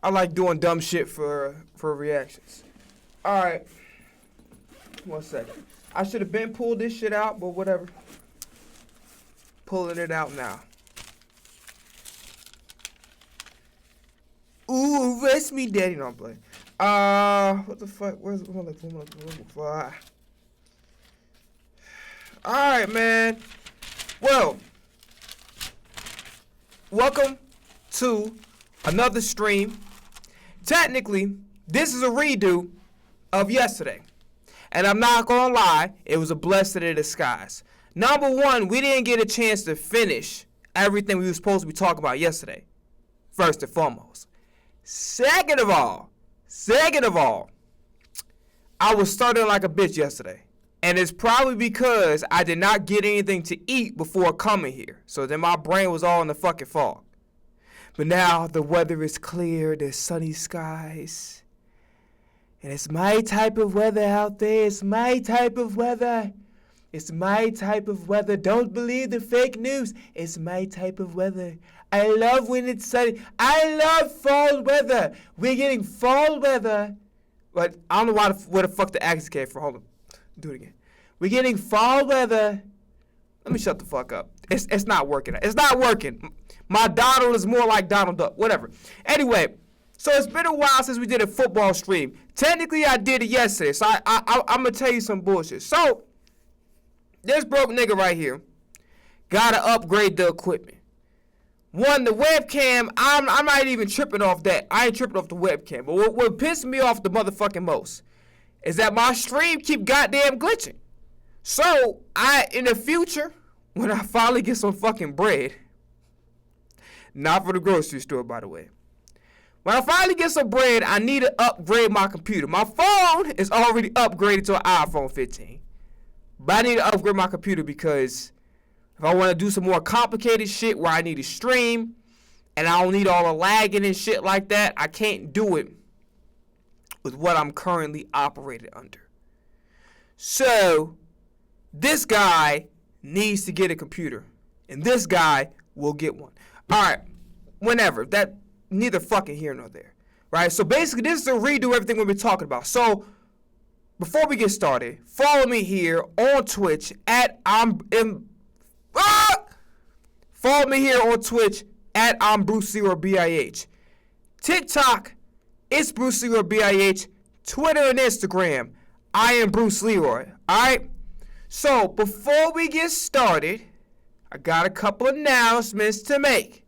I like doing dumb shit for reactions. All right. 1 second. I should have been pulled this shit out, but whatever. Pulling it out now. Ooh, arrest me, daddy. No, I'm playing. What the fuck? Where's Alright, man. Well, welcome to another stream. Technically, this is a redo of yesterday. And I'm not gonna lie, it was a blessing in disguise. Number one, we didn't get a chance to finish everything we were supposed to be talking about yesterday. First and foremost. Second of all, I was starting like a bitch yesterday. And it's probably because I did not get anything to eat before coming here. So then my brain was all in the fucking fog. But now the weather is clear, there's sunny skies. And it's my type of weather out there. It's my type of weather. It's my type of weather. Don't believe the fake news. It's my type of weather. I love when it's sunny. I love fall weather. We're getting fall weather. But I don't know where the fuck the accent came from. Hold on. Do it again. We're getting fall weather. Let me shut the fuck up. It's not working. It's not working. My Donald is more like Donald Duck. Whatever. Anyway. So it's been a while since we did a football stream. Technically, I did it yesterday, so I'm going to tell you some bullshit. So, this broke nigga right here got to upgrade the equipment. One, the webcam, I'm not even tripping off that. I ain't tripping off the webcam. But what pissed me off the motherfucking most is that my stream keep goddamn glitching. So, in the future, when I finally get some fucking bread, not for the grocery store, by the way. When I finally get some bread, I need to upgrade my computer. My phone is already upgraded to an iPhone 15. But I need to upgrade my computer because if I want to do some more complicated shit where I need to stream and I don't need all the lagging and shit like that, I can't do it with what I'm currently operated under. So, this guy needs to get a computer. And this guy will get one. Alright, whenever. Neither fucking here nor there, right? So basically, this is a redo everything we've been talking about. So before we get started, follow me here on Twitch at follow me here on Twitch at I'm Bruce Leroy BIH. TikTok, it's Bruce Leroy BIH. Twitter and Instagram, I am Bruce Leroy. All right. So before we get started, I got a couple announcements to make.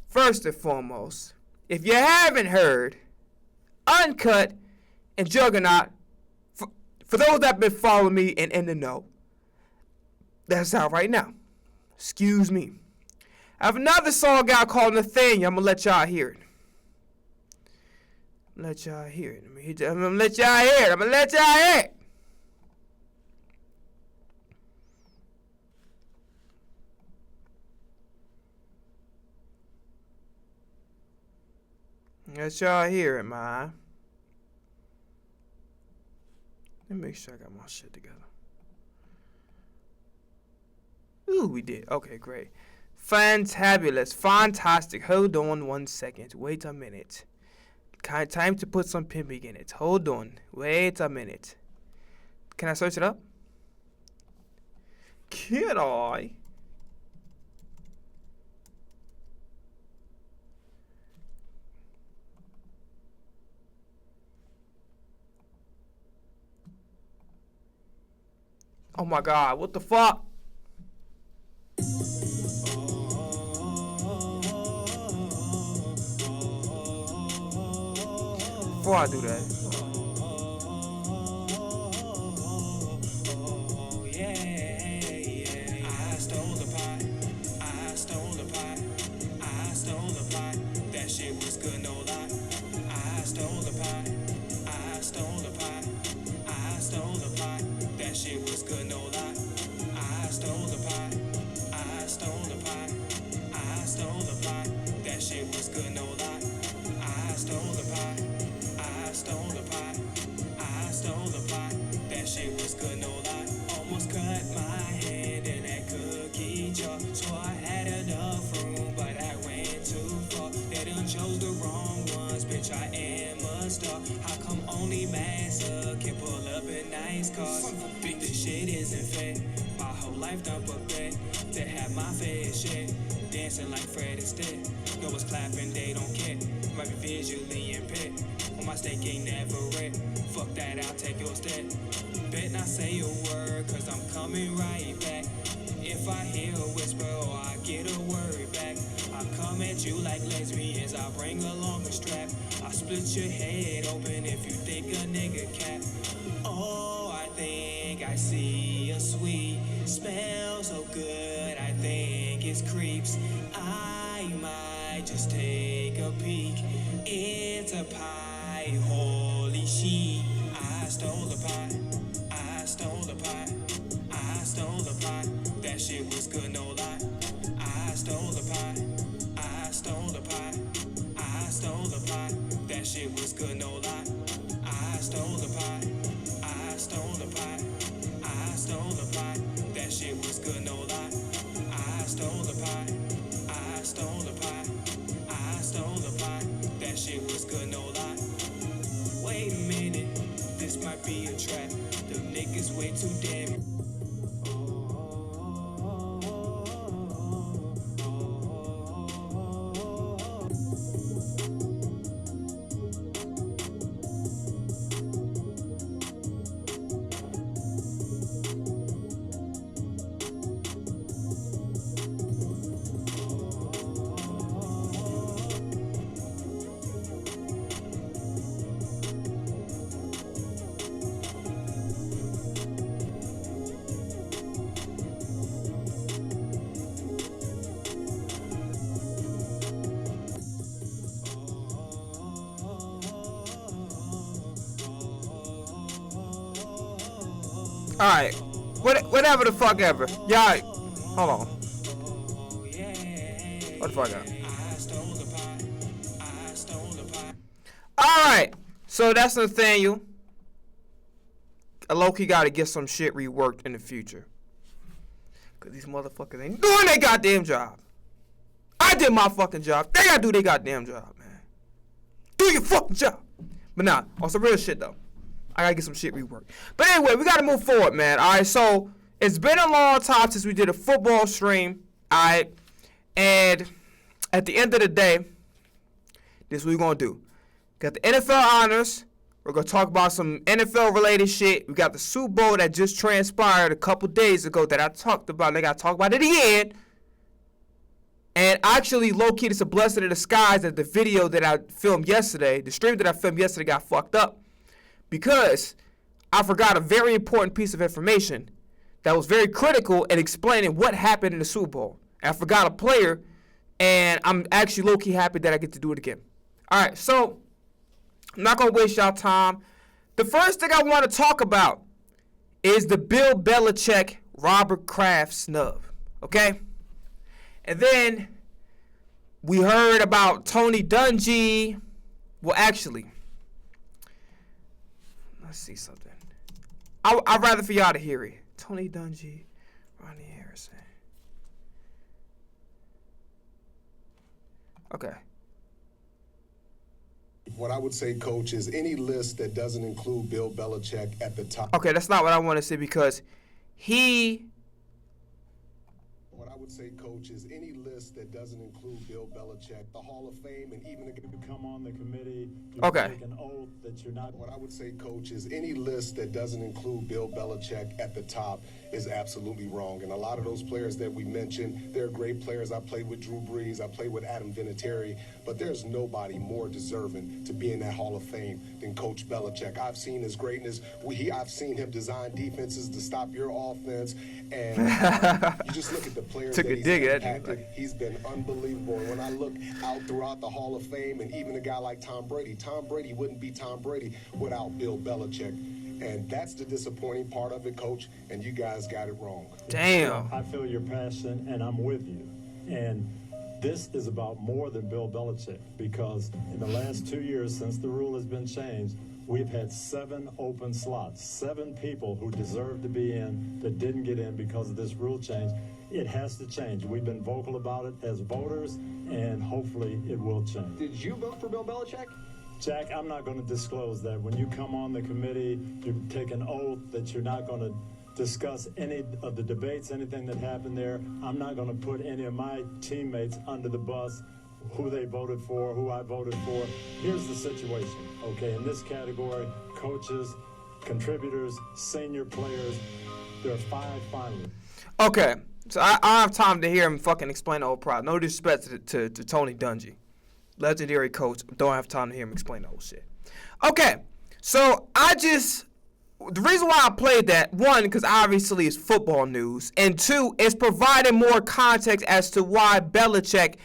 First and foremost, if you haven't heard, Uncut and Juggernaut, for those that have been following me and in the know, that's out right now. Excuse me. I have another song out called Nathaniel. I'm going to let y'all hear it. I'm going to let y'all hear it. Let y'all hear it, man. Let me make sure I got my shit together. Ooh, we did. Okay, great. Fantabulous. Fantastic. Hold on 1 second. Wait a minute. Time to put some pimping in it. Hold on. Wait a minute. Can I search it up? Can I? Oh my God, what the fuck? Before I do that. That shit was good, no lie. I stole the pie. I stole the pie. I stole the pie. That shit was good, no lie. I stole the pie. I stole the pie. I stole the pie. That shit was good, no lie. I stole the pie. I stole the pie. nice cars. This shit isn't fair. My whole life done prepared to have my fair share. Dancing like Fred instead. No one's clapping, they don't care. Might be visually impaired. On my stake ain't never red. Fuck that, I'll take your step. Bet not say a word, cause I'm coming right back. If I hear a whisper or I get a word back, I come at you like lesbians, I bring along a strap. I split your head open if you think a nigga cap. Oh, I think I see a sweet smell so good, I think it's creeps. I might just take a peek. It's a pie, holy shit. I stole the pie, I stole the pie, I stole the pie. That shit was good, no lie. I stole the pie, I stole the pie, I stole the pie. That shit was good, no lie. I stole the pie, I stole the pie, I stole the pie. That shit was good, no lie. I stole the pie, I stole the pie, I stole the pie. That shit was good, no lie. Wait a minute, this might be a trap. The niggas way too damn. Alright, whatever the fuck ever. Y'all, hold on. What the fuck up? Alright, so that's Nathaniel. Loki gotta get some shit reworked in the future. Cause these motherfuckers ain't doing their goddamn job. I did my fucking job. They gotta do their goddamn job, man. Do your fucking job. But nah, on some real shit though. I gotta get some shit reworked. But anyway, we gotta move forward, man. Alright, so it's been a long time since we did a football stream. Alright. And at the end of the day, this is what we're gonna do. Got the NFL honors. We're gonna talk about some NFL related shit. We got the Super Bowl that just transpired a couple days ago that I talked about. I gotta talk about it again. And actually, low-key, it's a blessing in disguise that the video that I filmed yesterday, the stream that I filmed yesterday got fucked up. Because I forgot a very important piece of information that was very critical in explaining what happened in the Super Bowl. And I forgot a player, and I'm actually low-key happy that I get to do it again. All right, so I'm not going to waste y'all time. The first thing I want to talk about is the Bill Belichick Robert Kraft snub, okay? And then we heard about Tony Dungy. Well, actually, let's see something. I'd rather for y'all to hear it. Tony Dungy, Ronnie Harrison. Okay. What I would say, Coach, is any list that doesn't include Bill Belichick at the top. Okay, that's not what I want to say because he... What I would say, Coach, is any list that doesn't include Bill Belichick, the Hall of Fame, and even if you come on the committee, you take an oath that you're not. What I would say, Coach, is any list that doesn't include Bill Belichick at the top is absolutely wrong. And a lot of those players that we mentioned, they're great players. I played with Drew Brees, I played with Adam Vinatieri, but there's nobody more deserving to be in that Hall of Fame than Coach Belichick. I've seen his greatness. I've seen him design defenses to stop your offense, and you just look at the players that he's impacted. He's been unbelievable. And when I look out throughout the Hall of Fame, and even a guy like Tom Brady wouldn't be Tom Brady without Bill Belichick. And that's the disappointing part of it, Coach, and you guys got it wrong. Damn. I feel your passion, and I'm with you. And this is about more than Bill Belichick, because in the last 2 years since the rule has been changed, we've had 7 open slots, 7 people who deserve to be in that didn't get in because of this rule change. It has to change. We've been vocal about it as voters, and hopefully it will change. Did you vote for Bill Belichick? Jack, I'm not going to disclose that. When you come on the committee, you take an oath that you're not going to discuss any of the debates, anything that happened there. I'm not going to put any of my teammates under the bus, who they voted for, who I voted for. Here's the situation, okay? In this category, coaches, contributors, senior players, there are 5 finalists. Okay, so I don't have time to hear him fucking explain the whole process. No disrespect to Tony Dungy. Legendary coach. Don't have time to hear him explain the whole shit. Okay, so the reason why I played that, one, because obviously it's football news, and two, it's providing more context as to why Belichick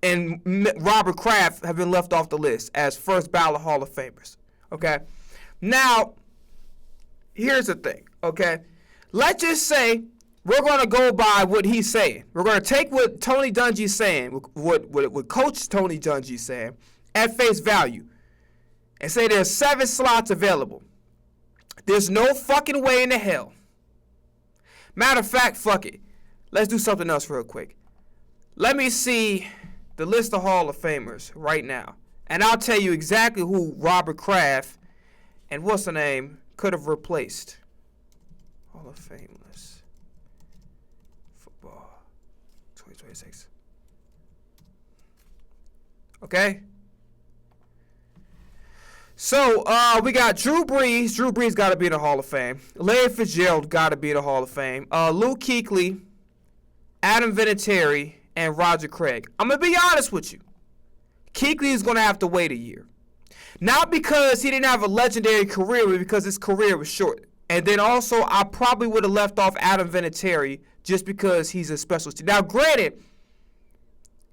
and Robert Kraft have been left off the list as first ballot Hall of Famers. Okay, now here's the thing. Okay, let's just say we're going to go by what he's saying. We're going to take what Tony Dungy's saying, what Coach Tony Dungy's saying, at face value, and say there's 7 slots available. There's no fucking way in the hell. Matter of fact, fuck it. Let's do something else real quick. Let me see the list of Hall of Famers right now, and I'll tell you exactly who Robert Kraft and what's the name could have replaced. Hall of Fame list. Football 2026. Okay? So, we got Drew Brees. Drew Brees got to be in the Hall of Fame. Larry Fitzgerald got to be in the Hall of Fame. Luke Kuechly, Adam Vinatieri, and Roger Craig. I'm going to be honest with you. Kuechly is going to have to wait a year. Not because he didn't have a legendary career, but because his career was short. And then also, I probably would have left off Adam Vinatieri just because he's a special team. Now, granted,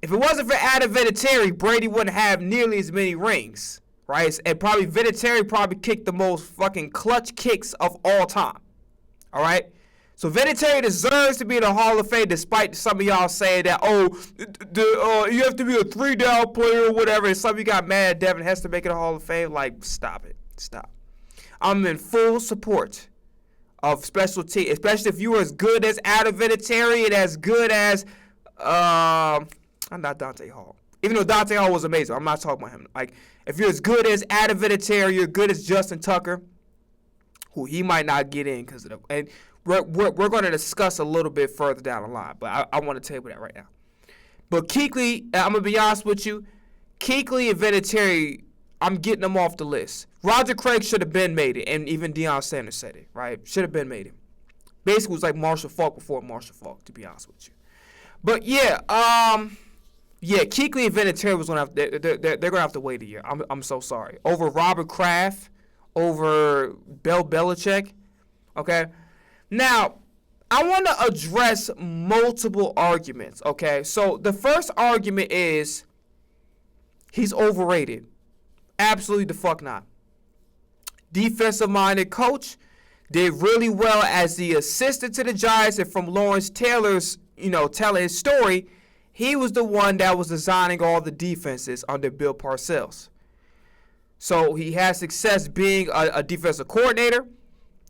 if it wasn't for Adam Vinatieri, Brady wouldn't have nearly as many rings, right? And probably Vinatieri probably kicked the most fucking clutch kicks of all time, all right? So Vinatieri deserves to be in the Hall of Fame, despite some of y'all saying that, you have to be a 3-down player or whatever. And some of you got mad Devin has to make it a Hall of Fame. Like, stop it. Stop. I'm in full support of special teams, especially if you were as good as Adam Vinatieri and as good as, I'm not Dante Hall. Even though Dante Hall was amazing, I'm not talking about him. Like, if you're as good as Adam Vinatieri, you're good as Justin Tucker, who he might not get in because of the, and we're going to discuss a little bit further down the line, but I want to table that right now. But Kuechly, I'm going to be honest with you, Kuechly and Vinatieri, I'm getting them off the list. Roger Craig should have been made it, and even Deion Sanders said it, right? Should have been made it. Basically, it was like Marshall Faulk before Marshall Faulk, to be honest with you. But yeah, Kuechly and Vinatieri was gonna have they're gonna have to wait a year. I'm so sorry. Over Robert Kraft, over Bill Belichick. Okay. Now, I want to address multiple arguments. Okay. So the first argument is he's overrated. Absolutely the fuck not. Defensive-minded coach, did really well as the assistant to the Giants, and from Lawrence Taylor's, telling his story, he was the one that was designing all the defenses under Bill Parcells. So he has success being a defensive coordinator.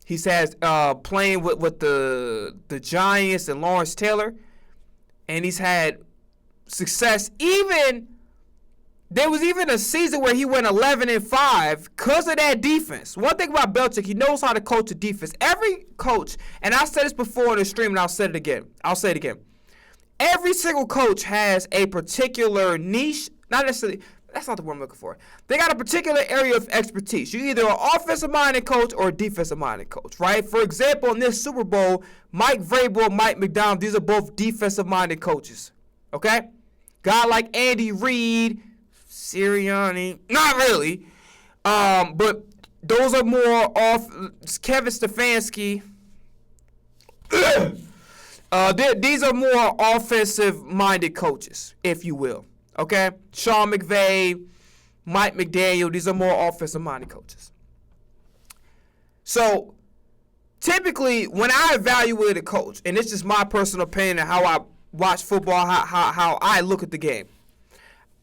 He's had playing with the Giants and Lawrence Taylor, and he's had success even. There was even a season where he went 11-5 because of that defense. One thing about Belichick, he knows how to coach a defense. Every coach, and I said this before in the stream, and I'll say it again. Every single coach has a particular niche, not necessarily, that's not the word I'm looking for. They got a particular area of expertise. You're either an offensive-minded coach or a defensive-minded coach, right? For example, in this Super Bowl, Mike Vrabel and Mike McDonald, these are both defensive-minded coaches, okay? Guy like Andy Reid, Sirianni, not really, but those are more off. Kevin Stefanski. These are more offensive-minded coaches, if you will. Okay, Sean McVay, Mike McDaniel. These are more offensive-minded coaches. So typically, when I evaluate a coach, and it's just my personal opinion and how I watch football, how I look at the game.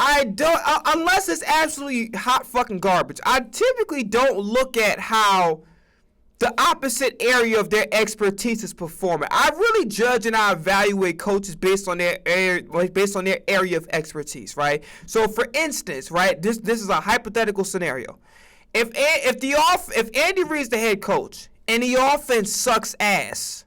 I don't, unless it's absolutely hot fucking garbage, I typically don't look at how the opposite area of their expertise is performing. I really judge and I evaluate coaches based on their area of expertise, right? So, for instance, right, this is a hypothetical scenario. If Andy Reid's the head coach and the offense sucks ass,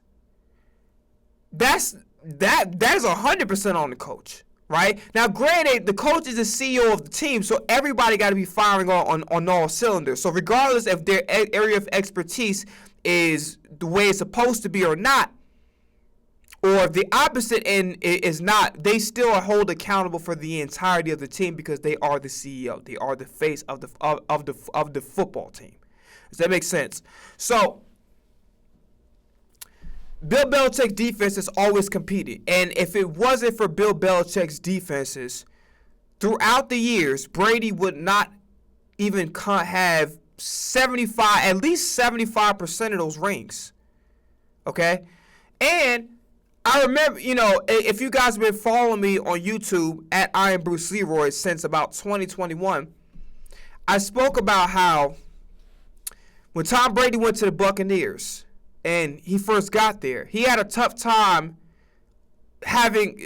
that is 100% on the coach, right? Now, granted, the coach is the CEO of the team, so everybody got to be firing on all cylinders. So regardless if their area of expertise is the way it's supposed to be or not, or if the opposite end is not, they still are held accountable for the entirety of the team because they are the CEO. They are the face of the football team. Does that make sense? So, Bill Belichick's defense has always competed. And if it wasn't for Bill Belichick's defenses, throughout the years, Brady would not even have at least 75% of those rings. Okay? And I remember, if you guys have been following me on YouTube at I Am Bruce Leroy since about 2021, I spoke about how when Tom Brady went to the Buccaneers, and he first got there, he had a tough time getting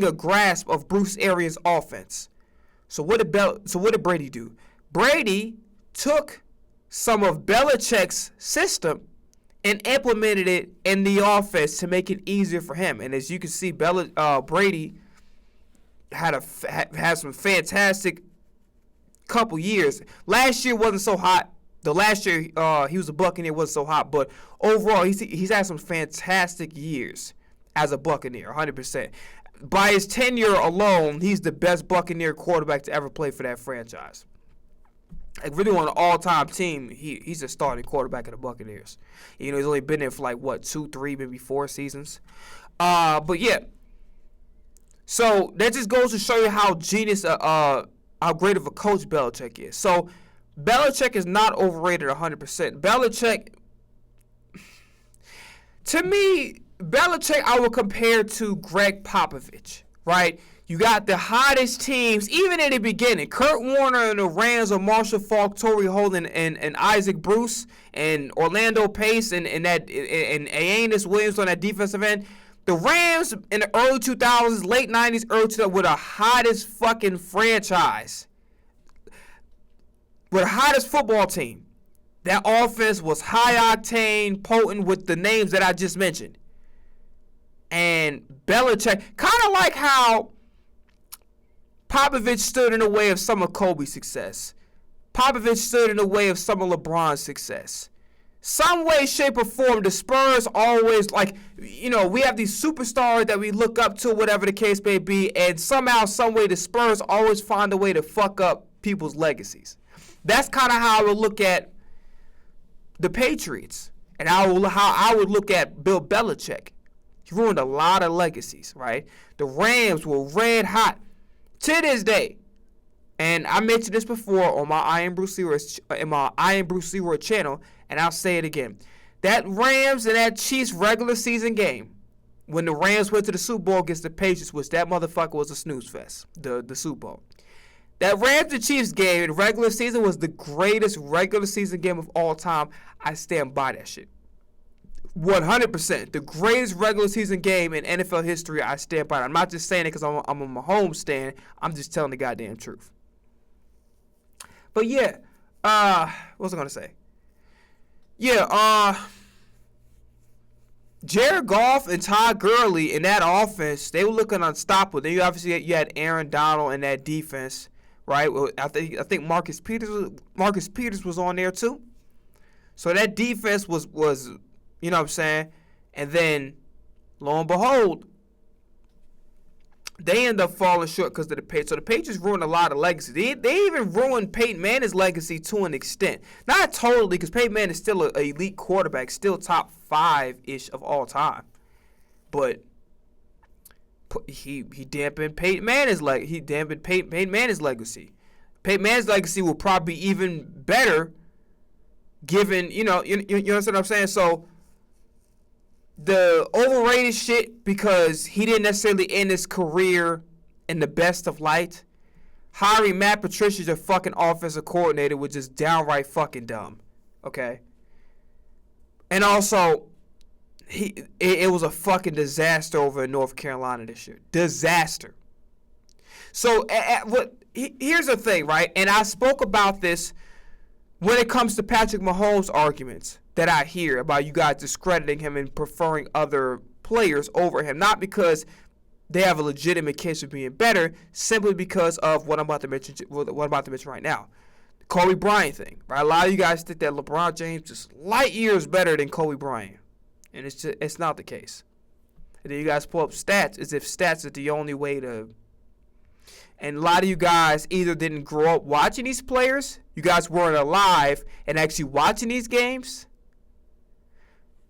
a grasp of Bruce Arians' offense. So what did Brady do? Brady took some of Belichick's system and implemented it in the offense to make it easier for him. And as you can see, Brady had some fantastic couple years. Last year wasn't so hot. The last year he was a Buccaneer wasn't so hot, but overall he's had some fantastic years as a Buccaneer, 100%. By his tenure alone, he's the best Buccaneer quarterback to ever play for that franchise. Like, really on an all-time team, he's a starting quarterback of the Buccaneers. He's only been there for 2, 3, maybe 4 seasons. But yeah. So that just goes to show you how how great of a coach Belichick is. So Belichick is not overrated 100%. Belichick, to me, I would compare to Greg Popovich, right? You got the hottest teams, even in the beginning. Kurt Warner and the Rams, or Marshall Faulk, Torrey Holt, and Isaac Bruce, and Orlando Pace, and Aeneas Williams on that defensive end. The Rams in the early 2000s, late 90s, early 2000s were the hottest fucking franchise. Were the hottest football team. That offense was high-octane, potent with the names that I just mentioned. And Belichick, kind of like how Popovich stood in the way of some of Kobe's success. Popovich stood in the way of some of LeBron's success. Some way, shape, or form, the Spurs always, we have these superstars that we look up to, whatever the case may be, and somehow, some way, the Spurs always find a way to fuck up people's legacies. That's kind of how I would look at the Patriots, and how I would look at Bill Belichick. He ruined a lot of legacies, right? The Rams were red hot to this day, and I mentioned this before on my I Am Bruce Leroy channel, and I'll say it again. That Rams and that Chiefs regular season game, when the Rams went to the Super Bowl against the Patriots, which that motherfucker was a snooze fest, the Super Bowl. That Rams and Chiefs game in regular season was the greatest regular season game of all time. I stand by that shit. 100%. The greatest regular season game in NFL history, I stand by it. I'm not just saying it because I'm a Mahomes stan. I'm just telling the goddamn truth. But yeah, what was I going to say? Yeah, Jared Goff and Todd Gurley in that offense, they were looking unstoppable. Then you had Aaron Donald in that defense, right? Well, I think Marcus Peters was on there too. So that defense was you know what I'm saying? And then, lo and behold, they end up falling short because of the Patriots. So the Patriots ruined a lot of legacy. They even ruined Peyton Manning's legacy to an extent. Not totally, because Peyton Manning is still an elite quarterback, still top 5-ish of all time. But he dampened Peyton Manning's legacy. Peyton Manning's legacy. Peyton Manning's legacy will probably be even better given, you understand what I'm saying? So the overrated shit, because he didn't necessarily end his career in the best of light. Hiring Matt Patricia as a fucking offensive coordinator was just downright fucking dumb. Okay? And also, it was a fucking disaster over in North Carolina this year. Disaster. So, here's the thing, right? And I spoke about this when it comes to Patrick Mahomes' arguments that I hear about you guys discrediting him and preferring other players over him. Not because they have a legitimate case of being better, simply because of what I'm about to mention right now. The Kobe Bryant thing, right? A lot of you guys think that LeBron James is light years better than Kobe Bryant. And it's not the case. And then you guys pull up stats as if stats are the only way to... And a lot of you guys either didn't grow up watching these players, you guys weren't alive and actually watching these games,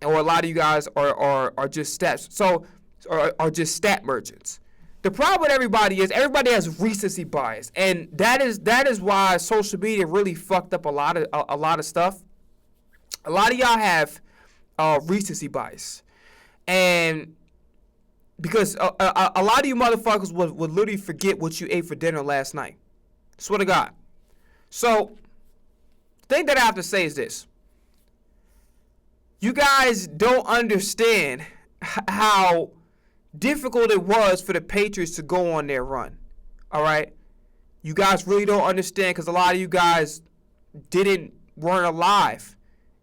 or a lot of you guys are just stats. So, are just stat merchants. The problem with everybody is everybody has recency bias, and that is why social media really fucked up a lot of stuff. A lot of y'all have recency bias, and because a lot of you motherfuckers would literally forget what you ate for dinner last night. Swear to God. So, the thing that I have to say is this. You guys don't understand how difficult it was for the Patriots to go on their run. All right? You guys really don't understand because a lot of you guys weren't alive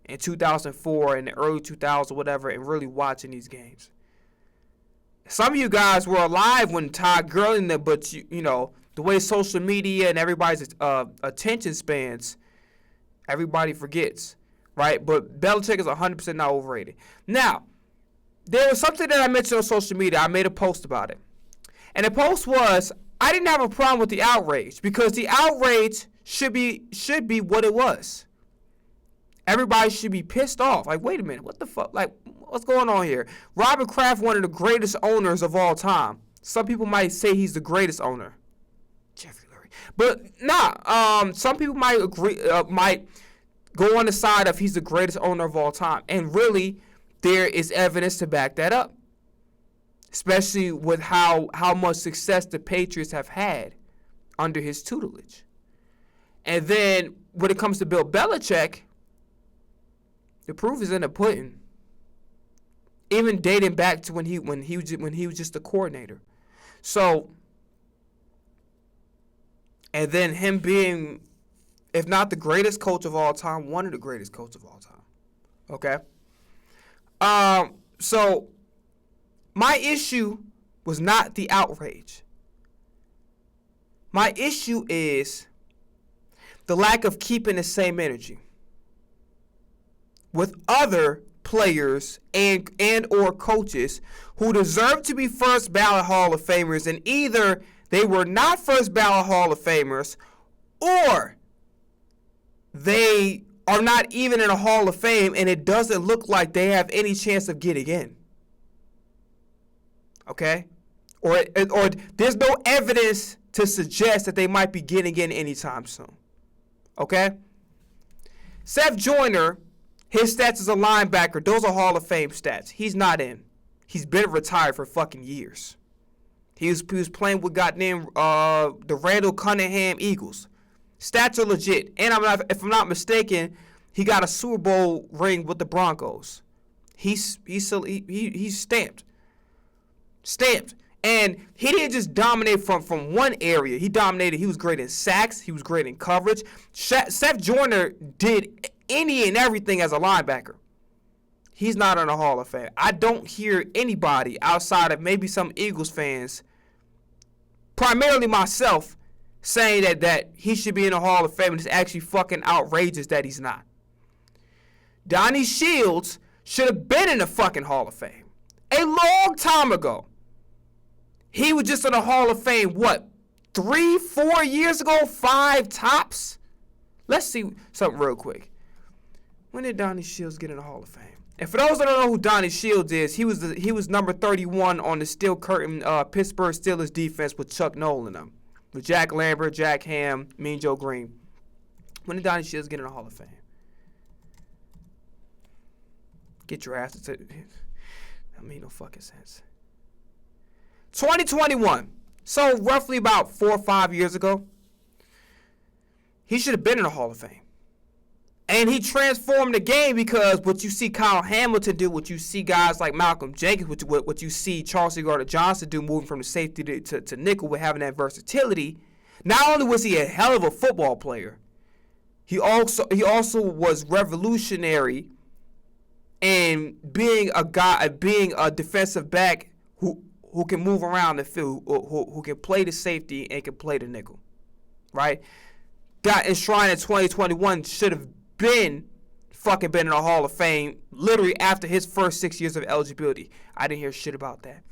in 2004 and the early 2000s or whatever and really watching these games. Some of you guys were alive when Todd Gurley, but you know, the way social media and everybody's attention spans, everybody forgets, right? But Belichick is 100% not overrated. Now, there was something that I mentioned on social media. I made a post about it. And the post was, I didn't have a problem with the outrage because the outrage should be what it was. Everybody should be pissed off. Like, wait a minute, what the fuck? Like, what's going on here? Robert Kraft, one of the greatest owners of all time. Some people might say he's the greatest owner. Jeffrey Lurie. But nah, some people might agree, might go on the side of he's the greatest owner of all time. And really, there is evidence to back that up. Especially with how much success the Patriots have had under his tutelage. And then when it comes to Bill Belichick, the proof is in the pudding. Even dating back to when he was just a coordinator. So, and then him being, if not the greatest coach of all time, one of the greatest coaches of all time. Okay? So, my issue was not the outrage. My issue is the lack of keeping the same energy with other players and or coaches who deserve to be first ballot Hall of Famers, and either they were not first ballot Hall of Famers or they are not even in a Hall of Fame and it doesn't look like they have any chance of getting in. Okay? Or there's no evidence to suggest that they might be getting in anytime soon. Okay? Seth Joyner, his stats as a linebacker, those are Hall of Fame stats. He's not in. He's been retired for fucking years. He was playing with goddamn the Randall Cunningham Eagles. Stats are legit. And if I'm not mistaken, he got a Super Bowl ring with the Broncos. He's stamped. Stamped. And he didn't just dominate from one area. He dominated. He was great in sacks. He was great in coverage. Seth Joyner did any and everything as a linebacker. He's not in the Hall of Fame. I don't hear anybody outside of maybe some Eagles fans, primarily myself, saying that he should be in the Hall of Fame. And it's actually fucking outrageous that he's not. Donnie Shields should have been in the fucking Hall of Fame a long time ago. He was just in the Hall of Fame, what, 3-4 years ago? 5 tops? Let's see something real quick. When did Donnie Shields get in the Hall of Fame? And for those that don't know who Donnie Shields is, he was number 31 on the steel curtain Pittsburgh Steelers defense with Chuck Noll in them. With Jack Lambert, Jack Ham, Mean Joe Green. When did Donnie Shields get in the Hall of Fame? Get your ass to that made no fucking sense. 2021. So roughly about 4 or 5 years ago. He should have been in the Hall of Fame. And he transformed the game because what you see Kyle Hamilton do, what you see guys like Malcolm Jenkins, what you see Chauncey Gardner-Johnson do, moving from the safety to nickel with having that versatility. Not only was he a hell of a football player, he also was revolutionary in being a defensive back who can move around the field, who can play the safety and can play the nickel, right? Got enshrined in 2021, should have been in the Hall of Fame literally after his first 6 years of eligibility. I didn't hear shit about that.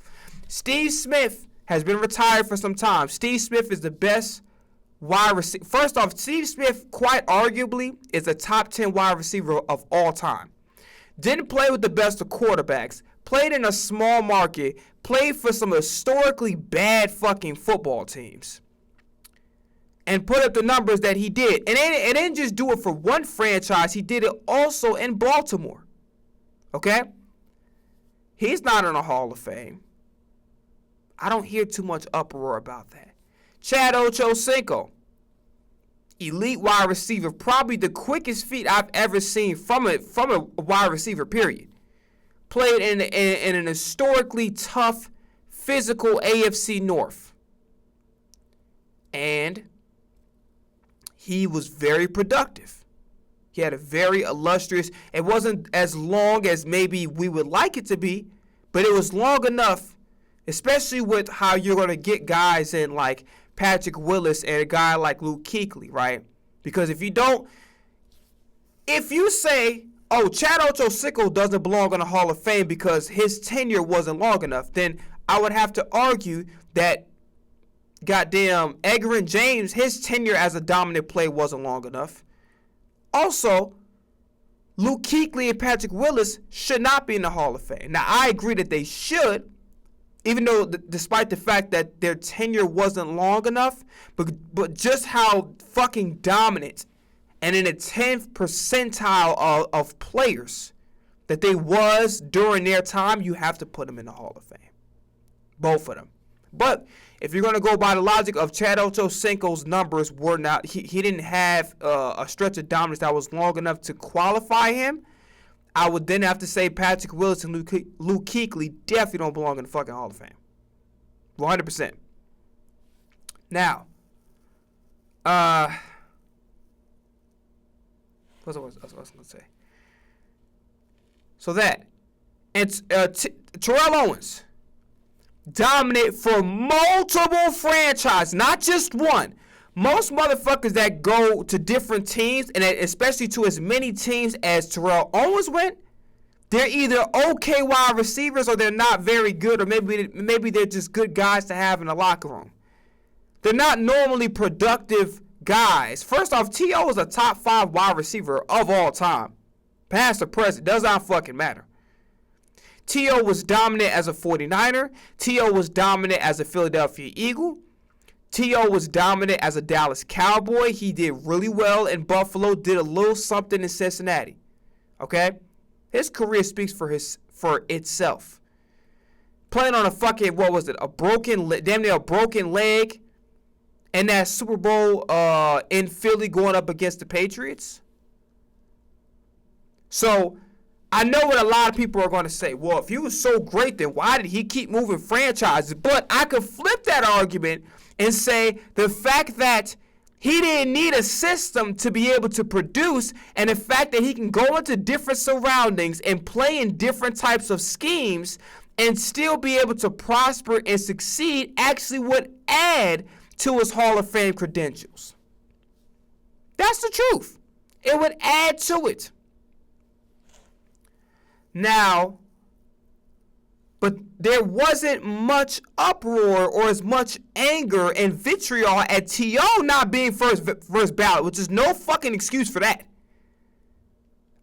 Steve Smith has been retired for some time. Steve Smith is the best wide receiver. First off, Steve Smith quite arguably is a top 10 wide receiver of all time. Didn't play with the best of quarterbacks. Played in a small market. Played for some historically bad fucking football teams. And put up the numbers that he did. And didn't just do it for one franchise. He did it also in Baltimore. Okay? He's not in the Hall of Fame. I don't hear too much uproar about that. Chad Ochocinco. Elite wide receiver. Probably the quickest feet I've ever seen from a wide receiver, period. Played in an historically tough, physical AFC North. And he was very productive. He had a very illustrious, it wasn't as long as maybe we would like it to be, but it was long enough, especially with how you're going to get guys in like Patrick Willis and a guy like Luke Kuechly, right? Because if you say, oh, Chad Ochocinco doesn't belong in the Hall of Fame because his tenure wasn't long enough, then I would have to argue that goddamn Edgerrin James, his tenure as a dominant player wasn't long enough. Also, Luke Kuechly and Patrick Willis should not be in the Hall of Fame. Now, I agree that they should, even though despite the fact that their tenure wasn't long enough, but just how fucking dominant and in the 10th percentile of players that they was during their time, you have to put them in the Hall of Fame. Both of them. But if you're going to go by the logic of Chad Ochocinco's numbers were not, he didn't have a stretch of dominance that was long enough to qualify him, I would then have to say Patrick Willis and Luke Kuechly definitely don't belong in the fucking Hall of Fame. 100%. Now, what was I going to say? So that, and Terrell Owens, dominant for multiple franchises, not just one. Most motherfuckers that go to different teams, and especially to as many teams as Terrell Owens went, they're either okay wide receivers or they're not very good, or maybe they're just good guys to have in the locker room. They're not normally productive guys. First off, T.O. is a top 5 wide receiver of all time. Past or present, does not fucking matter. T.O. was dominant as a 49er. T.O. was dominant as a Philadelphia Eagle. T.O. was dominant as a Dallas Cowboy. He did really well in Buffalo, did a little something in Cincinnati. Okay? His career speaks for itself. Playing on a fucking, damn near a broken leg in that Super Bowl in Philly going up against the Patriots. So, I know what a lot of people are going to say. Well, if he was so great, then why did he keep moving franchises? But I could flip that argument and say the fact that he didn't need a system to be able to produce, and the fact that he can go into different surroundings and play in different types of schemes and still be able to prosper and succeed actually would add to his Hall of Fame credentials. That's the truth. It would add to it. Now, but there wasn't much uproar or as much anger and vitriol at T.O. not being first ballot, which is no fucking excuse for that.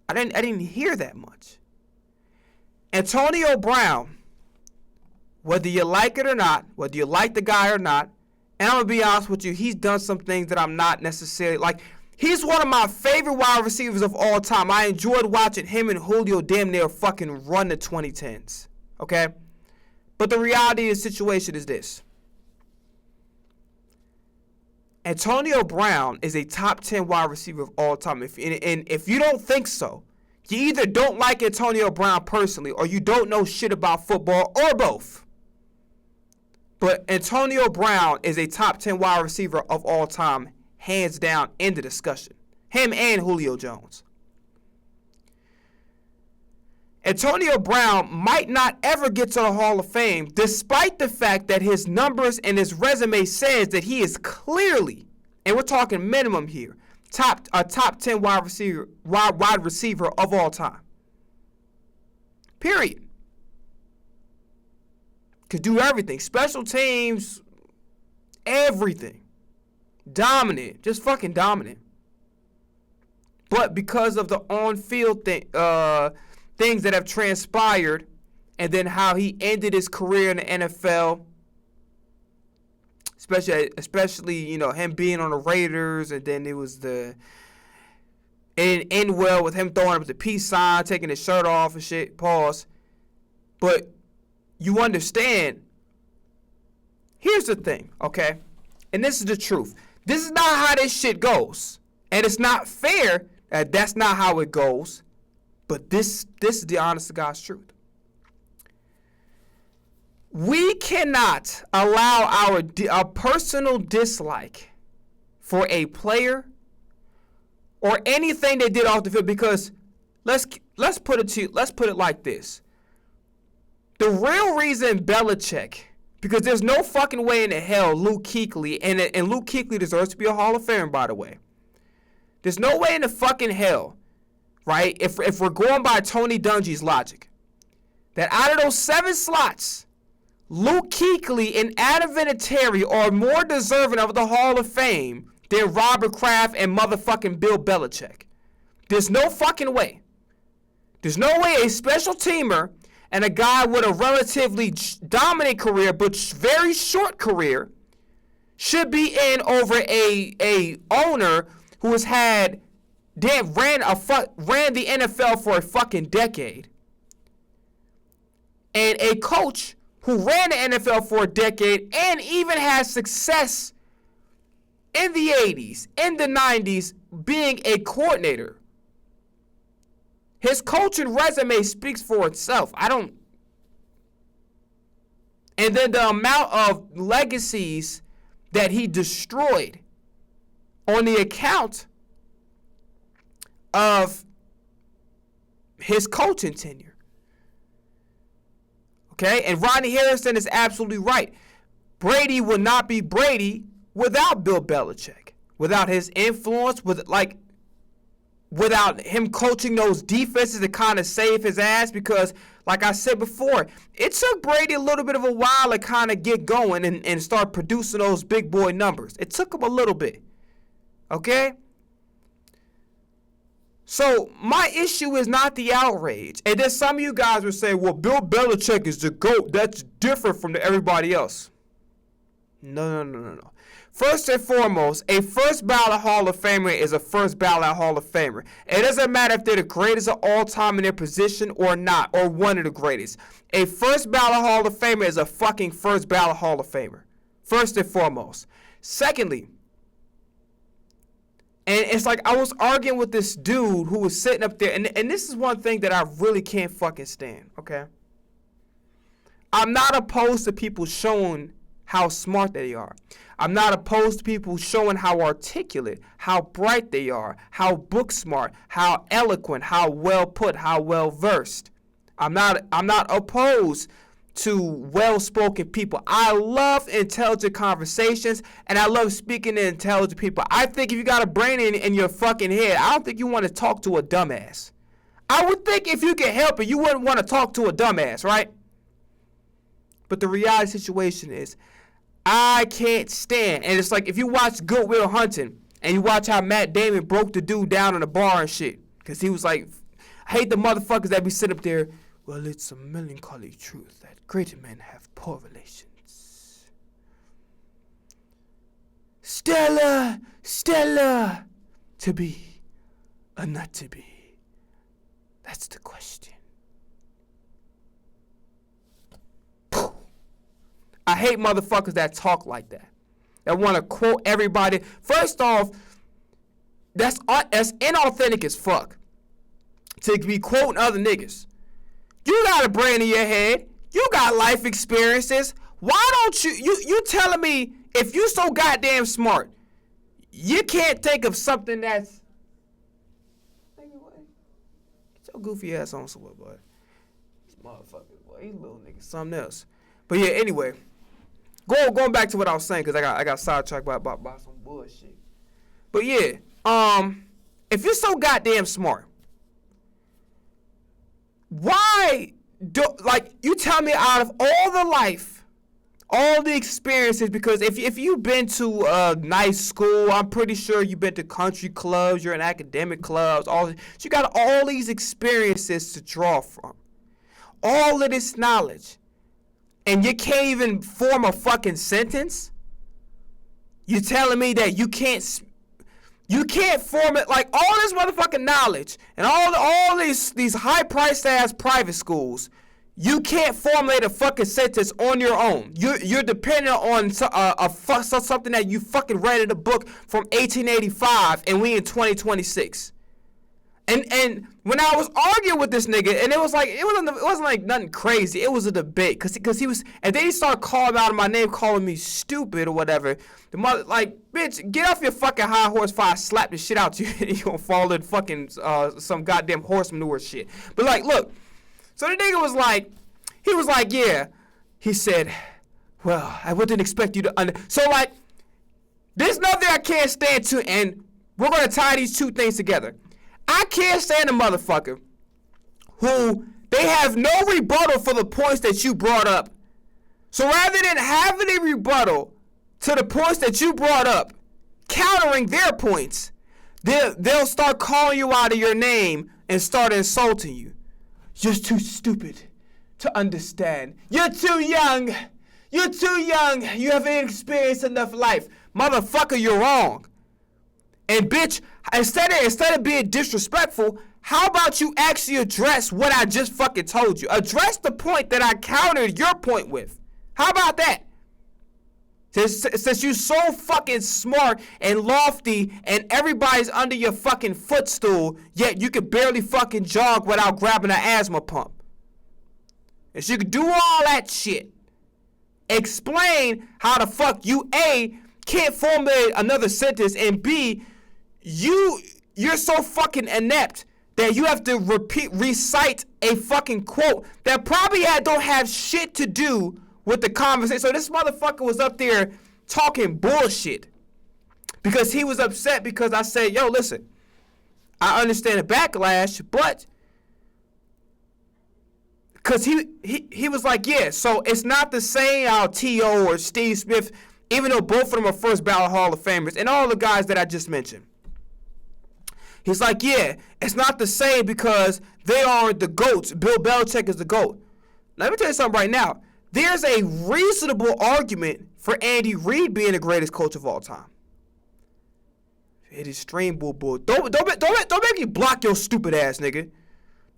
I didn't hear that much. Antonio Brown, whether you like it or not, whether you like the guy or not, and I'm going to be honest with you, he's done some things that I'm not necessarily like. He's one of my favorite wide receivers of all time. I enjoyed watching him and Julio damn near fucking run the 2010s. Okay? But the reality of the situation is this. Antonio Brown is a top 10 wide receiver of all time. And if you don't think so, you either don't like Antonio Brown personally or you don't know shit about football or both. But Antonio Brown is a top 10 wide receiver of all time, hands down, in the discussion. Him and Julio Jones. Antonio Brown might not ever get to the Hall of Fame, despite the fact that his numbers and his resume says that he is clearly, and we're talking minimum here, a top 10 wide receiver of all time. Period. Could do everything. Special teams, everything. Dominant. Just fucking dominant. But because of the on-field things that have transpired, and then how he ended his career in the NFL, especially him being on the Raiders, and then it was it didn't end well with him throwing up the peace sign, taking his shirt off and shit. Pause. But you understand. Here's the thing, okay? And this is the truth. This is not how this shit goes, and it's not fair that that's not how it goes. But this is the honest to God's truth. We cannot allow our personal dislike for a player or anything they did off the field, because let's put it like this. The real reason Belichick, because there's no fucking way in the hell Luke Kuechly, and Luke Kuechly deserves to be a Hall of Famer, by the way. There's no way in the fucking hell, right, if we're going by Tony Dungy's logic, that out of those 7 slots, Luke Kuechly and Adam Vinatieri are more deserving of the Hall of Fame than Robert Kraft and motherfucking Bill Belichick. There's no fucking way. There's no way a special teamer and a guy with a relatively dominant career but very short career should be in over a owner who has had ran the NFL for a fucking decade, and a coach who ran the NFL for a decade and even has success in the 80s, in the 90s, being a coordinator. His coaching resume speaks for itself. And then the amount of legacies that he destroyed on the account of his coaching tenure. Okay? And Ronnie Harrison is absolutely right. Brady would not be Brady without Bill Belichick, without his influence, without him coaching those defenses to kind of save his ass, because, like I said before, it took Brady a little bit of a while to kind of get going and start producing those big boy numbers. It took him a little bit. Okay? So my issue is not the outrage. And then some of you guys will say, well, Bill Belichick is the GOAT. That's different from everybody else. No. First and foremost, a first ballot Hall of Famer is a first ballot Hall of Famer. It doesn't matter if they're the greatest of all time in their position or not, or one of the greatest. A first ballot Hall of Famer is a fucking first ballot Hall of Famer. First and foremost. Secondly, and it's like I was arguing with this dude who was sitting up there, and this is one thing that I really can't fucking stand, okay? I'm not opposed to people showing how smart they are. I'm not opposed to people showing how articulate, how bright they are, how book smart, how eloquent, how well put, how well versed. I'm not opposed to well-spoken people. I love intelligent conversations, and I love speaking to intelligent people. I think if you got a brain in your fucking head, I don't think you want to talk to a dumbass. I would think if you could help it, you wouldn't want to talk to a dumbass, right? But the reality situation is, I can't stand. And it's like if you watch Good Will Hunting and you watch how Matt Damon broke the dude down in the bar and shit. Because he was like, I hate the motherfuckers that be sitting up there. Well, it's a melancholy truth that great men have poor relations. Stella, to be or not to be? That's the question. I hate motherfuckers that talk like that. that want to quote everybody. First off, that's inauthentic as fuck to be quoting other niggas. You got a brain in your head. You got life experiences. Why don't you telling me if you so goddamn smart, you can't think of something that's... Get your goofy ass on somewhere, boy. These motherfuckers, boy. These little niggas, something else. But yeah, anyway. Going back to what I was saying, because I got sidetracked by some bullshit. But yeah, if you're so goddamn smart, why you tell me out of all the life, all the experiences, because if you've been to a nice school, I'm pretty sure you've been to country clubs, you're in academic clubs, so you got all these experiences to draw from. All of this knowledge. And you can't even form a fucking sentence? You telling me that you can't form it, like all this motherfucking knowledge and all these high-priced ass private schools, you can't formulate a fucking sentence on your own. You're dependent on something that you fucking read in a book from 1885 and we in 2026. And when I was arguing with this nigga, and it wasn't like nothing crazy. It was a debate, cause he was, and then he started calling out my name, calling me stupid or whatever. The mother, like, bitch, get off your fucking high horse before I slap the shit out you, and you gonna fall in fucking some goddamn horse manure shit. But like, look, so the nigga was like, yeah, he said, well, I wouldn't expect you to so like, there's nothing I can't stand to, and we're gonna tie these two things together. I can't stand a motherfucker who they have no rebuttal for the points that you brought up. So rather than having a rebuttal to the points that you brought up, countering their points, they'll start calling you out of your name and start insulting you. You're too stupid to understand. You're too young. You're too young. You haven't experienced enough life. Motherfucker, you're wrong. And bitch, instead of being disrespectful, how about you actually address what I just fucking told you? Address the point that I countered your point with. How about that? Since you're so fucking smart and lofty and everybody's under your fucking footstool, yet you can barely fucking jog without grabbing an asthma pump. And so you can do all that shit. Explain how the fuck you, A, can't formulate another sentence, and B, you're so fucking inept that you have to recite a fucking quote that probably don't have shit to do with the conversation. So this motherfucker was up there talking bullshit because he was upset because I said, yo, listen, I understand the backlash, but because he was like, yeah, so it's not the same how T.O. or Steve Smith, even though both of them are first ballot Hall of Famers, and all the guys that I just mentioned. He's like, yeah, it's not the same because they aren't the GOATs. Bill Belichick is the GOAT. Let me tell you something right now. There's a reasonable argument for Andy Reid being the greatest coach of all time. It is stream bull. Don't make me block your stupid ass, nigga.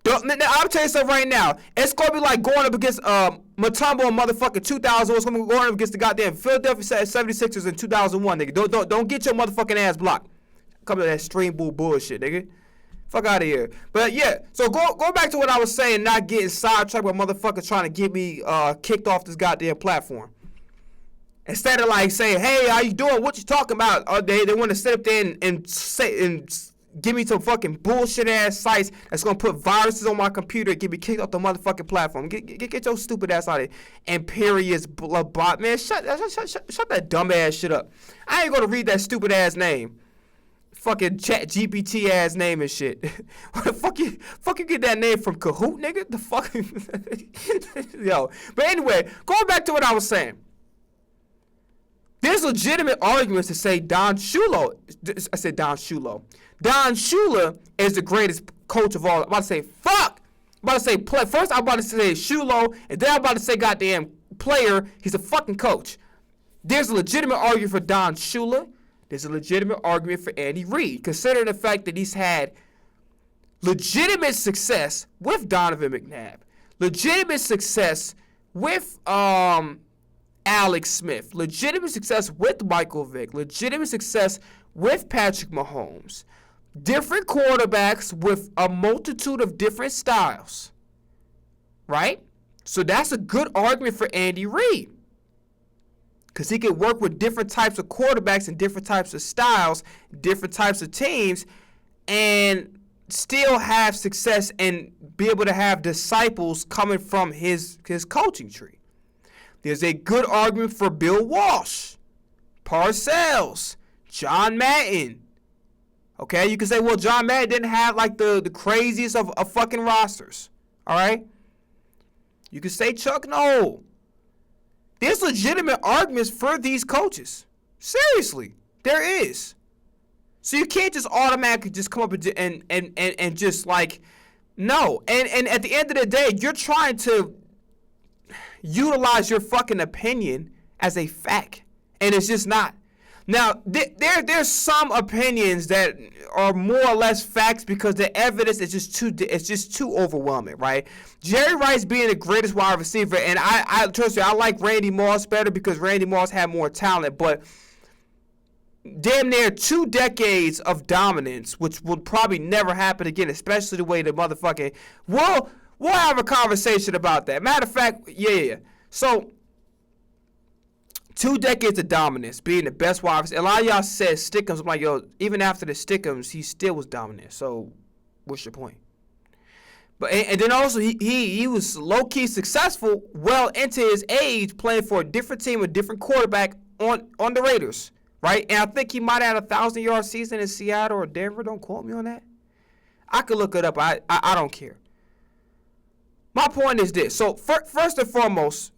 I'll tell you something right now. It's gonna be like going up against Mutombo in motherfucking 2000. It's gonna be going up against the goddamn Philadelphia 76ers in 2001, nigga. Don't get your motherfucking ass blocked. Come to that stream bullshit, nigga. Fuck out of here. But yeah, so go back to what I was saying, not getting sidetracked by motherfuckers trying to get me kicked off this goddamn platform. Instead of like saying, hey, how you doing? What you talking about? They want to sit up there and say and give me some fucking bullshit ass sites that's gonna put viruses on my computer and get me kicked off the motherfucking platform. Get your stupid ass out of here. Imperious bot, man. Shut that dumb ass shit up. I ain't gonna read that stupid ass name. Fucking chat GPT ass name and shit. What the fuck you get that name from? Kahoot, nigga? The fuck? Yo. But anyway, going back to what I was saying. There's legitimate arguments to say Don Shula. I said Don Shula. Don Shula is the greatest coach of all. I'm about to say fuck. I'm about to say play. First, I'm about to say Shulo, and then I'm about to say goddamn player. He's a fucking coach. There's a legitimate argument for Don Shula. There's a legitimate argument for Andy Reid, considering the fact that he's had legitimate success with Donovan McNabb, legitimate success with Alex Smith, legitimate success with Michael Vick, legitimate success with Patrick Mahomes. Different quarterbacks with a multitude of different styles, right? So that's a good argument for Andy Reid, because he can work with different types of quarterbacks and different types of styles, different types of teams, and still have success and be able to have disciples coming from his coaching tree. There's a good argument for Bill Walsh, Parcells, John Madden. Okay, you can say, well, John Madden didn't have like the craziest of fucking rosters. All right? You can say Chuck Noll. There's legitimate arguments for these coaches. Seriously, there is. So you can't just automatically just come up and just like, no. And at the end of the day, you're trying to utilize your fucking opinion as a fact, and it's just not. Now, there's some opinions that are more or less facts because the evidence is just too overwhelming, right? Jerry Rice being the greatest wide receiver, and I trust you, I like Randy Moss better because Randy Moss had more talent, but damn near 2 decades of dominance, which will probably never happen again, especially the way the motherfucking we'll have a conversation about that. Matter of fact, yeah. So 2 decades of dominance, being the best wide receiver. A lot of y'all said Stickums. I'm like, yo, even after the Stickums, he still was dominant. So, what's your point? But and then also he was low key successful well into his age, playing for a different team, a different quarterback on the Raiders, right? And I think he might have had a 1,000-yard season in Seattle or Denver. Don't quote me on that. I could look it up. I don't care. My point is this. So first and foremost,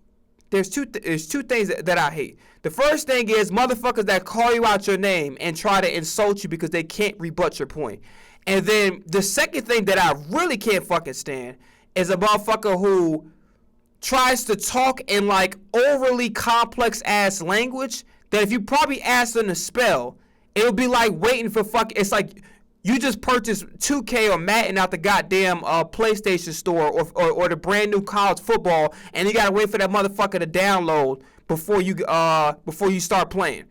there's two things that I hate. The first thing is motherfuckers that call you out your name and try to insult you because they can't rebut your point. And then the second thing that I really can't fucking stand is a motherfucker who tries to talk in like overly complex ass language that if you probably ask them to spell, it'll be like waiting for it's like you just purchased 2K or Madden out the goddamn PlayStation store or the brand new college football, and you gotta wait for that motherfucker to download before you start playing.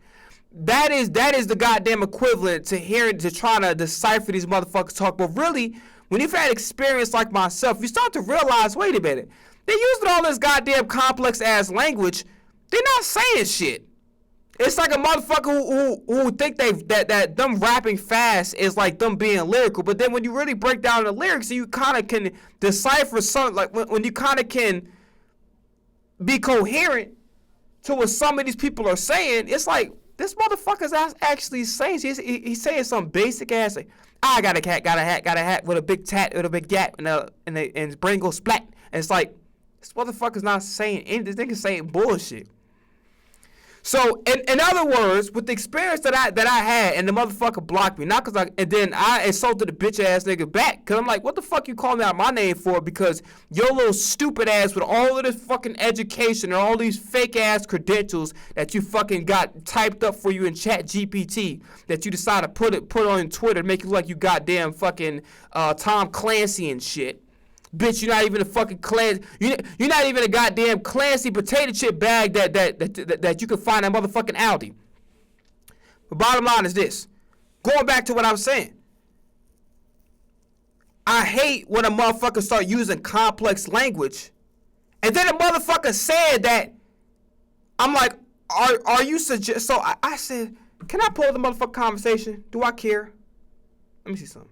That is the goddamn equivalent to trying to decipher these motherfuckers talk. But really, when you've had experience like myself, you start to realize, wait a minute, they're using all this goddamn complex ass language. They're not saying shit. It's like a motherfucker who think that them rapping fast is like them being lyrical, but then when you really break down the lyrics, you kind of can decipher something. Like when you kind of can be coherent to what some of these people are saying, it's like this motherfucker's actually saying he's saying some basic ass like, I got a hat with a big tat with a big gap and his brain goes splat, and it's like this motherfucker's not saying anything. This nigga's saying bullshit. So, in other words, with the experience that I had, and the motherfucker blocked me, and then I insulted the bitch ass nigga back, cause I'm like, what the fuck you calling out my name for? Because your little stupid ass with all of this fucking education and all these fake ass credentials that you fucking got typed up for you in Chat GPT that you decided to put on Twitter to make you look like you goddamn fucking Tom Clancy and shit. Bitch, you're not even a fucking Clancy. You're not even a goddamn Clancy potato chip bag that you can find at motherfucking Aldi. The bottom line is this. Going back to what I was saying. I hate when a motherfucker start using complex language. And then a motherfucker said that. I'm like, are you suggest? So I said, can I pull the motherfucking conversation? Do I care? Let me see something.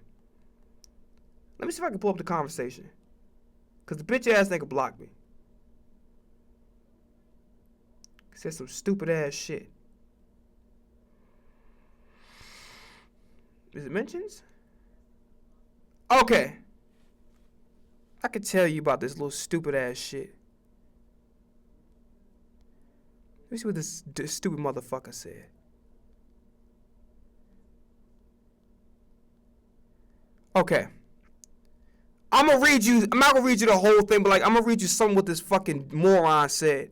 Let me see if I can pull up the conversation. Because the bitch ass nigga blocked me. He said some stupid ass shit. Is it mentions? Okay. I could tell you about this little stupid ass shit. Let me see what this stupid motherfucker said. Okay. I'm not gonna read you the whole thing, but like I'm gonna read you some of what this fucking moron said.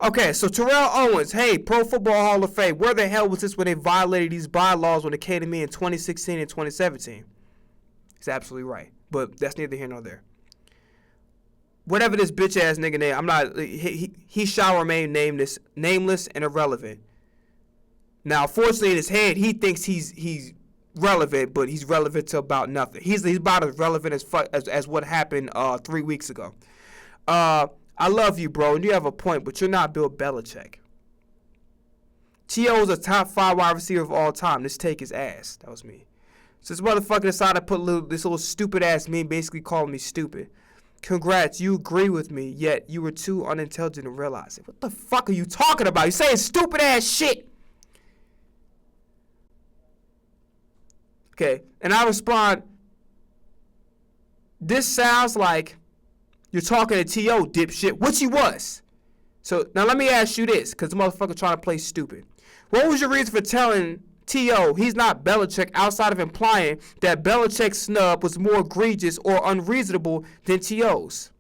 Okay, so Terrell Owens, hey, Pro Football Hall of Fame. Where the hell was this when they violated these bylaws when it came to me in 2016 and 2017? He's absolutely right, but that's neither here nor there. whatever this bitch ass nigga name, I'm not. He shall remain nameless and irrelevant. Now, fortunately, in his head, he thinks he's relevant, but he's relevant to about nothing. He's about as relevant as what happened 3 weeks ago. I love you, bro, and you have a point, but you're not Bill Belichick. T.O. is a top 5 wide receiver of all time. This take his ass. That was me. So this motherfucker decided to put this little stupid ass meme basically calling me stupid. Congrats, you agree with me, yet you were too unintelligent to realize it. What the fuck are you talking about? You saying stupid ass shit. Okay, and I respond, this sounds like you're talking to T.O., dipshit, which he was. So now let me ask you this, because the motherfucker trying to play stupid. What was your reason for telling T.O. he's not Belichick outside of implying that Belichick's snub was more egregious or unreasonable than T.O.'s?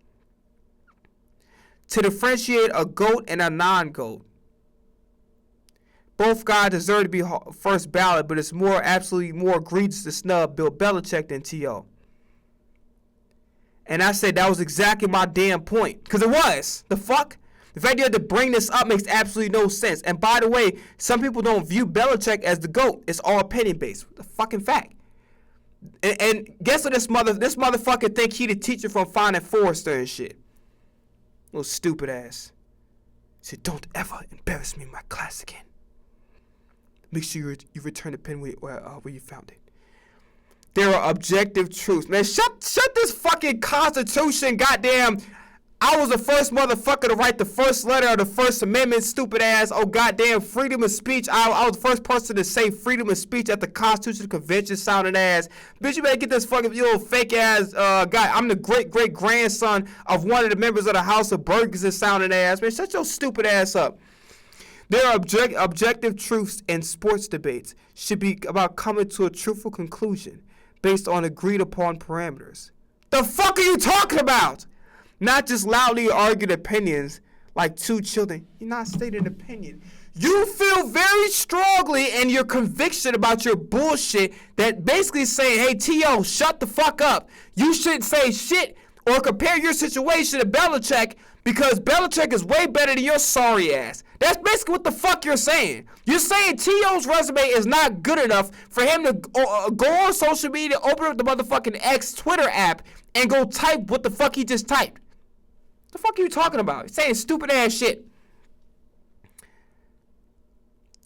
To differentiate a GOAT and a non-GOAT. Both guys deserve to be first ballot, but it's absolutely more egregious to snub Bill Belichick than T.O. And I said that was exactly my damn point. Because it was. The fuck? The fact you had to bring this up makes absolutely no sense. And by the way, some people don't view Belichick as the GOAT. It's all opinion based. The fucking fact. And guess what this motherfucker think he the teacher from Fine and Forrester and shit. Little stupid ass. He said, don't ever embarrass me in my class again. Make sure you return the pen where you found it. There are objective truths. Man, shut this fucking Constitution, goddamn. I was the first motherfucker to write the first letter of the First Amendment, stupid ass. Oh, goddamn, freedom of speech. I was the first person to say freedom of speech at the Constitutional Convention, sounding ass. Bitch, you better get this fucking little fake ass guy. I'm the great-great-grandson of one of the members of the House of Burgesses, sounding ass. Man, shut your stupid ass up. There are objective truths in sports debates should be about coming to a truthful conclusion based on agreed upon parameters. The fuck are you talking about? Not just loudly argued opinions like two children. You're not stating an opinion. You feel very strongly in your conviction about your bullshit that basically saying, hey, T.O., shut the fuck up. You shouldn't say shit or compare your situation to Belichick because Belichick is way better than your sorry ass. That's basically what the fuck you're saying. You're saying T.O.'s resume is not good enough for him to go on social media, open up the motherfucking X Twitter app, and go type what the fuck he just typed. The fuck are you talking about? You're saying stupid ass shit.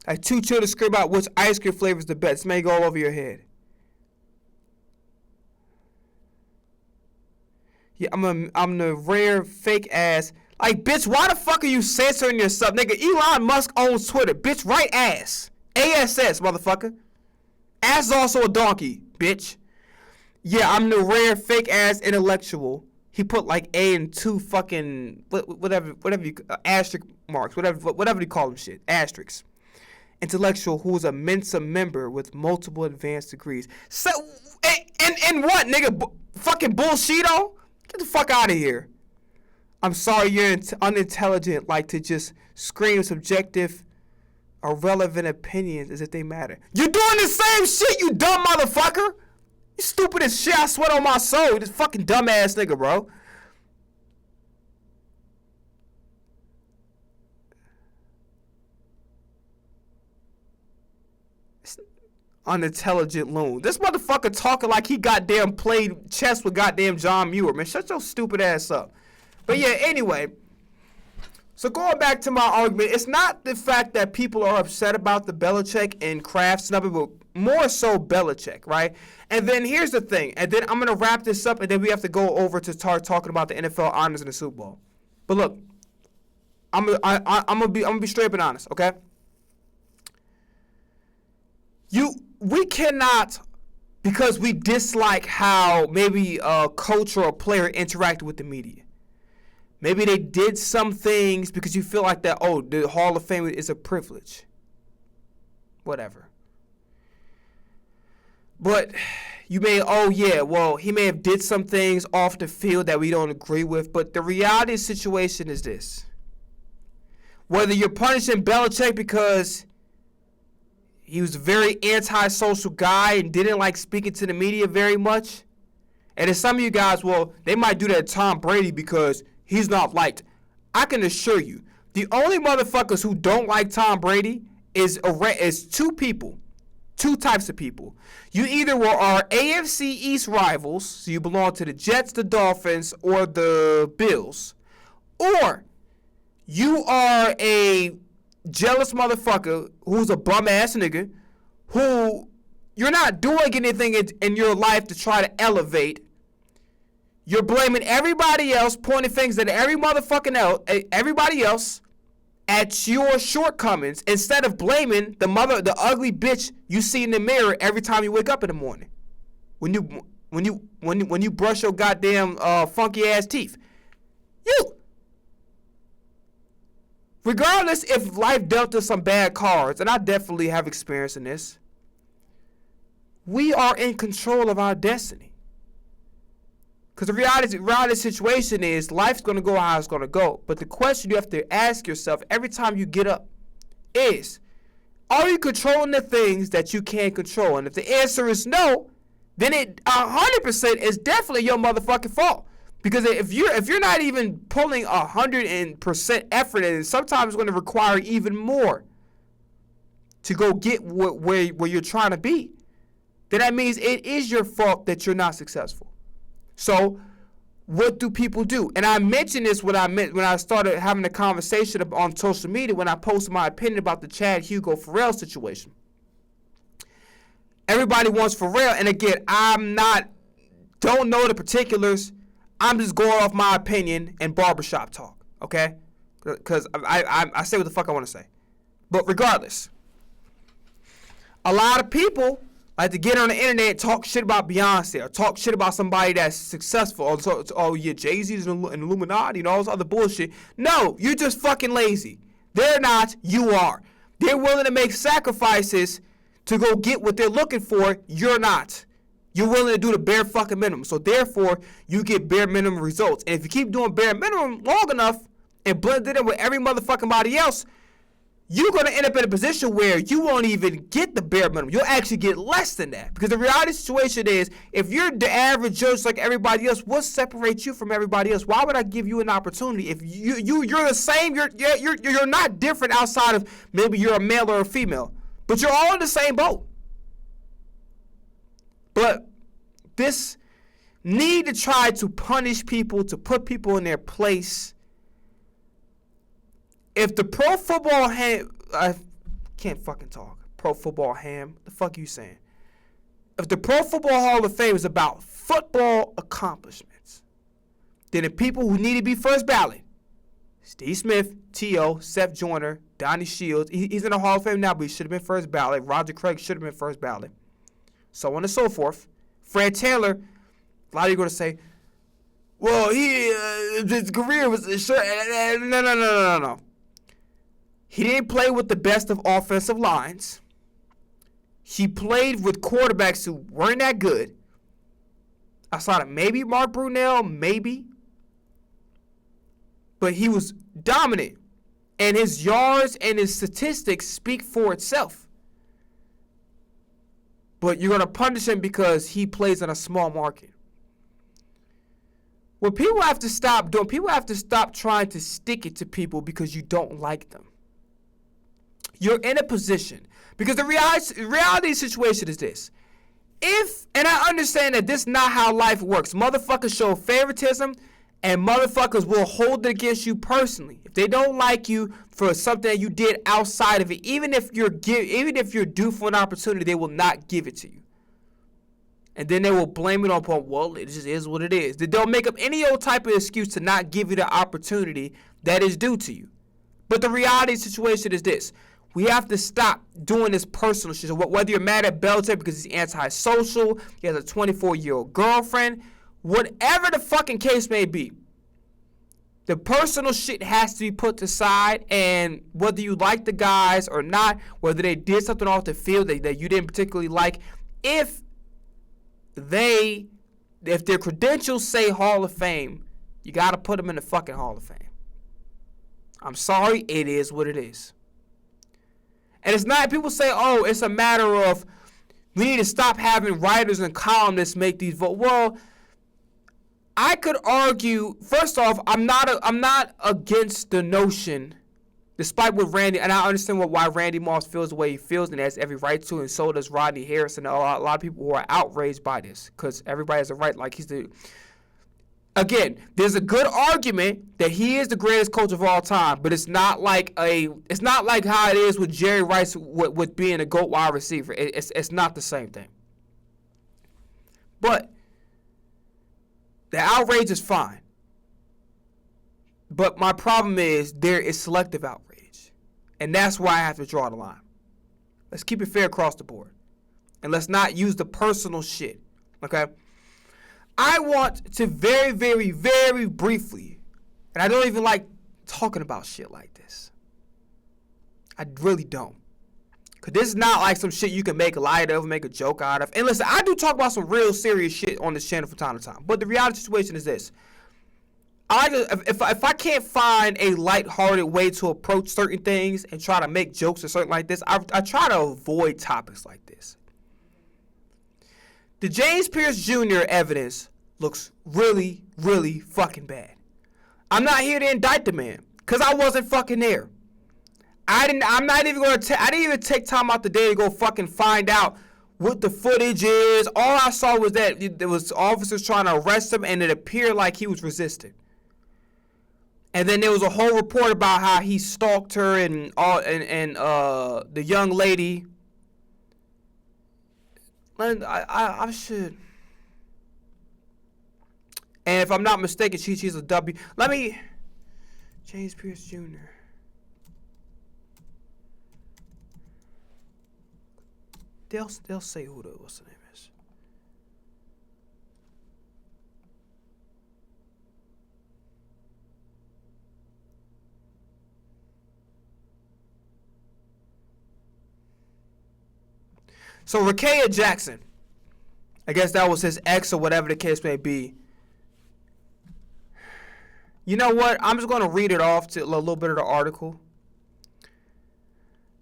Like two children scream out which ice cream flavor is the best. This may go all over your head. Yeah, I'm the rare fake ass. Like, bitch, why the fuck are you censoring yourself? Nigga, Elon Musk owns Twitter. Bitch, write ass. ASS, motherfucker. Ass is also a donkey, bitch. Yeah, I'm the rare fake ass intellectual. He put like A and two fucking whatever you asterisk marks, whatever you call them shit, asterisks. Intellectual who is a Mensa member with multiple advanced degrees. So and what, nigga? Fucking bullshito? Get the fuck out of here. I'm sorry you're unintelligent, like to just scream subjective, irrelevant opinions as if they matter. You're doing the same shit, you dumb motherfucker. You stupid as shit, I sweat on my soul. This fucking dumbass nigga, bro. Unintelligent loon. This motherfucker talking like he goddamn played chess with goddamn John Muir. Man, shut your stupid ass up. But yeah, anyway. So going back to my argument, it's not the fact that people are upset about the Belichick and Kraft snubbing, but more so Belichick, right? And then here's the thing. And then I'm going to wrap this up, and then we have to go over to start talking about the NFL honors in the Super Bowl. But look, I'm gonna be straight up and honest, okay? We cannot, because we dislike how maybe a coach or a player interacted with the media. Maybe they did some things because you feel like that, oh, the Hall of Fame is a privilege. Whatever. But you may, oh yeah, well, he may have did some things off the field that we don't agree with, but the reality of the situation is this. Whether you're punishing Belichick because he was a very antisocial guy and didn't like speaking to the media very much, And then some of you guys, well, they might do that to Tom Brady because he's not liked. I can assure you, the only motherfuckers who don't like Tom Brady is two types of people. You either are AFC East rivals, so you belong to the Jets, the Dolphins, or the Bills, or you are a jealous motherfucker who's a bum ass nigga who you're not doing anything in your life to try to elevate. You're blaming everybody else, pointing fingers at everybody else at your shortcomings instead of blaming the ugly bitch you see in the mirror every time you wake up in the morning. When you brush your goddamn funky ass teeth. You. Regardless if life dealt us some bad cards, and I definitely have experience in this, we are in control of our destiny. Because the reality situation is life's going to go how it's going to go. But the question you have to ask yourself every time you get up is, are you controlling the things that you can't control? And if the answer is no, then it 100% is definitely your motherfucking fault. Because if you're not even pulling 100% effort in, sometimes it's going to require even more to go get where you're trying to be. Then that means it is your fault that you're not successful. So, what do people do? And I mentioned this when I started having a conversation on social media when I posted my opinion about the Chad Hugo Pharrell situation. Everybody wants Pharrell, and again, don't know the particulars. I'm just going off my opinion and barbershop talk, okay? Because I say what the fuck I want to say. But regardless, a lot of people like to get on the internet and talk shit about Beyonce or talk shit about somebody that's successful. Yeah, Jay-Z's an Illuminati and all this other bullshit. No, you're just fucking lazy. They're not, you are. They're willing to make sacrifices to go get what they're looking for. You're not. You're willing to do the bare fucking minimum. So therefore, you get bare minimum results. And if you keep doing bare minimum long enough and blend it in with every motherfucking body else, you're going to end up in a position where you won't even get the bare minimum. You'll actually get less than that. Because the reality situation is, if you're the average Joe like everybody else, what separates you from everybody else? Why would I give you an opportunity? If you're the same, you're not different outside of maybe you're a male or a female. But you're all in the same boat. But this need to try to punish people, to put people in their place. If the pro football I can't fucking talk. Pro football ham. The fuck you saying? If the Pro Football Hall of Fame is about football accomplishments, then the people who need to be first ballot, Steve Smith, T.O., Seth Joyner, Donnie Shields, he's in the Hall of Fame now, but he should have been first ballot. Roger Craig should have been first ballot. So on and so forth. Fred Taylor, a lot of you are going to say, well, his career was short. No. He didn't play with the best of offensive lines. He played with quarterbacks who weren't that good. Outside of maybe Mark Brunell, maybe. But he was dominant. And his yards and his statistics speak for itself. But you're going to punish him because he plays in a small market. What people have to stop doing, people have to stop trying to stick it to people because you don't like them. You're in a position, because the reality situation is this. And I understand that this is not how life works. Motherfuckers show favoritism, and motherfuckers will hold it against you personally. If they don't like you for something that you did outside of it, even if you're due for an opportunity, they will not give it to you. And then they will blame it upon, well, it just is what it is. They'll make up any old type of excuse to not give you the opportunity that is due to you. But the reality situation is this. We have to stop doing this personal shit. So whether you're mad at Belichick because he's antisocial, he has a 24-year-old girlfriend, whatever the fucking case may be, the personal shit has to be put aside. And whether you like the guys or not, whether they did something off the field that you didn't particularly like, if their credentials say Hall of Fame, you got to put them in the fucking Hall of Fame. I'm sorry, it is what it is. And it's not, people say, oh, it's a matter of we need to stop having writers and columnists make these votes. Well, I could argue. First off, I'm not against the notion, despite what Randy, and I understand why Randy Moss feels the way he feels, and has every right to, and so does Rodney Harris, and a lot of people who are outraged by this, because everybody has a right. Like, he's the. Again, there's a good argument that he is the greatest coach of all time, but it's not like how it is with Jerry Rice with being a GOAT wide receiver. It's not the same thing. But the outrage is fine. But my problem is there is selective outrage. And that's why I have to draw the line. Let's keep it fair across the board. And let's not use the personal shit. Okay? I want to very, very, very briefly, and I don't even like talking about shit like this. I really don't. Because this is not like some shit you can make light of, make a joke out of. And listen, I do talk about some real serious shit on this channel from time to time. But the reality situation is this. If I can't find a lighthearted way to approach certain things and try to make jokes or something like this, I try to avoid topics like this. The James Pierce Jr. evidence looks really, really fucking bad. I'm not here to indict the man, because I wasn't fucking there. I didn't even take time out the day to go fucking find out what the footage is. All I saw was that there was officers trying to arrest him, and it appeared like he was resisting. And then there was a whole report about how he stalked her and the young lady. I should. And if I'm not mistaken, she's a W. James Pierce Jr. They'll say what's the name is. So Rakea Jackson, I guess that was his ex or whatever the case may be. You know what? I'm just going to read it off to a little bit of the article.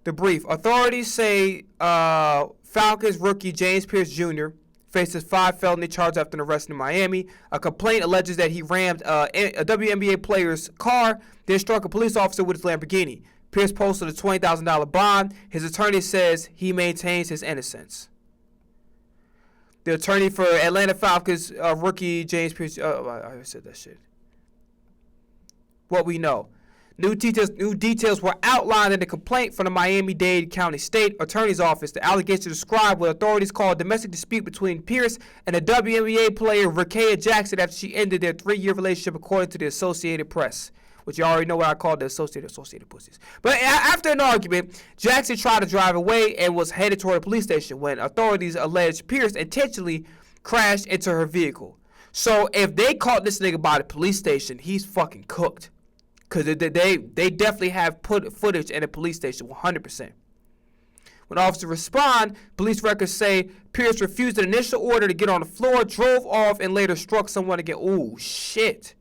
The brief. Authorities say Falcons rookie James Pierce Jr. faces 5 felony charges after an arrest in Miami. A complaint alleges that he rammed a WNBA player's car, then struck a police officer with his Lamborghini. Pierce posted a $20,000 bond. His attorney says he maintains his innocence. The attorney for Atlanta Falcons rookie James Pierce... I said that shit. What we know. New details were outlined in the complaint from the Miami-Dade County State Attorney's Office. The allegations describe what authorities call a domestic dispute between Pierce and a WNBA player, Rakea Jackson, after she ended their 3-year relationship, according to the Associated Press, which you already know what I call the Associated Pussies. But after an argument, Jackson tried to drive away and was headed toward a police station when authorities alleged Pierce intentionally crashed into her vehicle. So if they caught this nigga by the police station, he's fucking cooked. Because they definitely have put footage in a police station, 100%. When officers respond, police records say Pierce refused an initial order to get on the floor, drove off, and later struck someone again. Ooh, shit.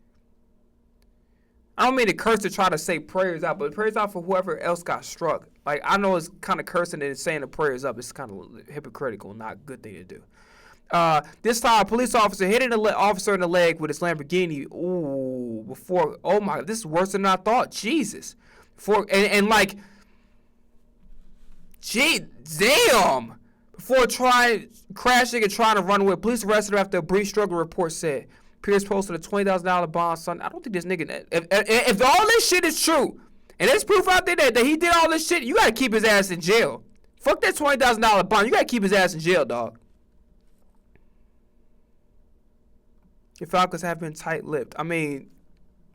I don't mean to curse to try to say prayers out, but prayers out for whoever else got struck. Like, I know it's kind of cursing and saying the prayers up. It's kind of hypocritical, not a good thing to do. This time, a police officer hit an officer in the leg with his Lamborghini. Ooh, oh my, this is worse than I thought. Jesus. Gee, damn. Before crashing and trying to run away, police arrested him after a brief struggle, report said. Pierce posted a $20,000 bond, son. I don't think this nigga, if all this shit is true, and there's proof out there that he did all this shit, you gotta keep his ass in jail. Fuck that $20,000 bond. You gotta keep his ass in jail, dog. The Falcons have been tight-lipped. I mean,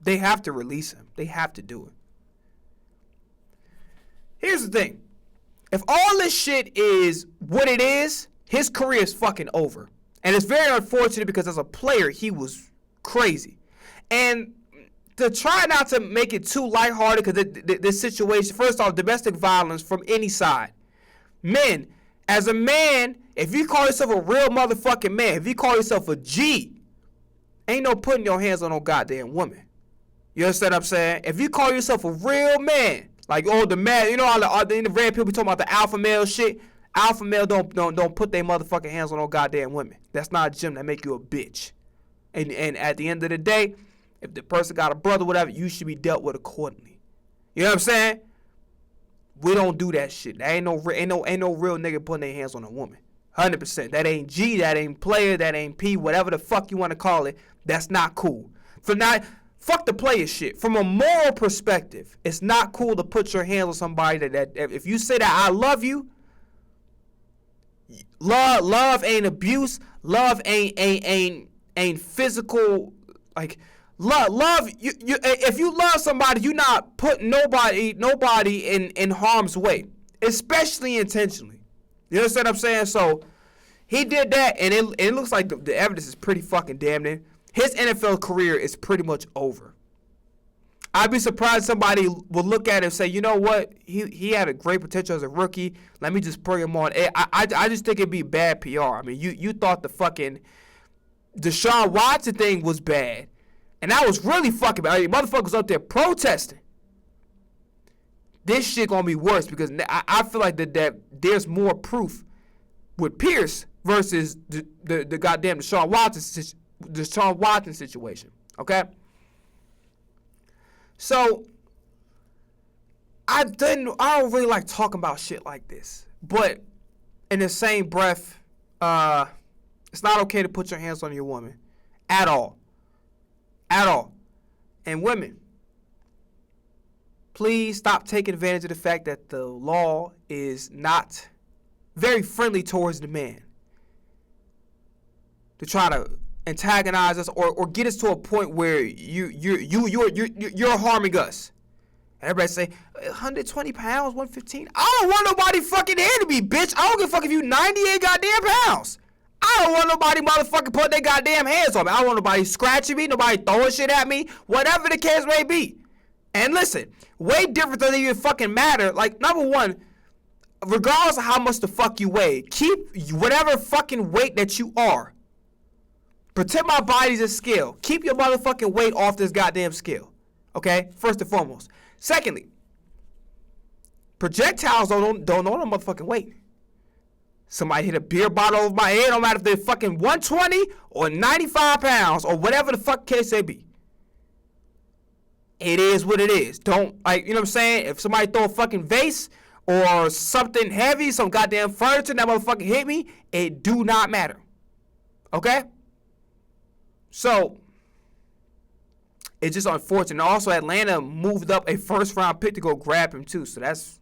they have to release him. They have to do it. Here's the thing. If all this shit is what it is, his career is fucking over. And it's very unfortunate because as a player, he was crazy. And to try not to make it too lighthearted, because this situation, first off, domestic violence from any side. Men, as a man, if you call yourself a real motherfucking man, if you call yourself a G, ain't no putting your hands on no goddamn woman. You understand what I'm saying? If you call yourself a real man, like, oh, the man, you know, all the red people talking about the alpha male shit. Alpha male don't put their motherfucking hands on no goddamn women. That's not a gym that make you a bitch. And at the end of the day, if the person got a brother, whatever, you should be dealt with accordingly. You know what I'm saying? We don't do that shit. There ain't no real nigga putting their hands on a woman. 100%. That ain't G, that ain't player, that ain't P, whatever the fuck you want to call it. That's not cool. Fuck the player shit. From a moral perspective, it's not cool to put your hands on somebody that if you say that I love you, love ain't abuse. Love ain't physical. Like love. You if you love somebody, you not putting nobody in harm's way, especially intentionally. You understand what I'm saying? So he did that, and it looks like the evidence is pretty fucking damning. His NFL career is pretty much over. I'd be surprised somebody will look at it and say, you know what? He had a great potential as a rookie. Let me just bring him on. I just think it'd be bad PR. I mean, you thought the fucking Deshaun Watson thing was bad. And that was really fucking bad. I mean, motherfuckers up there protesting. This shit gonna be worse because I feel like that there's more proof with Pierce versus the goddamn Deshaun Watson situation. Okay? So I don't really like talking about shit like this. But in the same breath, it's not okay to put your hands on your woman. At all. At all. And women, please stop taking advantage of the fact that the law is not very friendly towards the man. To try to antagonize us or get us to a point where you're harming us. Everybody say 120 pounds, 115. I don't want nobody fucking handing me, bitch. I don't give a fuck if you 98 goddamn pounds. I don't want nobody motherfucking putting their goddamn hands on me. I don't want nobody scratching me, nobody throwing shit at me, whatever the case may be. And listen, way different doesn't even fucking matter. Like, number one, regardless of how much the fuck you weigh, keep whatever fucking weight that you are. Pretend my body's a scale. Keep your motherfucking weight off this goddamn scale. Okay? First and foremost. Secondly, projectiles don't know no motherfucking weight. Somebody hit a beer bottle over my head, no matter if they're fucking 120 or 95 pounds or whatever the fuck case they be. It is what it is. Don't, like, you know what I'm saying? If somebody throw a fucking vase or something heavy, some goddamn furniture, that motherfucker hit me, it do not matter. Okay? So, it's just unfortunate. Also, Atlanta moved up a first-round pick to go grab him, too. So, that's,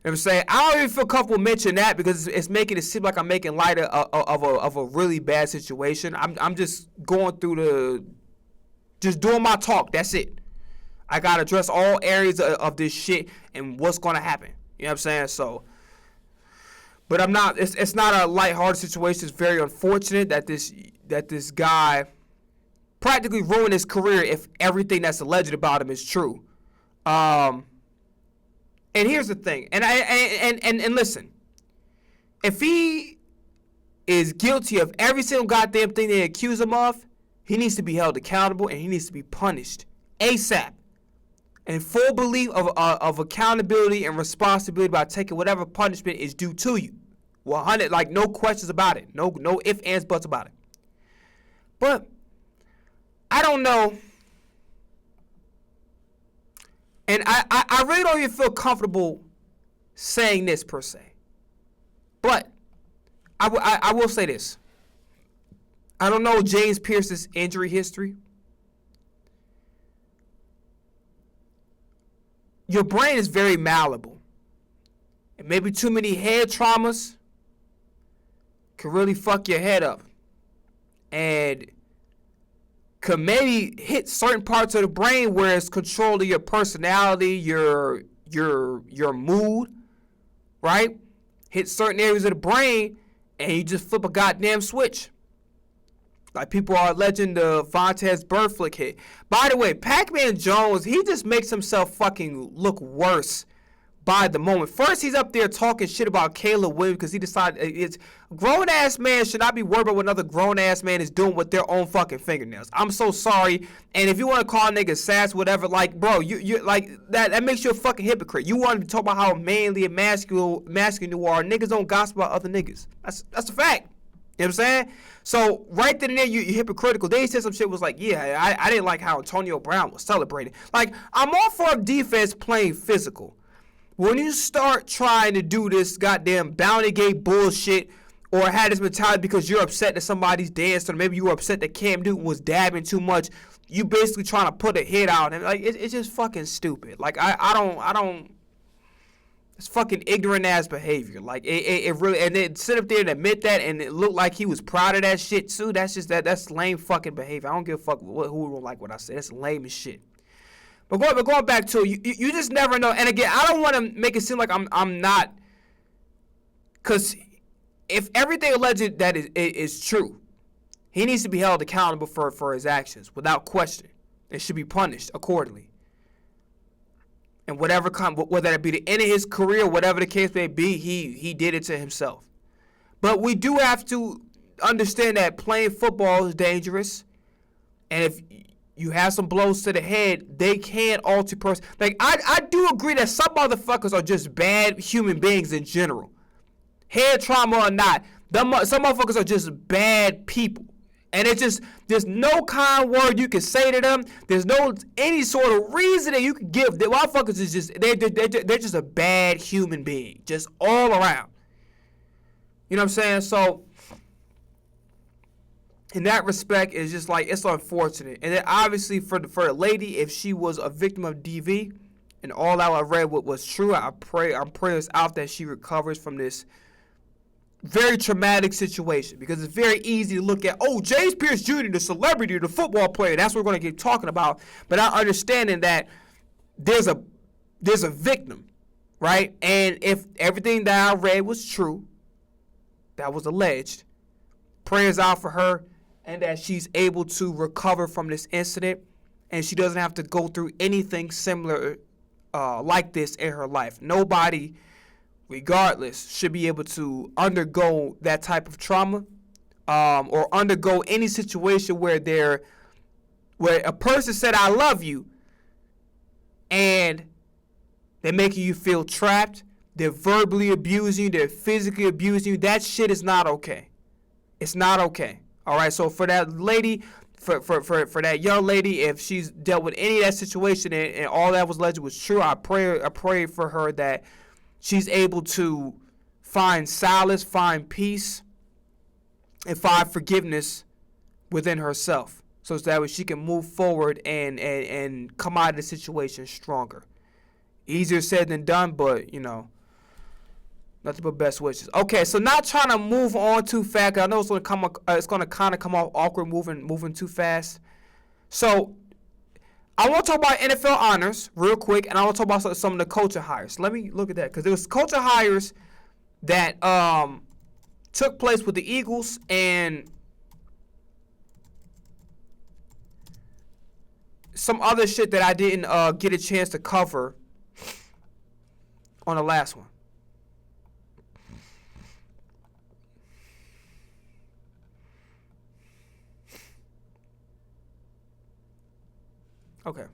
you know what I'm saying? I don't even feel comfortable mentioning that because it's making it seem like I'm making light of a really bad situation. I'm just going through just doing my talk. That's it. I got to address all areas of this shit and what's going to happen. You know what I'm saying? So, but I'm not, it's not a lighthearted situation. It's very unfortunate that this guy practically ruined his career if everything that's alleged about him is true. And here's the thing, and listen, if he is guilty of every single goddamn thing they accuse him of, he needs to be held accountable and he needs to be punished ASAP. And full belief of accountability and responsibility by taking whatever punishment is due to you. 100, like no questions about it, no ifs, ands, buts about it. But I don't know. And I really don't even feel comfortable saying this per se. But I will say this. I don't know James Pierce's injury history. Your brain is very malleable. And maybe too many head traumas can really fuck your head up. And could maybe hit certain parts of the brain where it's controlling your personality, your mood, right? Hit certain areas of the brain, and you just flip a goddamn switch. Like people are alleging the Vontaze Burfict hit. By the way, Pac-Man Jones, he just makes himself fucking look worse by the moment. First, he's up there talking shit about Caleb Williams because he decided it's grown-ass man should not be worried about what another grown-ass man is doing with their own fucking fingernails. I'm so sorry. And if you want to call niggas sass, whatever, like, bro, you like that makes you a fucking hypocrite. You want to talk about how manly and masculine you are. Niggas don't gossip about other niggas. That's a fact. You know what I'm saying? So right then and there, you hypocritical. They said some shit was like, yeah, I didn't like how Antonio Brown was celebrating. Like, I'm all for defense playing physical. When you start trying to do this goddamn bounty gate bullshit or had this mentality because you're upset that somebody's dancing or maybe you were upset that Cam Newton was dabbing too much, you basically trying to put a hit out. And like, it's just fucking stupid. Like, I don't. It's fucking ignorant ass behavior. Like it really, and then sit up there and admit that, and it looked like he was proud of that shit too. That's just that's lame fucking behavior. I don't give a fuck who don't like what I said. That's lame as shit. But going back to it, you just never know. And again, I don't want to make it seem like I'm not, because if everything alleged that is true, he needs to be held accountable for his actions without question, and should be punished accordingly. And whether it be the end of his career, whatever the case may be, he did it to himself. But we do have to understand that playing football is dangerous. And if you have some blows to the head, they can alter person. Like, I do agree that some motherfuckers are just bad human beings in general. Head trauma or not, some motherfuckers are just bad people. And it's just, there's no kind word you can say to them. There's no any sort of reason that you can give. The motherfuckers is just, they're just a bad human being, just all around. You know what I'm saying? So, in that respect, it's just like, it's unfortunate. And then obviously for the lady, if she was a victim of DV, and all that I read what was true, I'm prayers out that she recovers from this very traumatic situation, because it's very easy to look at, oh, James Pierce Jr., the celebrity, the football player, that's what we're going to keep talking about, but not understanding that there's a victim, right? And if everything that I read was true, that was alleged, prayers out for her, and that she's able to recover from this incident, and she doesn't have to go through anything similar like this in her life. Nobody, regardless, should be able to undergo that type of trauma, or undergo any situation where a person said, I love you, and they're making you feel trapped, they're verbally abusing you, they're physically abusing you. That shit is not okay. It's not okay. All right, so for that lady, for that young lady, if she's dealt with any of that situation and all that was alleged was true, I pray for her that she's able to find solace, find peace, and find forgiveness within herself, so that way she can move forward and come out of the situation stronger. Easier said than done, but, you know, nothing but best wishes. Okay, so not trying to move on too fast. I know it's going to kind of come off awkward moving too fast. So I want to talk about NFL honors real quick, and I want to talk about some of the coaching hires. Let me look at that, because there was coaching hires that took place with the Eagles and some other shit that I didn't get a chance to cover on the last one. Okay.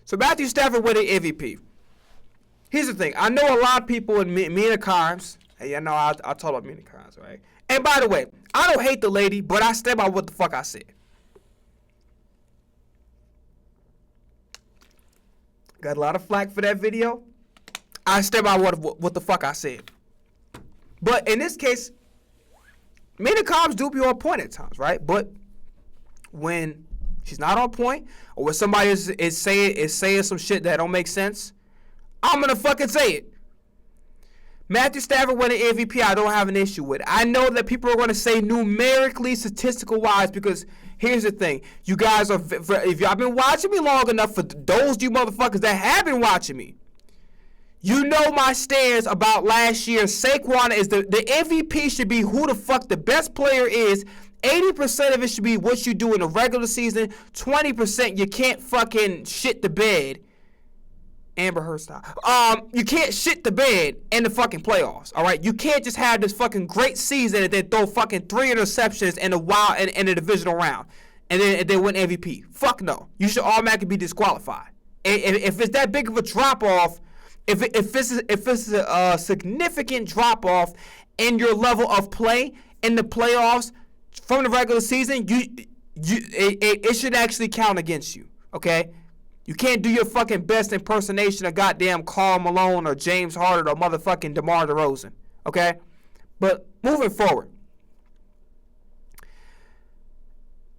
So Matthew Stafford winning MVP. Here's the thing. I know a lot of people in Mina Kimes. Hey, I know I talk about Mina Kimes, right? And by the way, I don't hate the lady, but I stand by what the fuck I said. Got a lot of flack for that video. I stand by what the fuck I said. But in this case, Mina Kimes do be on point at times, right? But when she's not on point, or when somebody is saying some shit that don't make sense, I'm gonna fucking say it. Matthew Stafford winning MVP, I don't have an issue with. I know that people are gonna say numerically, statistical wise, because here's the thing: you guys are, if y'all been watching me long enough, for those you motherfuckers that have been watching me, you know my stance about last year. Saquon is the MVP should be who the fuck the best player is. 80% of it should be what you do in the regular season. 20% you can't fucking shit the bed. Amber Heard style. You can't shit the bed in the fucking playoffs. All right, you can't just have this fucking great season and then throw fucking 3 interceptions in the divisional round and then win MVP. Fuck no. You should automatically be disqualified. If it's that big of a drop off, if it's a significant drop off, in your level of play in the playoffs from the regular season, it should actually count against you, okay? You can't do your fucking best impersonation of goddamn Karl Malone or James Harden or motherfucking DeMar DeRozan, okay? But moving forward,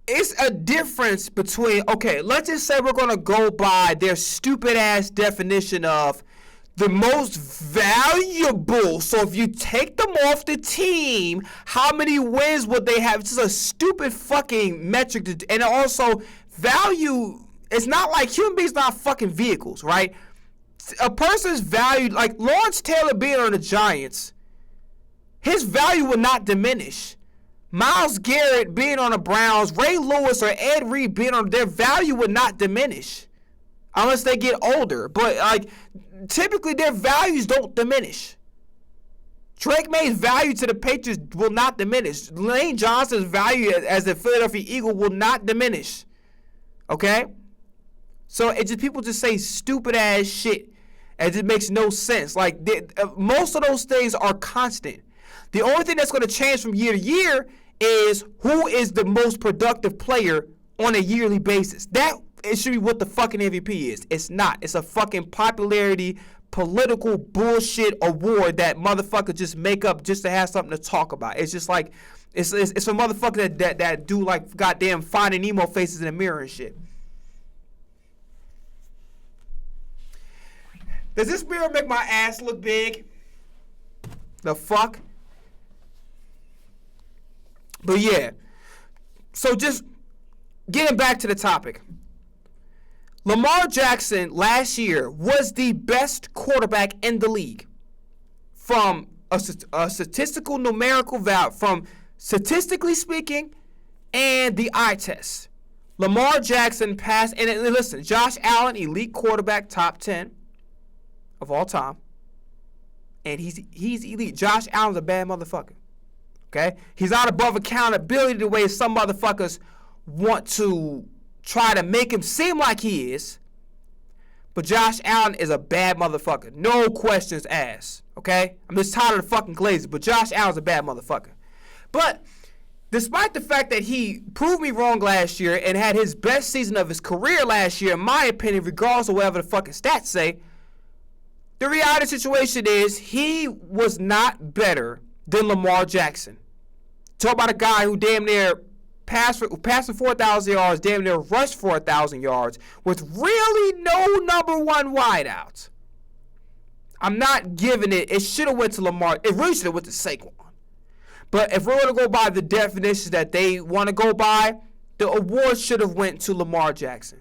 it's a difference between, okay, let's just say we're going to go by their stupid-ass definition of the most valuable. So if you take them off the team, how many wins would they have? It's just a stupid fucking metric. And also, value, it's not like human beings not fucking vehicles, right? A person's value, like Lawrence Taylor being on the Giants, his value will not diminish. Myles Garrett being on the Browns, Ray Lewis or Ed Reed being on, their value would not diminish unless they get older. But like typically their values don't diminish. Drake May's value to the Patriots will not diminish. Lane Johnson's value as a Philadelphia Eagle will not diminish. Okay? So it just people just say stupid ass shit and it just makes no sense. Like most of those things are constant. The only thing that's going to change from year to year is who is the most productive player on a yearly basis. That it should be what the fucking MVP is. It's not. It's a fucking popularity, political bullshit award that motherfuckers just make up just to have something to talk about. It's just like it's a motherfucker that do like goddamn Finding Nemo faces in the mirror and shit. Does this mirror make my ass look big? The fuck? But yeah, so just getting back to the topic. Lamar Jackson last year was the best quarterback in the league from a statistical numerical value, from statistically speaking and the eye test. Lamar Jackson passed, and listen, Josh Allen, elite quarterback, top 10 of all time. And he's elite. Josh Allen's a bad motherfucker. Okay? He's not above accountability the way some motherfuckers want to try to make him seem like he is. But Josh Allen is a bad motherfucker. No questions asked. Okay? I'm just tired of the fucking Glazers, but Josh Allen's a bad motherfucker. But despite the fact that he proved me wrong last year and had his best season of his career last year, in my opinion, regardless of whatever the fucking stats say, the reality situation is he was not better than Lamar Jackson. Talk about a guy who damn near passed for 4,000 yards, damn near rushed for 1,000 yards with really no number one wideouts. I'm not giving it. It should have went to Lamar. It really should have went to Saquon. But if we're going to go by the definitions that they want to go by, the award should have went to Lamar Jackson.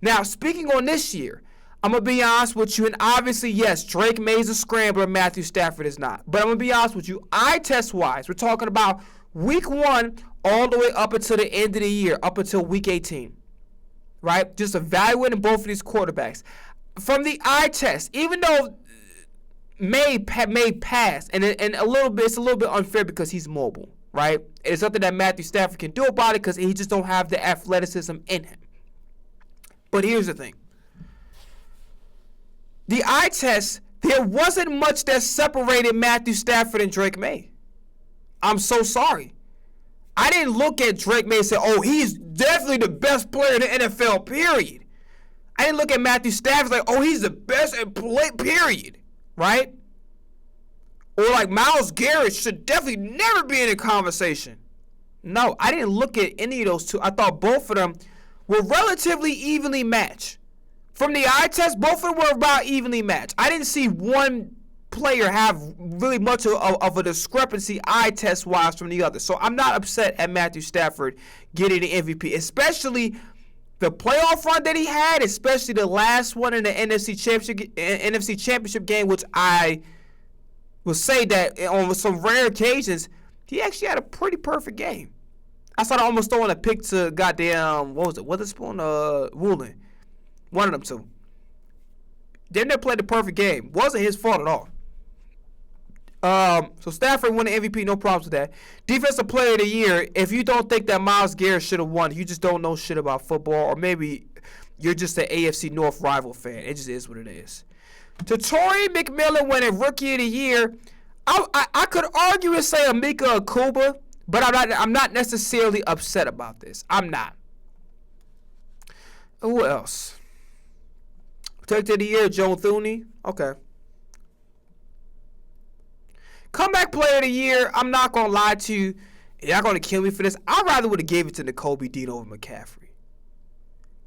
Now, speaking on this year, I'm going to be honest with you, and obviously, yes, Drake May's a scrambler, Matthew Stafford is not. But I'm going to be honest with you, eye test-wise, we're talking about week 1 all the way up until the end of the year, up until week 18, right? Just evaluating both of these quarterbacks. From the eye test, even though May pass, and a little bit, it's a little bit unfair because he's mobile, right? It's something that Matthew Stafford can do about it because he just don't have the athleticism in him. But here's the thing. The eye test, there wasn't much that separated Matthew Stafford and Drake May. I'm so sorry. I didn't look at Drake May and say, oh, he's definitely the best player in the NFL, period. I didn't look at Matthew Stafford like, oh, he's the best in play, period. Right? Or like Myles Garrett should definitely never be in a conversation. No, I didn't look at any of those two. I thought both of them were relatively evenly matched. From the eye test, both of them were about evenly matched. I didn't see one player have really much of a discrepancy eye test-wise from the other. So I'm not upset at Matthew Stafford getting the MVP, especially the playoff run that he had, especially the last one in the NFC Championship game, which I will say that on some rare occasions, he actually had a pretty perfect game. I started almost throwing a pick to goddamn, what was it, Witherspoon? Woolen. One of them two. They never played the perfect game. Wasn't his fault at all. So Stafford won the MVP, no problems with that. Defensive Player of the Year, if you don't think that Myles Garrett should have won, you just don't know shit about football, or maybe you're just an AFC North rival fan. It just is what it is. To Torrey McMillan winning Rookie of the Year, I could argue and say Amika Akuba, but I'm not necessarily upset about this. I'm not. Who else? Protector of the Year, Joe Thuney. Okay. Comeback Player of the Year, I'm not going to lie to you. Y'all going to kill me for this. I rather would have gave it to Nakobe Dean over McCaffrey.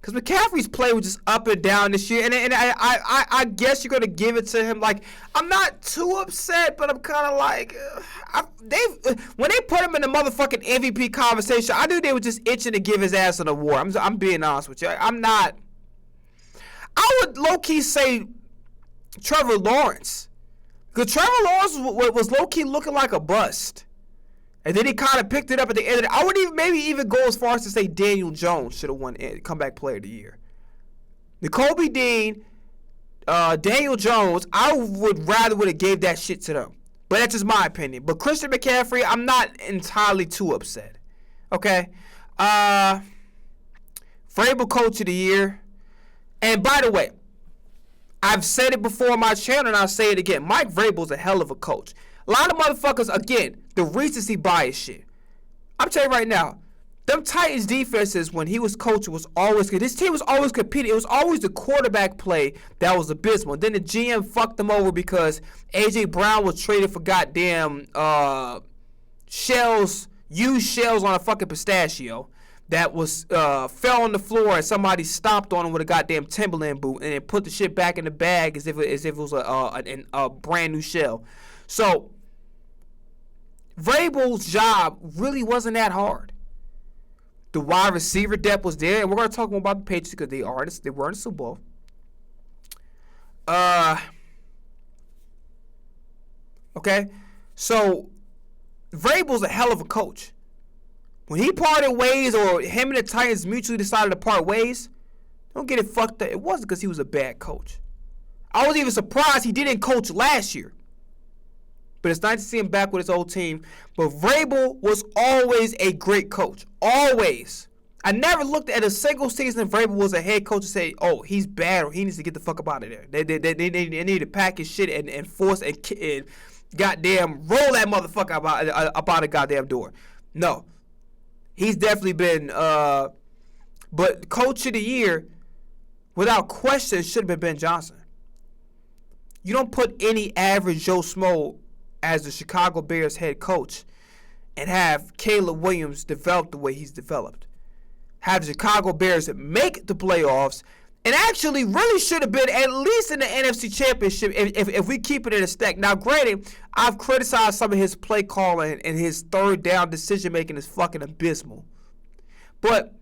Because McCaffrey's play was just up and down this year. And I guess you're going to give it to him. Like, I'm not too upset, but I'm kind of like, when they put him in the motherfucking MVP conversation, I knew they were just itching to give his ass an award. I'm being honest with you. I'm not. I would low-key say Trevor Lawrence. Because Trevor Lawrence was low-key looking like a bust. And then he kind of picked it up at the end of it. I would even go as far as to say Daniel Jones should have won Comeback Player of the Year. Nakobe Dean, Daniel Jones, I would rather would have gave that shit to them. But that's just my opinion. But Christian McCaffrey, I'm not entirely too upset. Okay? Vrabel Coach of the Year. And by the way, I've said it before on my channel and I'll say it again. Mike Vrabel's a hell of a coach. A lot of motherfuckers, again, the recency bias shit. I'm telling you right now, them Titans defenses when he was coaching was always good. His team was always competing. It was always the quarterback play that was abysmal. Then the GM fucked them over because A.J. Brown was traded for goddamn shells, used shells on a fucking pistachio that was fell on the floor and somebody stomped on him with a goddamn Timberland boot and then put the shit back in the bag as if it was a brand new shell. So Vrabel's job really wasn't that hard. The wide receiver depth was there, and we're going to talk more about the Patriots because they were in the Super Bowl. Okay, so Vrabel's a hell of a coach. When he parted ways, or him and the Titans mutually decided to part ways, don't get it fucked up. It wasn't because he was a bad coach. I was even surprised he didn't coach last year. But it's nice to see him back with his old team. But Vrabel was always a great coach. Always. I never looked at a single season Vrabel was a head coach and say, oh, he's bad or he needs to get the fuck up out of there. They need to pack his shit and force and goddamn roll that motherfucker up out the goddamn door. No. He's definitely been, but Coach of the Year, without question, should have been Ben Johnson. You don't put any average Joe Smo as the Chicago Bears head coach and have Caleb Williams develop the way he's developed. Have the Chicago Bears make the playoffs and actually really should have been at least in the NFC Championship if we keep it in a stack. Now, granted, I've criticized some of his play calling and his third down decision making is fucking abysmal. But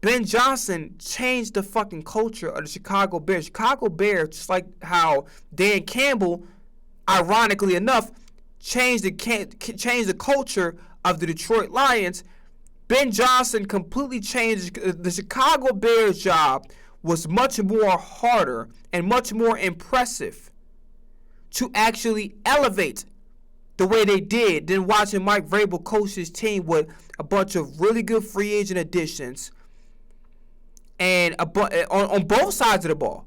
Ben Johnson changed the fucking culture of the Chicago Bears. Chicago Bears, just like how Dan Campbell, ironically enough, changed the culture of the Detroit Lions. Ben Johnson completely changed. The Chicago Bears job was much more harder and much more impressive to actually elevate the way they did than watching Mike Vrabel coach his team with a bunch of really good free agent additions and on both sides of the ball.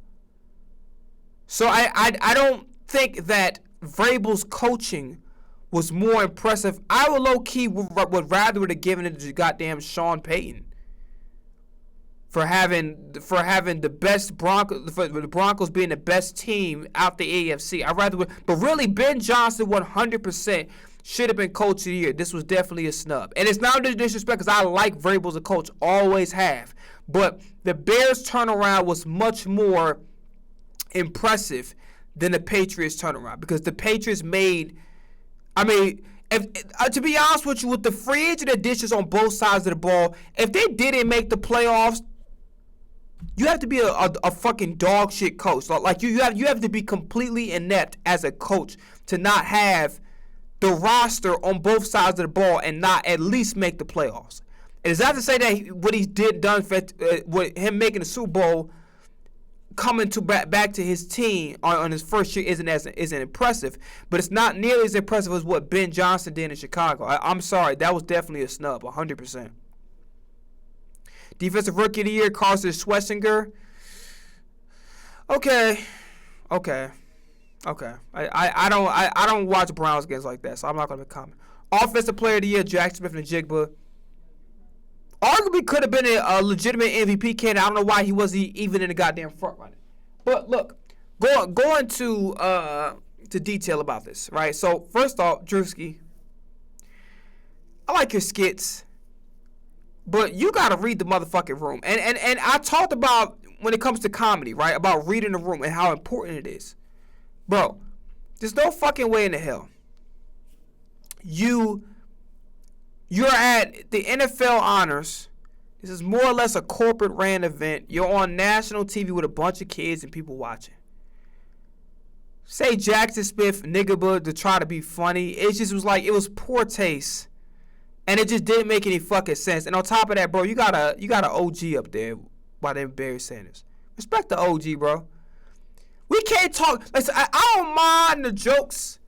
So I don't think that Vrabel's coaching was more impressive. I would low-key would rather would have given it to goddamn Sean Payton for having the best Broncos, for the Broncos being the best team out the AFC. But really, Ben Johnson 100% should have been Coach of the Year. This was definitely a snub, and it's not disrespect because I like Vrabel as a coach, always have. But the Bears turnaround was much more impressive than the Patriots turnaround because the Patriots made. I mean, to be honest with you, with the free agent additions on both sides of the ball, if they didn't make the playoffs, you have to be a fucking dog shit coach. Like you have to be completely inept as a coach to not have the roster on both sides of the ball and not at least make the playoffs. And it's not to say that what he's done for with him making the Super Bowl, coming to back to his team on his first year isn't impressive, but it's not nearly as impressive as what Ben Johnson did in Chicago. I'm sorry, that was definitely a snub, 100%. Defensive Rookie of the Year, Carson Schwarzenegger. Okay. Okay. I don't watch Browns games like that, so I'm not gonna comment. Offensive Player of the Year, Jack Smith and Jigba. Arguably could have been a legitimate MVP candidate. I don't know why he wasn't even in the goddamn front running. But look, going to detail about this, right? So first off, Drewski, I like your skits, but you gotta read the motherfucking room. And I talked about when it comes to comedy, right? About reading the room and how important it is. Bro, there's no fucking way in the hell you're at the NFL honors. This is more or less a corporate ran event. You're on national TV with a bunch of kids and people watching. Say Jackson Smith nigga to try to be funny. It just was like, it was poor taste. And it just didn't make any fucking sense. And on top of that, bro, you got an OG up there by them Barry Sanders. Respect the OG, bro. We can't talk. Listen, I don't mind the jokes,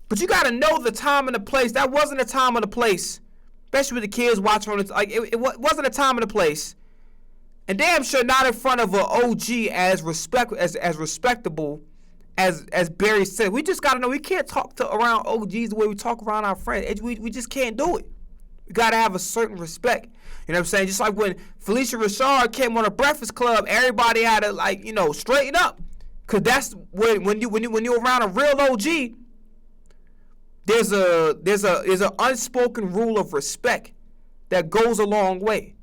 but you got to know the time and the place. That wasn't the time or the place. Especially with the kids watching on it. Like, it wasn't a time and a place. And damn sure not in front of an OG as respectable as Barry said. We just got to know we can't talk around OGs the way we talk around our friends. We just can't do it. We got to have a certain respect. You know what I'm saying? Just like when Felicia Rashad came on a Breakfast Club, everybody had to, like, you know, straighten up. Because that's when you're around a real OG, there's an unspoken rule of respect that goes a long way.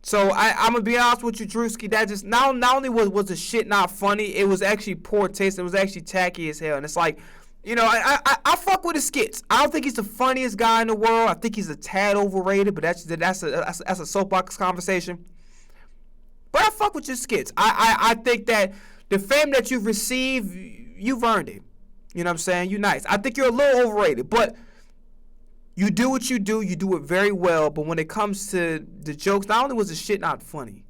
So I'm gonna be honest with you, Drewski. That just not only was the shit not funny, it was actually poor taste. It was actually tacky as hell. And it's like, you know, I fuck with his skits. I don't think he's the funniest guy in the world. I think he's a tad overrated, but that's a soapbox conversation. But I fuck with your skits. I think that the fame that you've received, you've earned it. You know what I'm saying? You're nice. I think you're a little overrated, but you do what you do it very well. But when it comes to the jokes, not only was the shit not funny,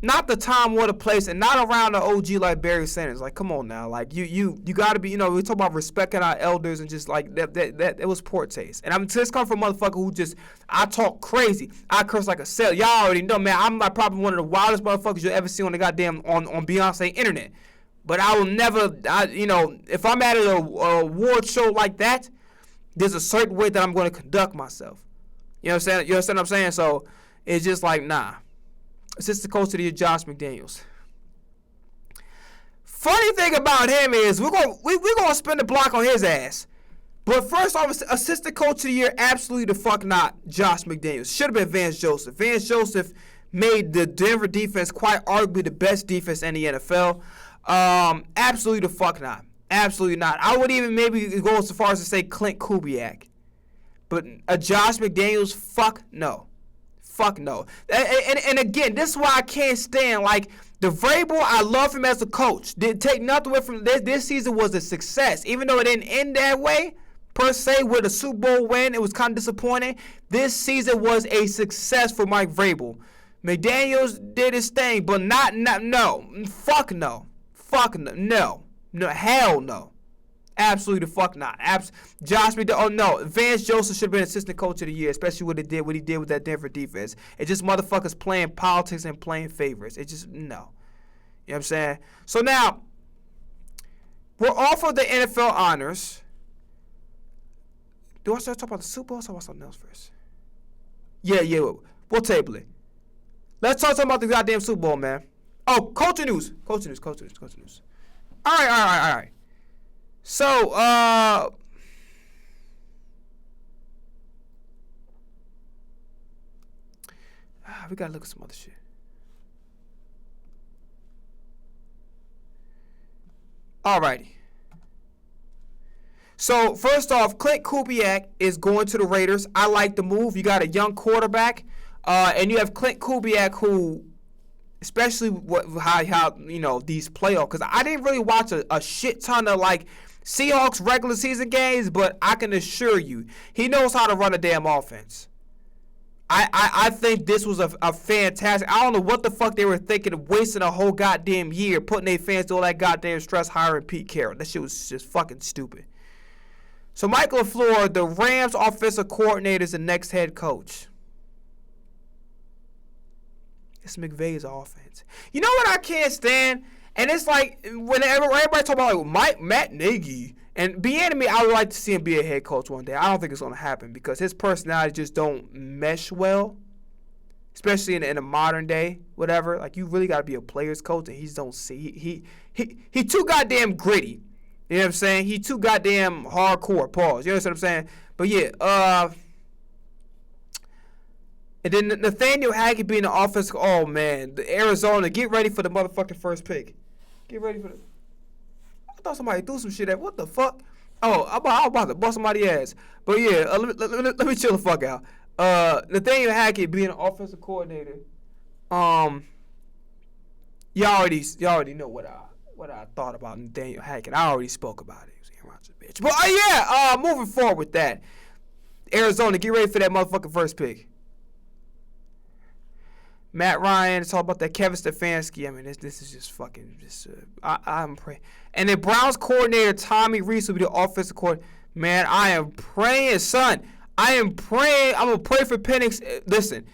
not the time or the place, and not around the OG like Barry Sanders. Like, come on now. Like, you got to be, you know, we talk about respecting our elders and just like that it was poor taste. And I'm just coming from a motherfucker who just, I talk crazy. I curse like a sailor. Y'all already know, man. I'm like probably one of the wildest motherfuckers you'll ever see on the goddamn, on Beyonce internet. But I will never, you know, if I'm at a award show like that, there's a certain way that I'm going to conduct myself. You know what I'm saying? You understand what I'm saying? So it's just like, nah. Assistant coach of the year, Josh McDaniels. Funny thing about him is we're gonna spin the block on his ass. But first off, assistant coach of the year, absolutely the fuck not Josh McDaniels. Should have been Vance Joseph. Vance Joseph made the Denver defense quite arguably the best defense in the NFL. Absolutely the fuck not. Absolutely not. I would even maybe go so far as to say Clint Kubiak. But a Josh McDaniels, fuck no. Fuck no. And again, this is why I can't stand, like, the Vrabel, I love him as a coach. Didn't take nothing away from this season was a success. Even though it didn't end that way, per se, with a Super Bowl win, it was kind of disappointing. This season was a success for Mike Vrabel. McDaniels did his thing, but no. Fuck no. Fuck no. No, hell no. Absolutely the fuck not. Josh McDaniels, oh no. Vance Joseph should have been assistant coach of the year, especially what he did with that Denver defense. It's just motherfuckers playing politics and playing favorites. It's just, no. You know what I'm saying? So now, we're off of the NFL honors. Do I start talking about the Super Bowl or talk about something else first? Yeah, we'll table it. Let's talk about the goddamn Super Bowl, man. Oh, culture news. All right. So, we gotta look at some other shit. Alrighty. So, first off, Clint Kubiak is going to the Raiders. I like the move. You got a young quarterback, and you have Clint Kubiak who, especially how you know, these playoffs, because I didn't really watch a shit ton of, like, Seahawks regular season games, but I can assure you, he knows how to run a damn offense. I think this was a fantastic. I don't know what the fuck they were thinking of wasting a whole goddamn year putting their fans through all that goddamn stress hiring Pete Carroll. That shit was just fucking stupid. So Mike LaFleur, the Rams offensive coordinator, is the next head coach. It's McVay's offense. You know what I can't stand? And it's like, whenever everybody talk about like Matt Nagy and Bieniemy, I would like to see him be a head coach one day. I don't think it's going to happen because his personality just don't mesh well, especially in a modern day, whatever. Like, you really got to be a player's coach, and he just don't see. He too goddamn gritty. You know what I'm saying? He too goddamn hardcore. Pause. You know what I'm saying? But yeah, and then Nathaniel Hackett being the offensive. Oh man, the Arizona, get ready for the motherfucking first pick. Get ready for the. I thought somebody threw some shit at. What the fuck? Oh, I was about to bust somebody's ass. But yeah, let me chill the fuck out. Nathaniel Hackett being an offensive coordinator. Y'all already know what I thought about Nathaniel Hackett. I already spoke about it. He was a bitch. But yeah, moving forward with that, Arizona, get ready for that motherfucking first pick. Matt Ryan, it's all about that Kevin Stefanski. I mean, this is just fucking I'm praying. And then Browns coordinator Tommy Rees will be the offensive coordinator. Man, I am praying, son. I am praying. I'm gonna pray for Penix. Listen,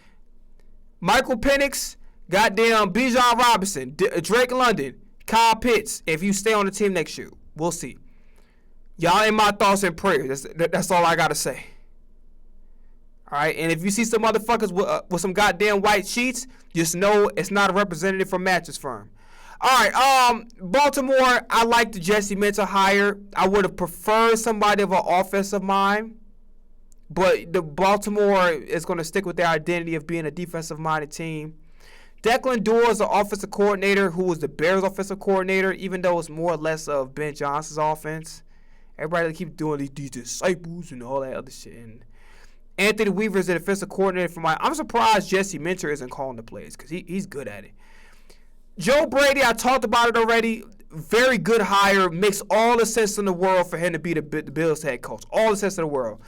Michael Penix, goddamn Bijan Robinson, Drake London, Kyle Pitts. If you stay on the team next year, we'll see. Y'all in my thoughts and prayers. That's all I gotta say. All right, and if you see some motherfuckers with some goddamn white sheets, just know it's not a representative from Mattress Firm. All right, Baltimore, I like the Jesse Minter hire. I would have preferred somebody of an offensive mind, but the Baltimore is going to stick with their identity of being a defensive-minded team. Declan Dorr is the offensive coordinator who was the Bears' offensive coordinator, even though it's more or less of Ben Johnson's offense. Everybody keep doing these disciples and all that other shit. And Anthony Weaver is the defensive coordinator for I'm surprised Jesse Minter isn't calling the plays because he's good at it. Joe Brady, I talked about it already. Very good hire. Makes all the sense in the world for him to be the Bills head coach. All the sense in the world.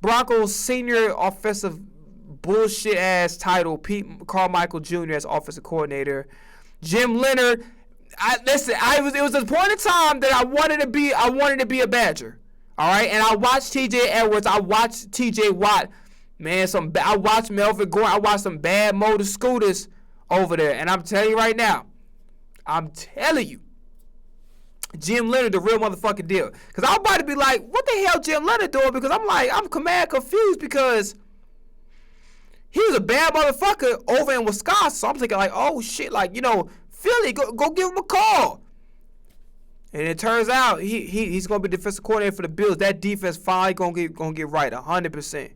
Broncos senior offensive bullshit ass title, Pete Carmichael Jr. as offensive coordinator. Jim Leonard. It was a point in time that I wanted to be a Badger. All right, and I watched T.J. Edwards. I watched T.J. Watt. Man, I watched Melvin Gordon. I watched some bad motor scooters over there. And I'm telling you right now, Jim Leonard, the real motherfucking deal. Because I'm about to be like, what the hell Jim Leonard doing? Because I'm mad confused because he was a bad motherfucker over in Wisconsin. So I'm thinking like, oh shit, like, Philly, go give him a call. And it turns out he's going to be defensive coordinator for the Bills. That defense finally going to get right 100%.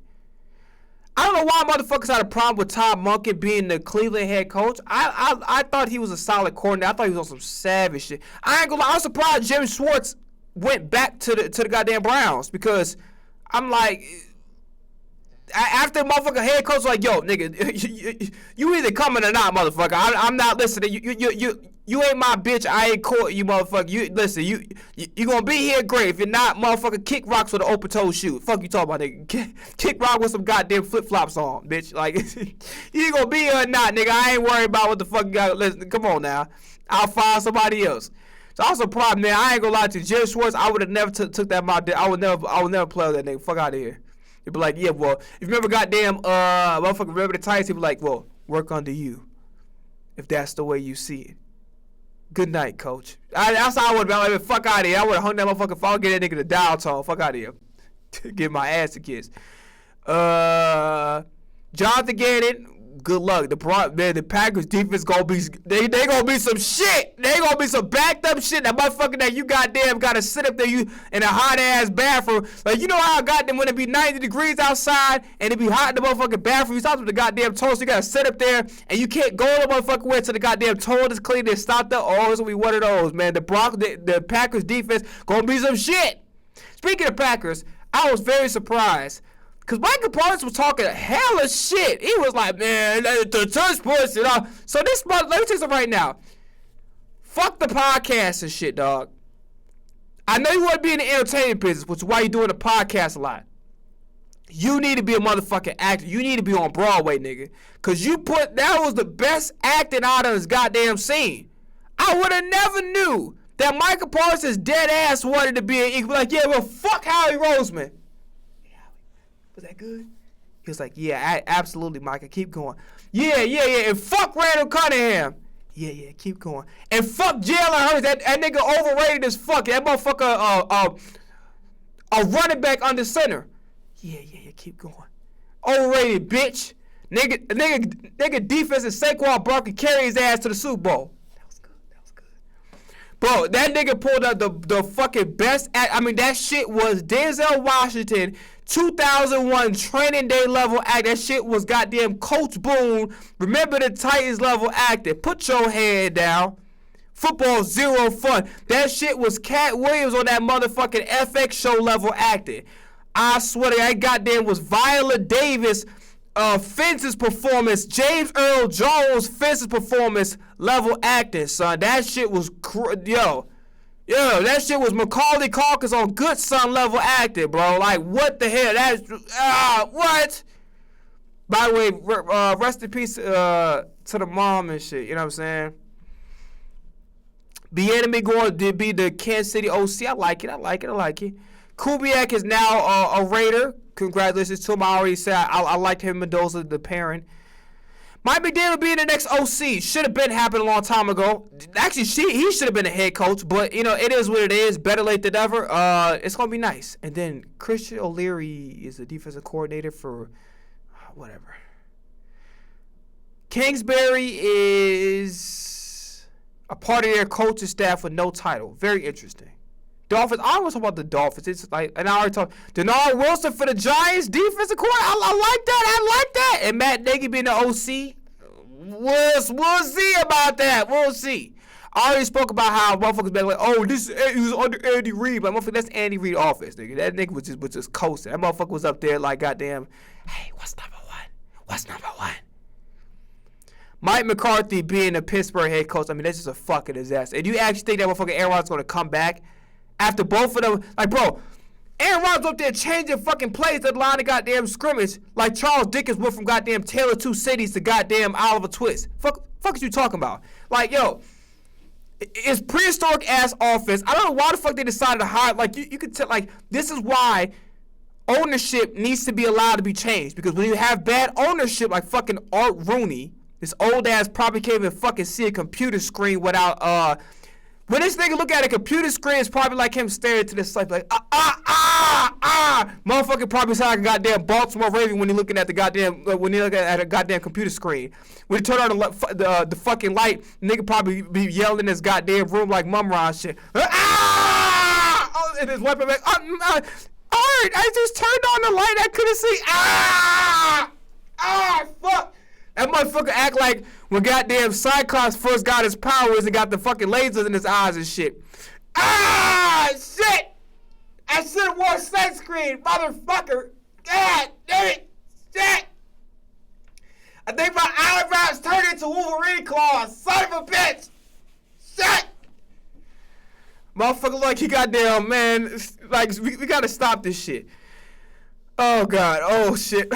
I don't know why motherfuckers had a problem with Todd Monken being the Cleveland head coach. I thought he was a solid coordinator. I thought he was on some savage shit. I ain't gonna lie. I was surprised Jim Schwartz went back to the goddamn Browns because I'm like, after the motherfucker head coach was like, yo, nigga, you either coming or not, motherfucker. I'm not listening. You ain't my bitch. I ain't court you, motherfucker. You gonna be here, great. If you're not, motherfucker, kick rocks with an open toe shoe. Fuck you talking about, nigga. Kick rock with some goddamn flip flops on, bitch. Like, you gonna be here or not, nigga. I ain't worried about what the fuck you got. Listen, come on now. I'll find somebody else. So I was a problem, man. I ain't gonna lie to you. Jim Schwartz, I would have never took that out there. I would never play with that nigga. Fuck out of here. He'd be like, yeah, well, if you remember goddamn motherfucker, remember the Titans, he'd be like, well, work under you. If that's the way you see it. Good night, coach. That's how I would have been like, fuck out of here. I would have hung that motherfucker phone, get that nigga the dial tone. Fuck out of here. Give my ass a kiss. Jonathan Gannon, good luck. The Packers defense gonna be they gonna be some shit. They gonna be some backed up shit. That motherfucker that you goddamn gotta sit up there in a hot ass bathroom. Like, you know how goddamn when it be 90 degrees outside and it be hot in the motherfucking bathroom, you stop with the goddamn toilet, you gotta sit up there and you can't go to the motherfucking way to the goddamn toilet is clean. They stopped there. Oh, it's gonna be one of those, man. The Packers defense gonna be some shit. Speaking of Packers, I was very surprised. Because Michael Parsons was talking hella shit. He was like, man, the touch push and all. So this month, let me tell you something right now. Fuck the podcast and shit, dog. I know you want to be in the entertainment business, which is why you're doing the podcast a lot. You need to be a motherfucking actor. You need to be on Broadway, nigga. Because that was the best acting out of this goddamn scene. I would have never knew that Michael Parsons dead ass wanted to be an equal. Like, yeah, well, fuck Howie Roseman. Was that good? He was like, yeah, absolutely, Micah. Keep going. Yeah. And fuck Randall Cunningham. Yeah, keep going. And fuck Jalen Hurts. That nigga overrated as fuck. That motherfucker, a running back under center. Yeah, keep going. Overrated, bitch. Nigga defensive Saquon Barkley carry his ass to the Super Bowl. That was good. Bro, that nigga pulled up the fucking best act. I mean, that shit was Denzel Washington 2001 training day level act. That shit was goddamn Coach Boone. Remember the Titans level acting. Put your head down. Football zero fun. That shit was Cat Williams on that motherfucking FX show level acting. I swear to God, that goddamn was Viola Davis Fence's performance, James Earl Jones Fence's performance level acting, son. That shit was yo, that shit was Macaulay Culkin on Good Son level acting, bro. Like, what the hell? That's what? By the way, rest in peace to the mom and shit. You know what I'm saying? Bieniemy going to be the Kansas City OC. I like it. Kubiak is now a Raider. Congratulations to him. I already said I liked him, Mendoza, the parent. Mike McDaniel being the next OC should have been happening a long time ago. Actually, he should have been a head coach, but you know it is what it is. Better late than never. It's gonna be nice. And then Christian O'Leary is the defensive coordinator for whatever. Kingsbury is a part of their coaching staff with no title. Very interesting. Dolphins. I always talk about the Dolphins. It's like an hour talk. Denard Wilson for the Giants defensive coordinator. I like that. And Matt Nagy being the OC. We'll see about that. We'll see. I already spoke about how motherfuckers been like, oh, he was under Andy Reid. But motherfucker, that's Andy Reid offense, nigga. That nigga was just coasting. That motherfucker was up there like goddamn. Hey, what's number one? Mike McCarthy being a Pittsburgh head coach. I mean, that's just a fucking disaster. And you actually think that motherfucking Aaron Rodgers is gonna come back? After both of them, like, bro, Aaron Rodgers up there changing fucking plays at the line of goddamn scrimmage like Charles Dickens went from goddamn Tale of Two Cities to goddamn Oliver Twist. Fuck is you talking about? Like, yo, it's prehistoric ass offense. I don't know why the fuck they decided to hire. Like, you could tell, like, this is why ownership needs to be allowed to be changed. Because when you have bad ownership, like fucking Art Rooney, this old ass probably can't even fucking see a computer screen without, when this nigga look at a computer screen, it's probably like him staring to the side like, motherfucker probably sound like a goddamn Baltimore Raven when he looking at the goddamn, when he looking at a goddamn computer screen. When he turn on the fucking light, nigga probably be yelling in his goddamn room like Mumra shit. And his weapon back, Art, I just turned on the light, I couldn't see, fuck. That motherfucker act like when goddamn Cyclops first got his powers and got the fucking lasers in his eyes and shit. Shit! I should have worn sunscreen, motherfucker. God damn it! Shit! I think my eyebrows turned into Wolverine claws. Son of a bitch! Shit! Motherfucker like he goddamn, man. Like, we gotta stop this shit. Oh, God. Oh, shit.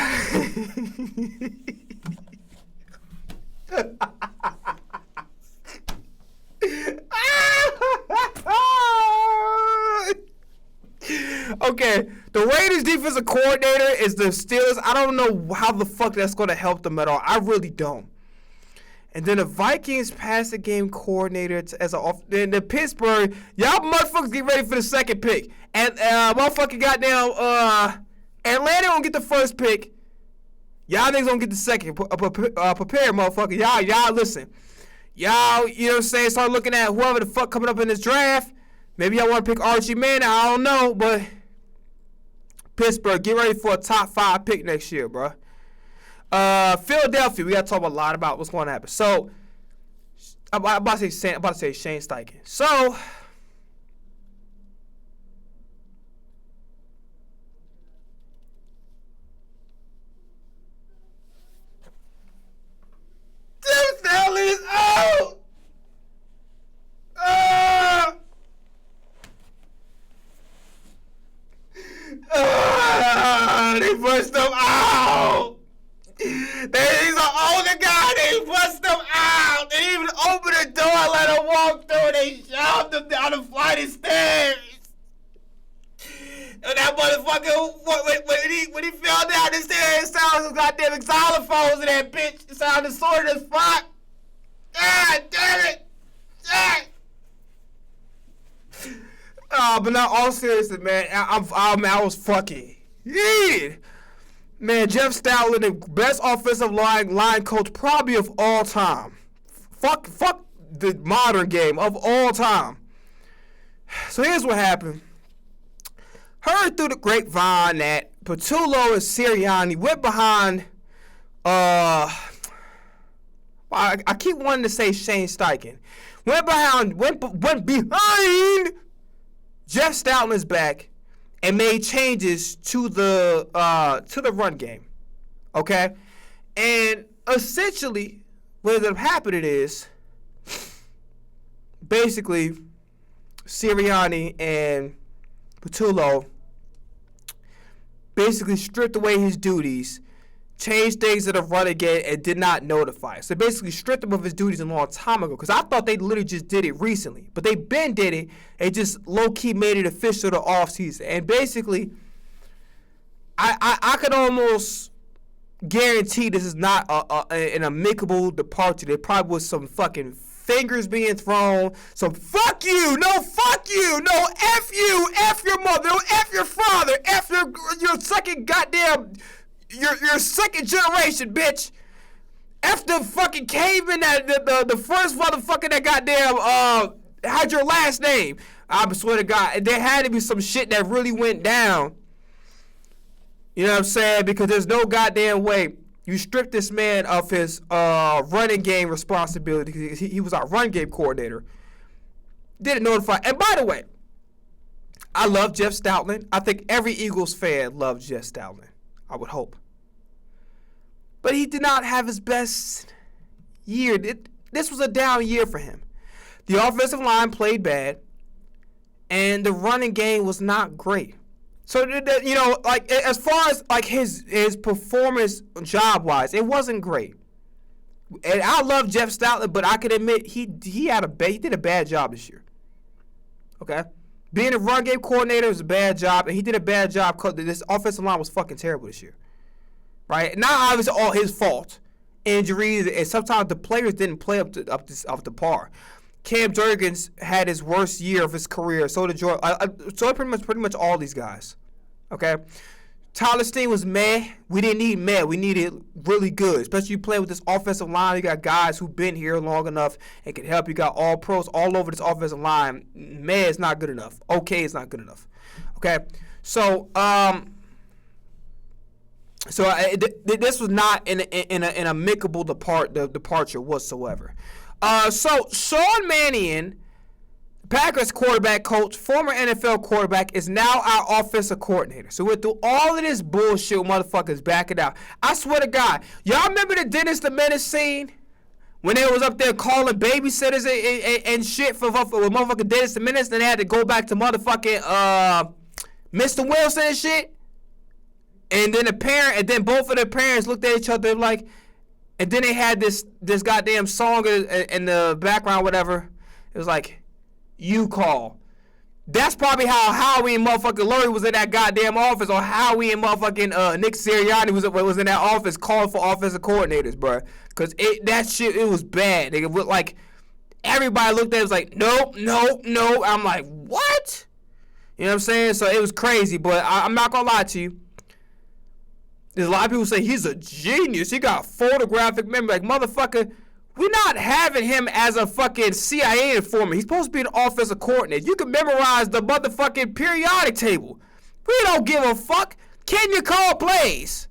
Okay, the Raiders defensive coordinator is the Steelers. I don't know how the fuck that's going to help them at all. I really don't. And then the Vikings passing game coordinator then the Pittsburgh, y'all motherfuckers get ready for the second pick. And motherfucking goddamn Atlanta gonna get the first pick. Y'all niggas gonna get the second. Prepare, motherfucker. Y'all listen. Y'all, you know what I'm saying, start looking at whoever the fuck coming up in this draft. Maybe y'all want to pick Archie Manning. I don't know, but Pittsburgh, get ready for a top 5 pick next year, bro. Philadelphia, we got to talk a lot about what's going to happen. So, I'm about to say Shane Steichen. So, this hell is out. They pushed them out. He's an older guy. They pushed them out. They didn't even open the door and let him walk through. They shoved him down the flight of stairs. And that motherfucker, when he fell down the stairs, it sounded like goddamn xylophones in that bitch. It sounded sort of as fuck. Ah, damn it! Ah. But not all seriously, man. I was fucking heated. Man, Jeff Stoutland, the best offensive line coach probably of all time. Fuck the modern game of all time. So here's what happened. Heard through the grapevine that Patullo and Sirianni went behind. I keep wanting to say Shane Steichen. Went behind Jeff Stoutland's back and made changes to the run game. Okay? And essentially what ended up happening is basically Sirianni and Patullo basically stripped away his duties, changed things to the run again, and did not notify. So basically stripped him of his duties a long time ago. Because I thought they literally just did it recently. But they been did it. They just low-key made it official the offseason. And basically, I could almost guarantee this is not an amicable departure. There probably was some fucking fingers being thrown. So fuck you. No, fuck you. No, F you. F your mother. No, F your father. F your second goddamn... Your second generation, bitch. F the fucking caveman that the first motherfucker that goddamn had your last name. I swear to God, there had to be some shit that really went down. You know what I'm saying? Because there's no goddamn way you strip this man of his running game responsibility because he was our run game coordinator. Didn't notify. And by the way, I love Jeff Stoutland. I think every Eagles fan loves Jeff Stoutland. I would hope. But he did not have his best year. This was a down year for him. The offensive line played bad, and the running game was not great. So, you know, like as far as like his performance job-wise, it wasn't great. And I love Jeff Stoutland, but I can admit he did a bad job this year. Okay? Being a run game coordinator is a bad job, and he did a bad job because this offensive line was fucking terrible this year. Right? Not obviously all his fault. Injuries, and sometimes the players didn't play up to par. Cam Jurgens had his worst year of his career. So did Jordan. So pretty much all these guys. Okay? Tyler Steen was meh. We didn't need meh. We needed really good. Especially you play with this offensive line. You got guys who've been here long enough and can help. You got all pros all over this offensive line. Meh is not good enough. Okay is not good enough. Okay? So, this was not an amicable departure whatsoever. So Sean Mannion, Packers quarterback coach, former NFL quarterback, is now our offensive coordinator. So we're through all of this bullshit, motherfuckers backing out. I swear to God, y'all remember the Dennis the Menace scene when they was up there calling babysitters and shit for motherfucking Dennis the Menace, and they had to go back to motherfucking Mr. Wilson and shit. And then both of the parents looked at each other like, and then they had this goddamn song in the background, whatever. It was like, you call. That's probably how Howie and motherfucking Lurie was in that goddamn office, or Howie and motherfucking Nick Sirianni was in that office calling for offensive coordinators, bro. Because that shit, it was bad. They looked like, everybody looked at it, was like, nope. I'm like, what? You know what I'm saying? So it was crazy, but I'm not going to lie to you. There's a lot of people say he's a genius. He got photographic memory. Like, motherfucker, we're not having him as a fucking CIA informant. He's supposed to be an offensive coordinator. You can memorize the motherfucking periodic table. We don't give a fuck. Can you call plays?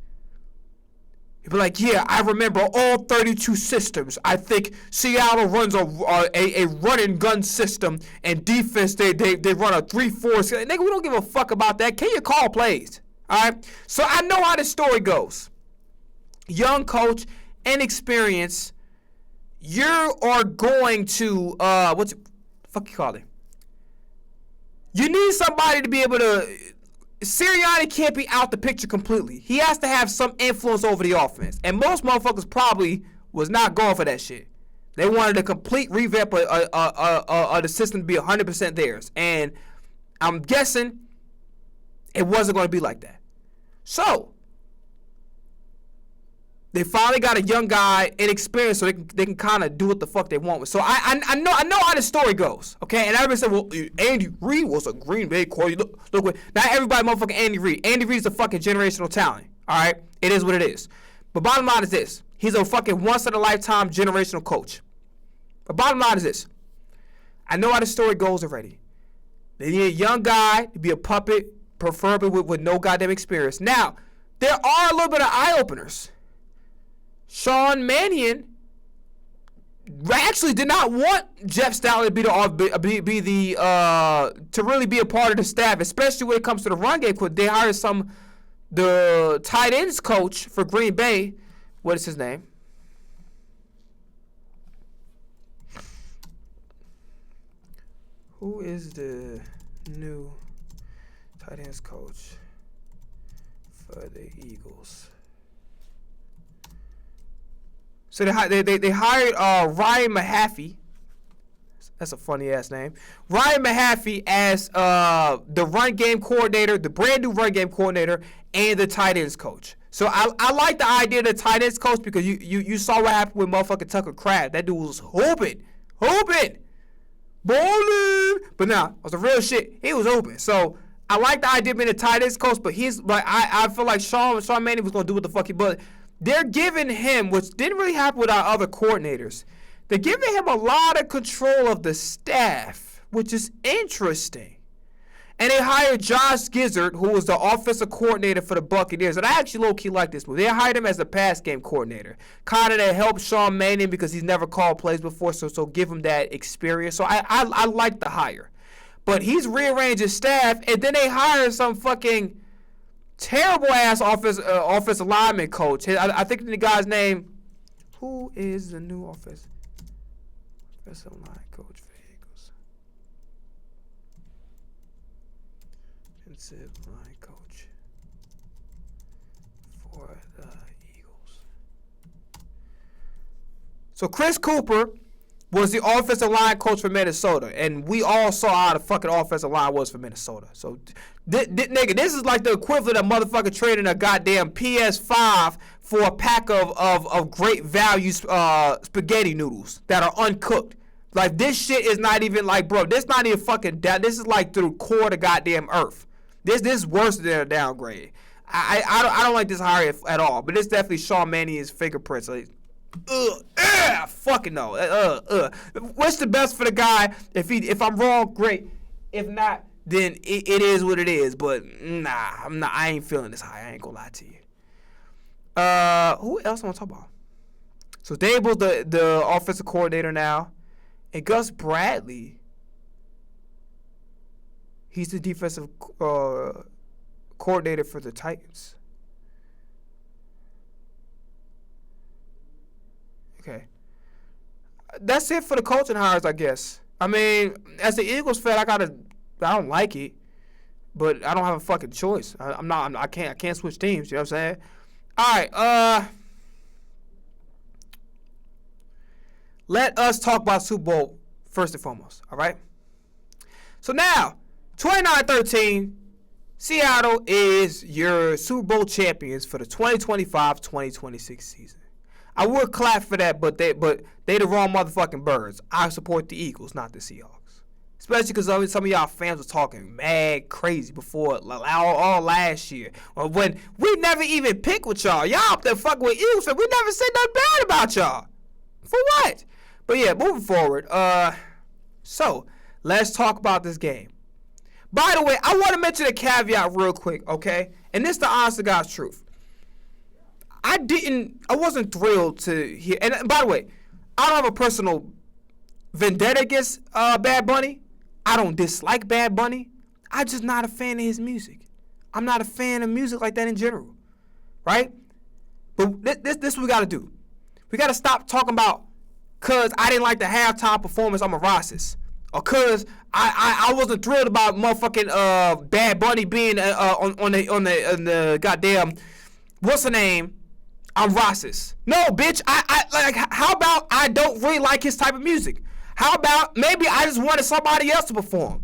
He'd be like, yeah, I remember all 32 systems. I think Seattle runs a run and gun system, and defense, they run a 3-4. Nigga, we don't give a fuck about that. Can you call plays? All right, so I know how the story goes. Young coach, inexperience. You are going to what's the fuck you call it? You need somebody to be able to. Sirianni can't be out the picture completely. He has to have some influence over the offense, and most motherfuckers probably was not going for that shit. They wanted a complete revamp of the system to be 100% theirs, and I'm guessing it wasn't going to be like that. So, They finally got a young guy inexperienced, so they can kind of do what the fuck they want with. So I know how the story goes, okay? And everybody said, well, Andy Reid was a Green Bay quarterback. Look what, not everybody motherfucking Andy Reid. Andy Reid's a fucking generational talent, all right? It is what it is. But bottom line is this. He's a fucking once-in-a-lifetime generational coach. But bottom line is this. I know how the story goes already. They need a young guy to be a puppet, preferably with no goddamn experience. Now, there are a little bit of eye-openers. Sean Mannion actually did not want Jeff Stoutland to really be a part of the staff, especially when it comes to the run game. They hired the tight ends coach for Green Bay. What is his name? Who is the new tight ends coach for the Eagles? So they hired Ryan Mahaffey. That's a funny ass name. Ryan Mahaffey as the run game coordinator, the brand new run game coordinator, and the tight ends coach. So I like the idea of the tight ends coach because you saw what happened with motherfucking Tucker Kraft. That dude was hooping, bowling. But nah, on the real shit, he was open. So I like the idea of being a tight ends coach, but I feel like Sean Mannion was gonna do what the fuck he but. They're giving him, which didn't really happen with our other coordinators, they're giving him a lot of control of the staff, which is interesting. And they hired Josh Gizzard, who was the offensive coordinator for the Buccaneers. And I actually low-key like this move. They hired him as the pass game coordinator. Kind of to help Sean Mannion because he's never called plays before, so give him that experience. So I like the hire. But he's rearranged his staff, and then they hired some fucking terrible ass offensive lineman coach. I think the guy's name. Who is the new offensive line coach for the Eagles? Offensive line coach for the Eagles. So Chris Cooper was the offensive line coach for Minnesota, and we all saw how the fucking offensive line was for Minnesota. So, nigga, this is like the equivalent of motherfucking trading a goddamn PS5 for a pack of great value spaghetti noodles that are uncooked. Like, this shit is not even like, bro, this not even fucking down. This is like through the core of the goddamn earth. This is worse than a downgrade. I don't like this hire at all, but it's definitely Sean Mannion's fingerprints. Like, fucking no. What's the best for the guy? If I'm wrong, great. If not, then it is what it is. But nah, I'm not. I ain't feeling this high. I ain't gonna lie to you. Who else I want to talk about? So Dable's the offensive coordinator now, and Gus Bradley. He's the defensive coordinator for the Titans. Okay. That's it for the coaching hires, I guess. I mean, as the Eagles fan, I don't like it, but I don't have a fucking choice. I can't switch teams, you know what I'm saying? All right, let us talk about Super Bowl first and foremost, all right? So now, 29-13, Seattle is your Super Bowl champions for the 2025-2026 season. I would clap for that, but they the wrong motherfucking birds. I support the Eagles, not the Seahawks. Especially because some of y'all fans were talking mad crazy before all last year. When we never even picked with y'all. Y'all up there fucking with Eagles, and we never said nothing bad about y'all. For what? But yeah, moving forward. So, let's talk about this game. By the way, I want to mention a caveat real quick, okay? And this is the honest to God's truth. I wasn't thrilled to hear, and by the way, I don't have a personal vendetta against Bad Bunny. I don't dislike Bad Bunny. I'm just not a fan of his music. I'm not a fan of music like that in general, right? But this what we got to do. We got to stop talking about because I didn't like the halftime performance, I'm a racist. Or because I wasn't thrilled about motherfucking Bad Bunny being on the goddamn, what's the name? I'm racist. No, bitch. I like. How about I don't really like his type of music? How about maybe I just wanted somebody else to perform?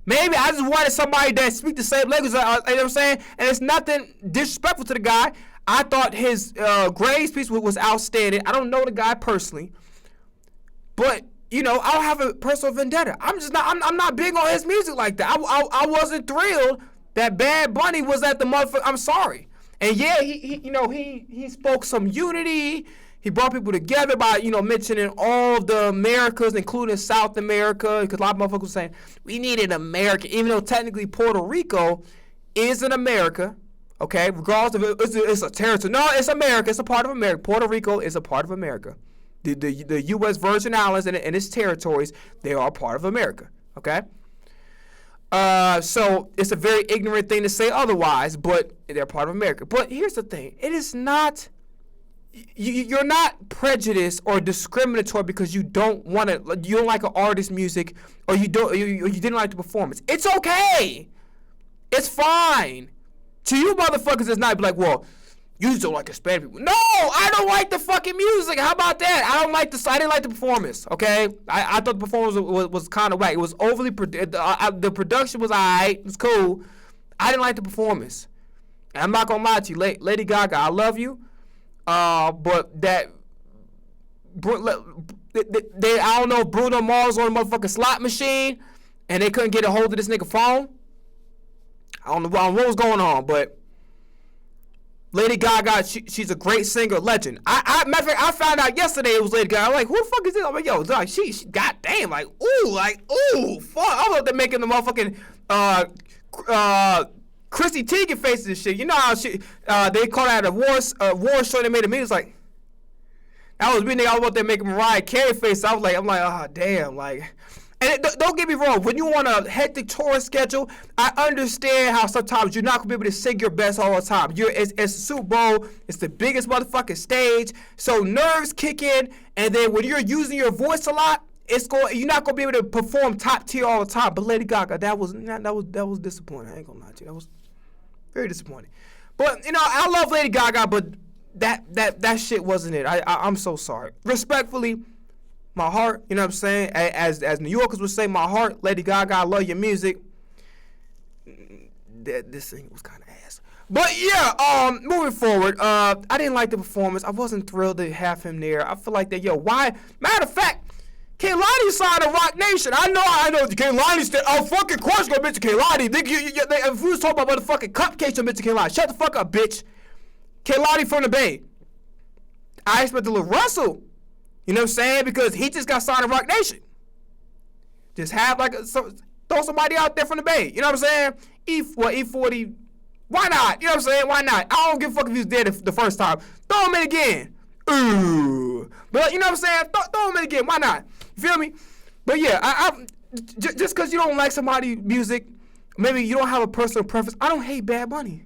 Maybe I just wanted somebody that speak the same language. You know what I'm saying? And it's nothing disrespectful to the guy. I thought his Graves piece was outstanding. I don't know the guy personally, but you know, I don't have a personal vendetta. I'm not big on his music like that. I wasn't thrilled that Bad Bunny was at the motherfucker. I'm sorry. And yeah, he spoke some unity. He brought people together by, mentioning all of the Americas, including South America, because a lot of motherfuckers were saying, we need an America, even though technically Puerto Rico is an America, okay? Regardless of it's a territory. No, it's America. It's a part of America. Puerto Rico is a part of America. The U.S. Virgin Islands and its territories, they are part of America, okay? So it's a very ignorant thing to say otherwise, but they're part of America. But here's the thing. It is not... You're not prejudiced or discriminatory because you don't like an artist's music or you didn't like the performance. It's okay. It's fine. To you motherfuckers, it's not like, well, you just don't like Hispanic people. No, I don't like the fucking music. How about that? I didn't like the performance. Okay, I thought the performance was kind of whack. It was overly the production was alright. It was cool. I didn't like the performance. And I'm not gonna lie to you, Lady Gaga. I love you. But that I don't know if Bruno Mars on a motherfucking slot machine and they couldn't get a hold of this nigga phone. I don't know what was going on, but Lady Gaga, she's a great singer, legend. Matter of fact, I found out yesterday it was Lady Gaga. I'm like, who the fuck is this? I'm like, yo, dog, she goddamn, ooh, fuck. I thought they're making the motherfucking Chrissy Teigen faces and shit. You know how they called out a war show. They made a meeting. It's like that was me. I was out there making Mariah Carey face. I'm like, oh damn, like. And don't get me wrong. When you want a hectic tour schedule, I understand how sometimes you're not gonna be able to sing your best all the time. It's Super Bowl. It's the biggest motherfucking stage. So nerves kick in, and then when you're using your voice a lot, you're not gonna be able to perform top tier all the time. But Lady Gaga, that was disappointing. I ain't gonna lie to you. That was very disappointing. But I love Lady Gaga, but that shit wasn't it. I'm so sorry. Respectfully, my heart, you know what I'm saying? As New Yorkers would say, my heart, Lady Gaga, I love your music. This thing was kind of ass. But yeah, moving forward, I didn't like the performance. I wasn't thrilled to have him there. I feel like that, why? Matter of fact, Kehlani signed to Rock Nation. I know. Kehlani's still. Oh, fucking course gonna mention Kehlani. If we was talking about motherfucking cupcakes, you'll mention Kehlani. Shut the fuck up, bitch. Kehlani from the Bay. I expect a little Russell. You know what I'm saying? Because he just got signed to Rock Nation. Just have throw somebody out there from the Bay. You know what I'm saying? E40. Why not? You know what I'm saying? Why not? I don't give a fuck if he was dead the first time. Throw him in again. Ooh. But you know what I'm saying? Throw him in again. Why not? You feel me? But yeah, I just because you don't like somebody's music, maybe you don't have a personal preference. I don't hate Bad Bunny.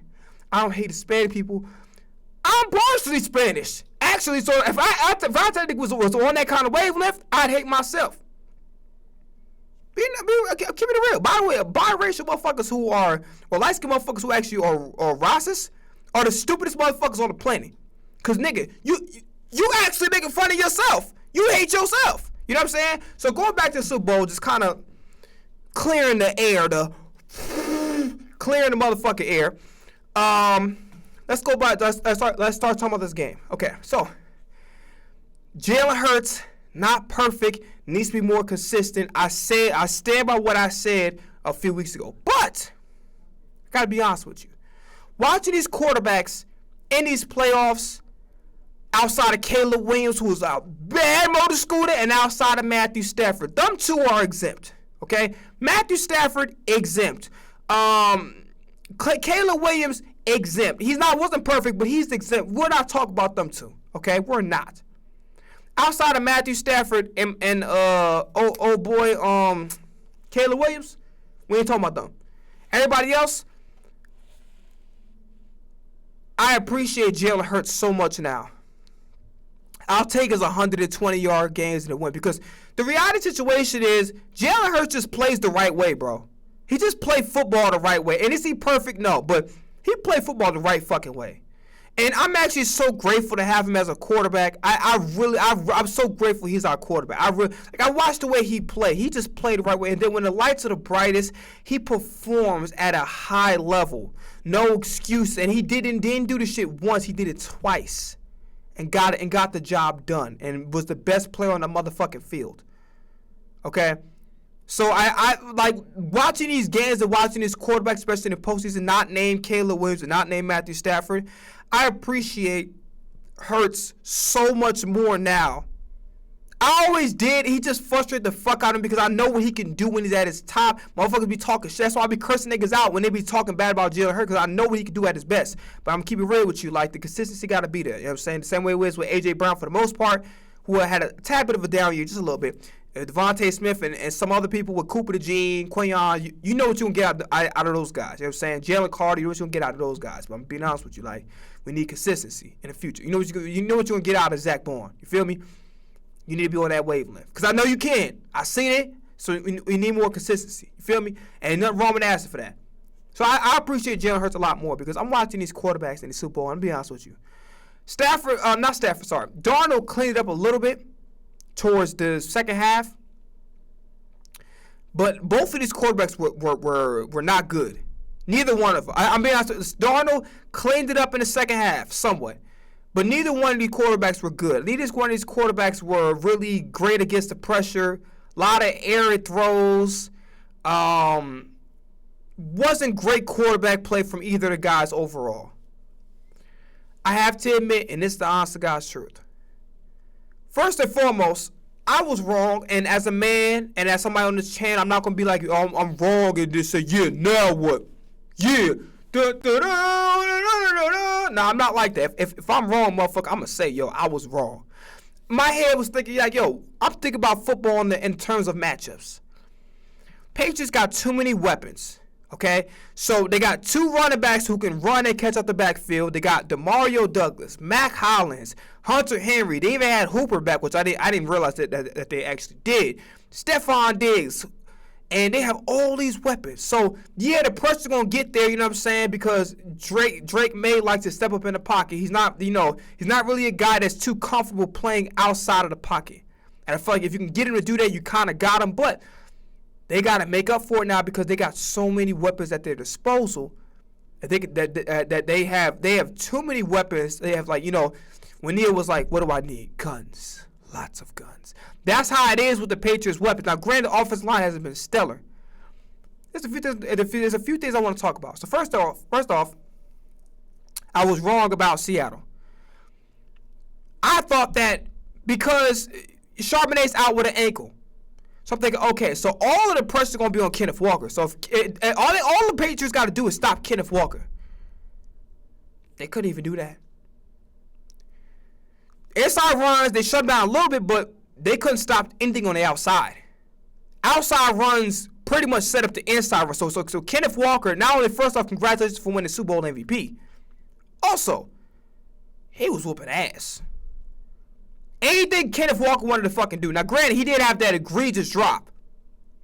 I don't hate Hispanic people. I'm partially Spanish, actually. So if I technically was on that kind of wavelength, I'd hate myself. Keep it real. By the way, biracial motherfuckers who are, or light-skinned motherfuckers who actually are racist are the stupidest motherfuckers on the planet. Cause nigga, you actually making fun of yourself. You hate yourself. You know what I'm saying? So going back to the Super Bowl, just kind of clearing the air, clearing the motherfucking air. Let's go back. Let's start talking about this game. Okay, so Jalen Hurts, not perfect, needs to be more consistent. I stand by what I said a few weeks ago. But I gotta be honest with you. Watching these quarterbacks in these playoffs, outside of Caleb Williams, who's a bad motor scooter, and outside of Matthew Stafford, them two are exempt. Okay, Matthew Stafford exempt. Caleb Williams exempt. Wasn't perfect, but he's exempt. We're not talking about them two. Okay, we're not. Outside of Matthew Stafford and Caleb Williams, we ain't talking about them. Everybody else, I appreciate Jalen Hurts so much now. I'll take his 120-yard games in a win because the reality situation is Jalen Hurts just plays the right way, bro. He just played football the right way. And is he perfect? No, but he played football the right fucking way. And I'm actually so grateful to have him as a quarterback. I'm so grateful he's our quarterback. I watched the way he played. He just played the right way. And then when the lights are the brightest, he performs at a high level. No excuse. And he didn't do the shit once. He did it twice. And got the job done. And was the best player on the motherfucking field. Okay? So I like watching these games and watching this quarterback, especially in the postseason, not named Caleb Williams and not named Matthew Stafford. I appreciate Hurts so much more now. I always did. He just frustrated the fuck out of him because I know what he can do when he's at his top. Motherfuckers be talking shit. That's why I be cursing niggas out when they be talking bad about Jalen Hurts, because I know what he can do at his best. But I'm going to keep it real with you. Like, the consistency got to be there. You know what I'm saying? The same way it was with A.J. Brown for the most part, who had a tad bit of a down year, just a little bit. Devontae Smith and some other people with Cooper DeJean, Quayon, you know what you can get out of those guys. You know what I'm saying? Jalen Carter, you know what you can get out of those guys. But I'm being honest with you, like, we need consistency in the future. You know what you're going to get out of Zach Bourne. You feel me? You need to be on that wavelength. Because I know you can. I seen it. So we need more consistency. You feel me? And nothing wrong with asking for that. So I appreciate Jalen Hurts a lot more because I'm watching these quarterbacks in the Super Bowl. I'm going to be honest with you. Darnold cleaned it up a little bit towards the second half. But both of these quarterbacks were not good. Neither one of them. I'm being honest. Darnold cleaned it up in the second half somewhat. But neither one of these quarterbacks were good. Neither one of these quarterbacks were really great against the pressure. A lot of error throws. Wasn't great quarterback play from either of the guys overall. I have to admit, and this is the honest to God's truth. First and foremost, I was wrong, and as a man and as somebody on this channel, I'm not going to be like, oh, I'm wrong, and just say, yeah, now what? Yeah. Nah, I'm not like that. If I'm wrong, motherfucker, I'm going to say, yo, I was wrong. My head was thinking, like, yo, I'm thinking about football in terms of matchups. Patriots got too many weapons, okay? So they got two running backs who can run and catch out the backfield. They got DeMario Douglas, Mac Hollins, Hunter Henry. They even had Hooper back, which I didn't realize that they actually did. Stephon Diggs. And they have all these weapons. So, yeah, the pressure's going to get there, you know what I'm saying, because Drake May likes to step up in the pocket. He's not, he's not really a guy that's too comfortable playing outside of the pocket. And I feel like if you can get him to do that, you kind of got him. But they got to make up for it now because they got so many weapons at their disposal. That they have too many weapons. They have, like, when Neil was like, what do I need? Guns. Lots of guns. That's how it is with the Patriots' weapons. Now, granted, the offensive line hasn't been stellar. There's a few things I want to talk about. So first off, I was wrong about Seattle. I thought that because Charbonnet's out with an ankle. So I'm thinking, okay, so all of the pressure is going to be on Kenneth Walker. So all the Patriots got to do is stop Kenneth Walker. They couldn't even do that. Inside runs, they shut down a little bit, but they couldn't stop anything on the outside. Outside runs pretty much set up the inside run. So Kenneth Walker, not only, first off, congratulations for winning the Super Bowl MVP. Also, he was whooping ass. Anything Kenneth Walker wanted to fucking do. Now, granted, he did have that egregious drop.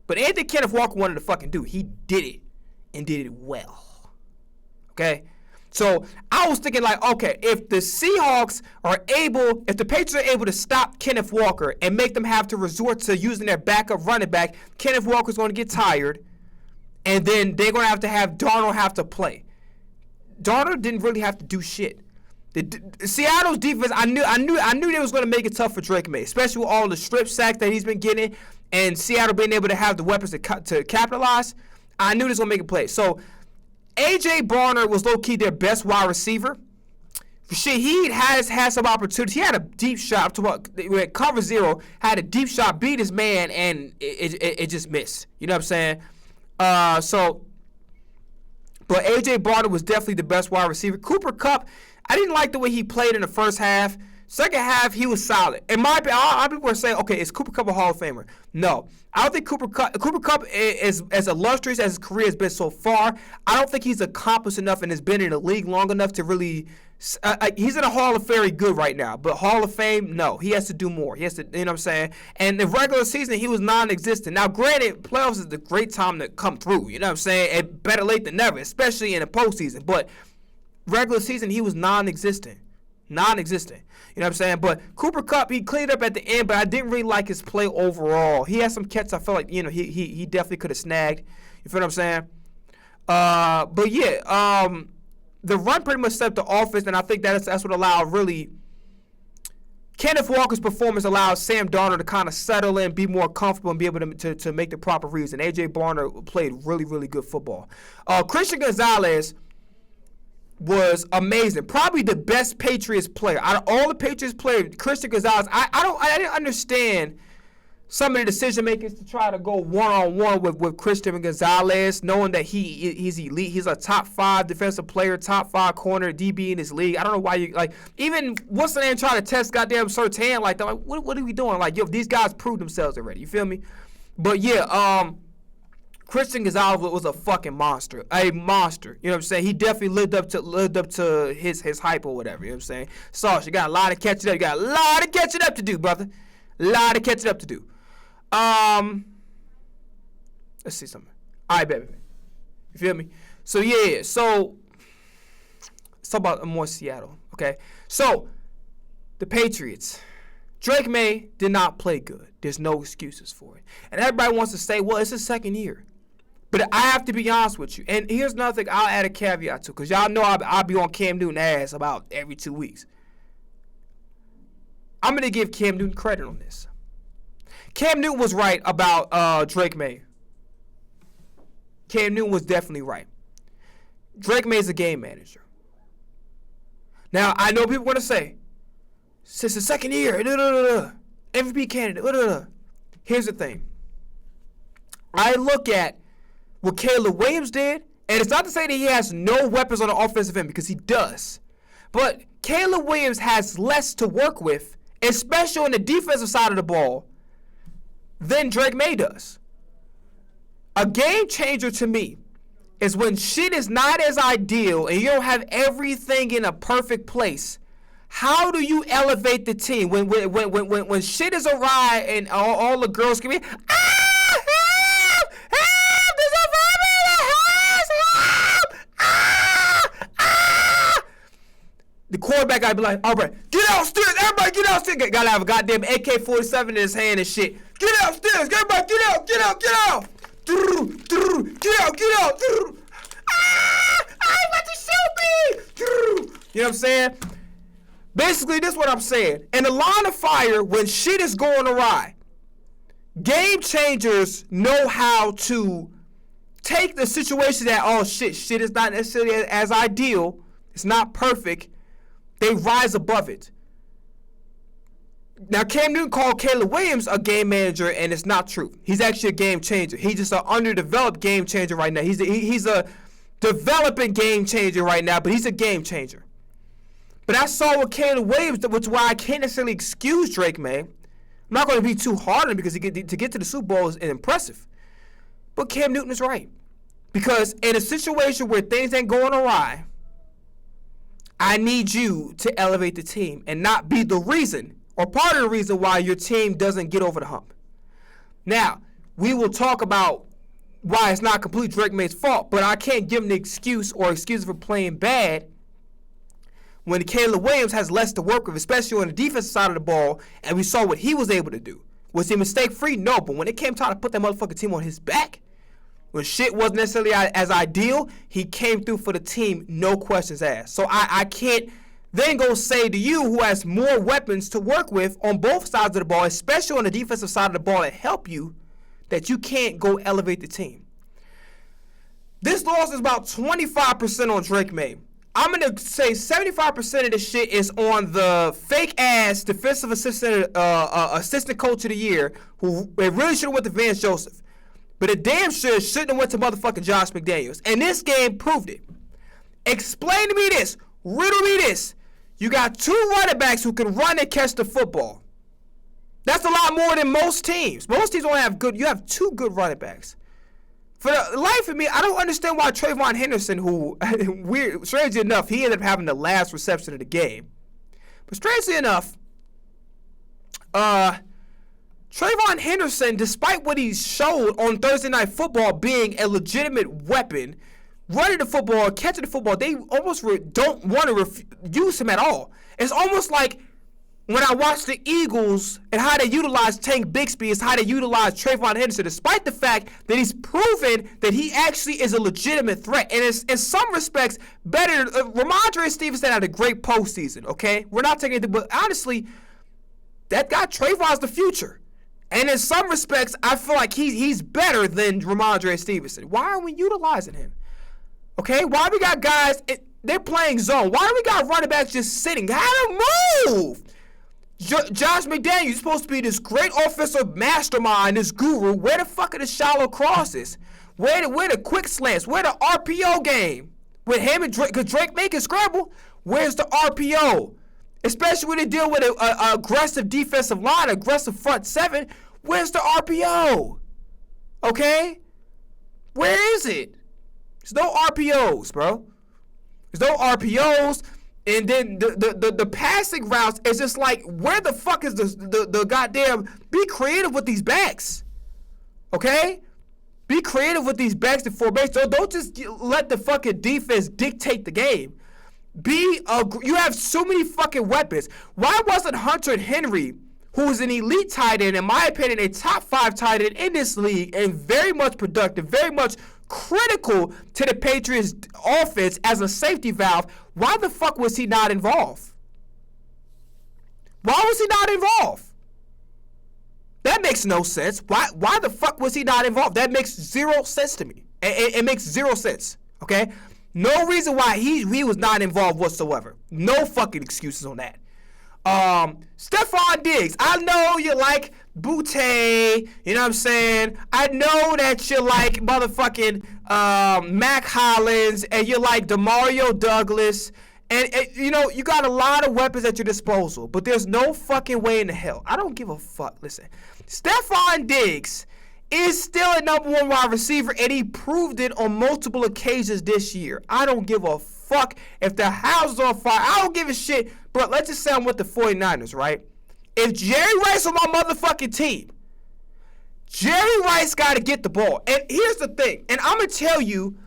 But anything Kenneth Walker wanted to fucking do, he did it. And did it well. Okay? So I was thinking, like, okay, if the Patriots are able to stop Kenneth Walker and make them have to resort to using their backup running back, Kenneth Walker's going to get tired, and then they're going to have Darnold have to play. Darnold didn't really have to do shit. Seattle's defense, I knew they was going to make it tough for Drake May, especially with all the strip sacks that he's been getting, and Seattle being able to have the weapons to capitalize. I knew they was going to make a play. So A.J. Barner was low-key their best wide receiver. Shit, he has had some opportunities. He had a deep shot. With cover zero, had a deep shot, beat his man, and it just missed. You know what I'm saying? But A.J. Barner was definitely the best wide receiver. Cooper Kupp, I didn't like the way he played in the first half. Second half, he was solid. In my opinion, a lot of people are saying, okay, is Cooper Kupp a Hall of Famer? No. I don't think Cooper Kupp is as illustrious as his career has been so far. I don't think he's accomplished enough and has been in the league long enough to really he's in a Hall of Very good right now. But Hall of Fame, no. He has to do more. He has to, you know what I'm saying? And the regular season, he was non-existent. Now, granted, playoffs is the great time to come through. You know what I'm saying? And better late than never, especially in the postseason. But regular season, he was non-existent. Non-existent. You know what I'm saying? But Cooper Kupp, he cleaned up at the end, but I didn't really like his play overall. He had some catches I felt like, he definitely could have snagged. You feel what I'm saying? But yeah, the run pretty much set up the offense, and I think that's what allowed really Kenneth Walker's performance allowed Sam Darnold to kind of settle in, be more comfortable, and be able to make the proper reads. And A.J. Barner played really, really good football. Christian Gonzalez was amazing. Probably the best Patriots player. Out of all the Patriots players, Christian Gonzalez, I didn't understand some of the decision makers to try to go one-on-one with Christian Gonzalez, knowing that he's elite. He's a top 5 defensive player, top 5 corner DB in his league. I don't know why you even what's the name trying to test goddamn Surtain like that. Like, what are we doing? Like, yo, these guys proved themselves already. You feel me? But yeah, Christian Gonzalez was a fucking monster. A monster. You know what I'm saying? He definitely lived up to his hype or whatever. You know what I'm saying? Sauce, you got a lot of catching up. You got a lot of catching up to do, brother. A lot of catching up to do. Let's see something. All right, baby. You feel me? So, yeah. So, let's talk about more Seattle, okay? So, the Patriots. Drake May did not play good. There's no excuses for it. And everybody wants to say, well, it's his second year. But I have to be honest with you. And here's another thing I'll add a caveat to, because y'all know I'll be on Cam Newton ass about every 2 weeks. I'm going to give Cam Newton credit on this. Cam Newton was right about Drake May. Cam Newton was definitely right. Drake May is a game manager. Now, I know people want to say, since the second year, MVP candidate, Here's the thing. I look at what Caleb Williams did, and it's not to say that he has no weapons on the offensive end, because he does. But Caleb Williams has less to work with, especially on the defensive side of the ball, than Drake May does. A game changer to me is when shit is not as ideal and you don't have everything in a perfect place. How do you elevate the team when shit is awry and all the girls can be, help, there's a fire in the house, help, The quarterback gotta be like, all right, get downstairs, everybody get downstairs. Gotta have a goddamn AK-47 in his hand and shit. Get downstairs, everybody get out. Get out. I'm about to shoot me. You know what I'm saying? Basically, this is what I'm saying. In the line of fire, when shit is going awry, game changers know how to take the situation that, oh shit is not necessarily as ideal. It's not perfect. They rise above it. Now, Cam Newton called Caleb Williams a game manager, and it's not true. He's actually a game changer. He's just an underdeveloped game changer right now. He's a developing game changer right now, but he's a game changer. But I saw with Caleb Williams, which is why I can't necessarily excuse Drake May. I'm not going to be too hard on him because to get to the Super Bowl is impressive. But Cam Newton is right. Because in a situation where things ain't going awry, I need you to elevate the team and not be the reason or part of the reason why your team doesn't get over the hump. Now, we will talk about why it's not completely Drake May's fault, but I can't give him the excuse for playing bad when Caleb Williams has less to work with, especially on the defensive side of the ball, and we saw what he was able to do. Was he mistake-free? No, but when it came time to put that motherfucking team on his back, when shit wasn't necessarily as ideal, he came through for the team, no questions asked. So I can't then go say to you, who has more weapons to work with on both sides of the ball, especially on the defensive side of the ball, that help you, that you can't go elevate the team. This loss is about 25% on Drake May. I'm going to say 75% of this shit is on the fake-ass defensive assistant coach of the year, who it really should have went to Vance Joseph. But it damn sure shouldn't have went to motherfucking Josh McDaniels. And this game proved it. Explain to me this. Riddle me this. You got 2 running backs who can run and catch the football. That's a lot more than most teams. Most teams don't have good. You have 2 good running backs. For the life of me, I don't understand why Trayvon Henderson, who, strangely enough, he ended up having the last reception of the game. But strangely enough, Trayvon Henderson, despite what he showed on Thursday Night Football being a legitimate weapon, running the football, catching the football, they almost don't want to use him at all. It's almost like when I watch the Eagles and how they utilize Tank Bigsby is how they utilize Trayvon Henderson, despite the fact that he's proven that he actually is a legitimate threat. And it's in some respects better. Ramondre Stevenson had a great postseason, okay? We're not taking it, but honestly, that guy Trayvon's the future. And in some respects, I feel like he's better than Ramondre Stevenson. Why are we utilizing him? Okay? Why we got guys, they're playing zone. Why do we got running backs just sitting? How to move? Josh McDaniels, you're supposed to be this great offensive mastermind, this guru. Where the fuck are the shallow crosses? Where the quick slants? Where the RPO game? With him and Drake, because Drake make it scramble. Where's the RPO? Especially when they deal with an aggressive defensive line, aggressive front seven. Where's the RPO? Okay? Where is it? There's no RPOs, bro. There's no RPOs. And then the passing routes is just like, where the fuck is the goddamn, be creative with these backs. Okay? Be creative with these backs and formation. Don't just let the fucking defense dictate the game. You have so many fucking weapons. Why wasn't Hunter Henry, who is an elite tight end, in my opinion, a top 5 tight end in this league, and very much productive, very much critical to the Patriots offense as a safety valve, why the fuck was he not involved? Why was he not involved? That makes no sense. Why the fuck was he not involved? That makes zero sense to me. It makes zero sense. Okay? No reason why he was not involved whatsoever. No fucking excuses on that. Stephon Diggs, I know you like Boutte, you know what I'm saying? I know that you like motherfucking Mac Hollins, and you like Demario Douglas, and you know, you got a lot of weapons at your disposal, but there's no fucking way in the hell. I don't give a fuck. Listen, Stephon Diggs is still a number 1 wide receiver, and he proved it on multiple occasions this year. I don't give a fuck if the house is on fire. I don't give a shit. Bro, let's just say I'm with the 49ers, right? If Jerry Rice on my motherfucking team, Jerry Rice got to get the ball. And here's the thing, and I'm going to tell you,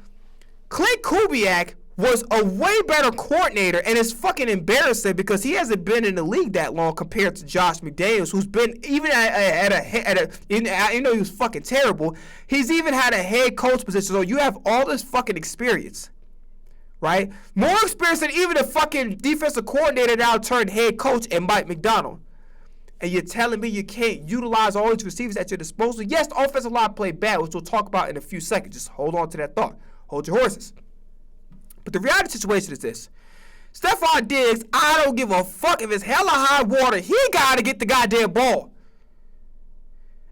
Clint Kubiak was a way better coordinator, and it's fucking embarrassing because he hasn't been in the league that long compared to Josh McDaniels, who's been even you know, he was fucking terrible. He's even had a head coach position, so you have all this fucking experience, right? More experience than even the fucking defensive coordinator now turned head coach and Mike McDonald. And you're telling me you can't utilize all these receivers at your disposal? Yes, the offensive line played bad, which we'll talk about in a few seconds. Just hold on to that thought. Hold your horses. But the reality situation is this. Stephon Diggs, I don't give a fuck if it's hella high water. He got to get the goddamn ball.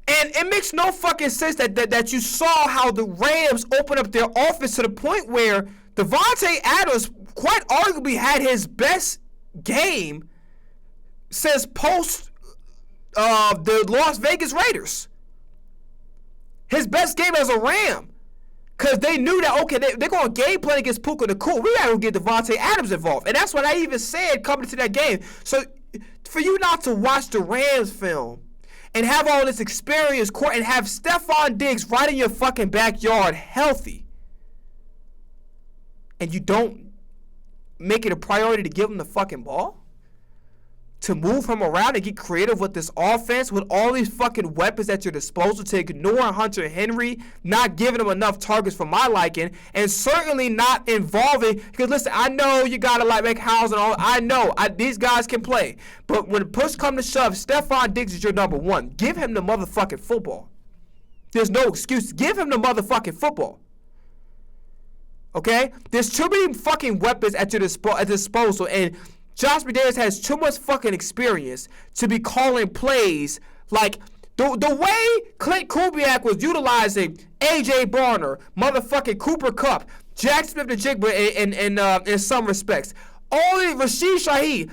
And it makes no fucking sense that you saw how the Rams opened up their offense to the point where Devontae Adams quite arguably had his best game since post the Las Vegas Raiders. His best game as a Ram. Because they knew that, okay, they're going to game plan against Puka Nacua. We got to get Devontae Adams involved. And that's what I even said coming into that game. So for you not to watch the Rams film and have all this experience and have Stephon Diggs right in your fucking backyard healthy, and you don't make it a priority to give him the fucking ball? To move him around and get creative with this offense with all these fucking weapons at your disposal, to ignore Hunter Henry, not giving him enough targets for my liking, and certainly not involving, because listen, I know you gotta like McHouse and all, I know, these guys can play, but when push come to shove, Stephon Diggs is your number 1. Give him the motherfucking football. There's no excuse. Give him the motherfucking football. Okay? There's too many fucking weapons at your disposal, and Josh McDaniels has too much fucking experience to be calling plays like the way Clint Kubiak was utilizing A.J. Barner, motherfucking Cooper Kupp, Jack Smith-Njigba in some respects. Only Rashid Shaheed.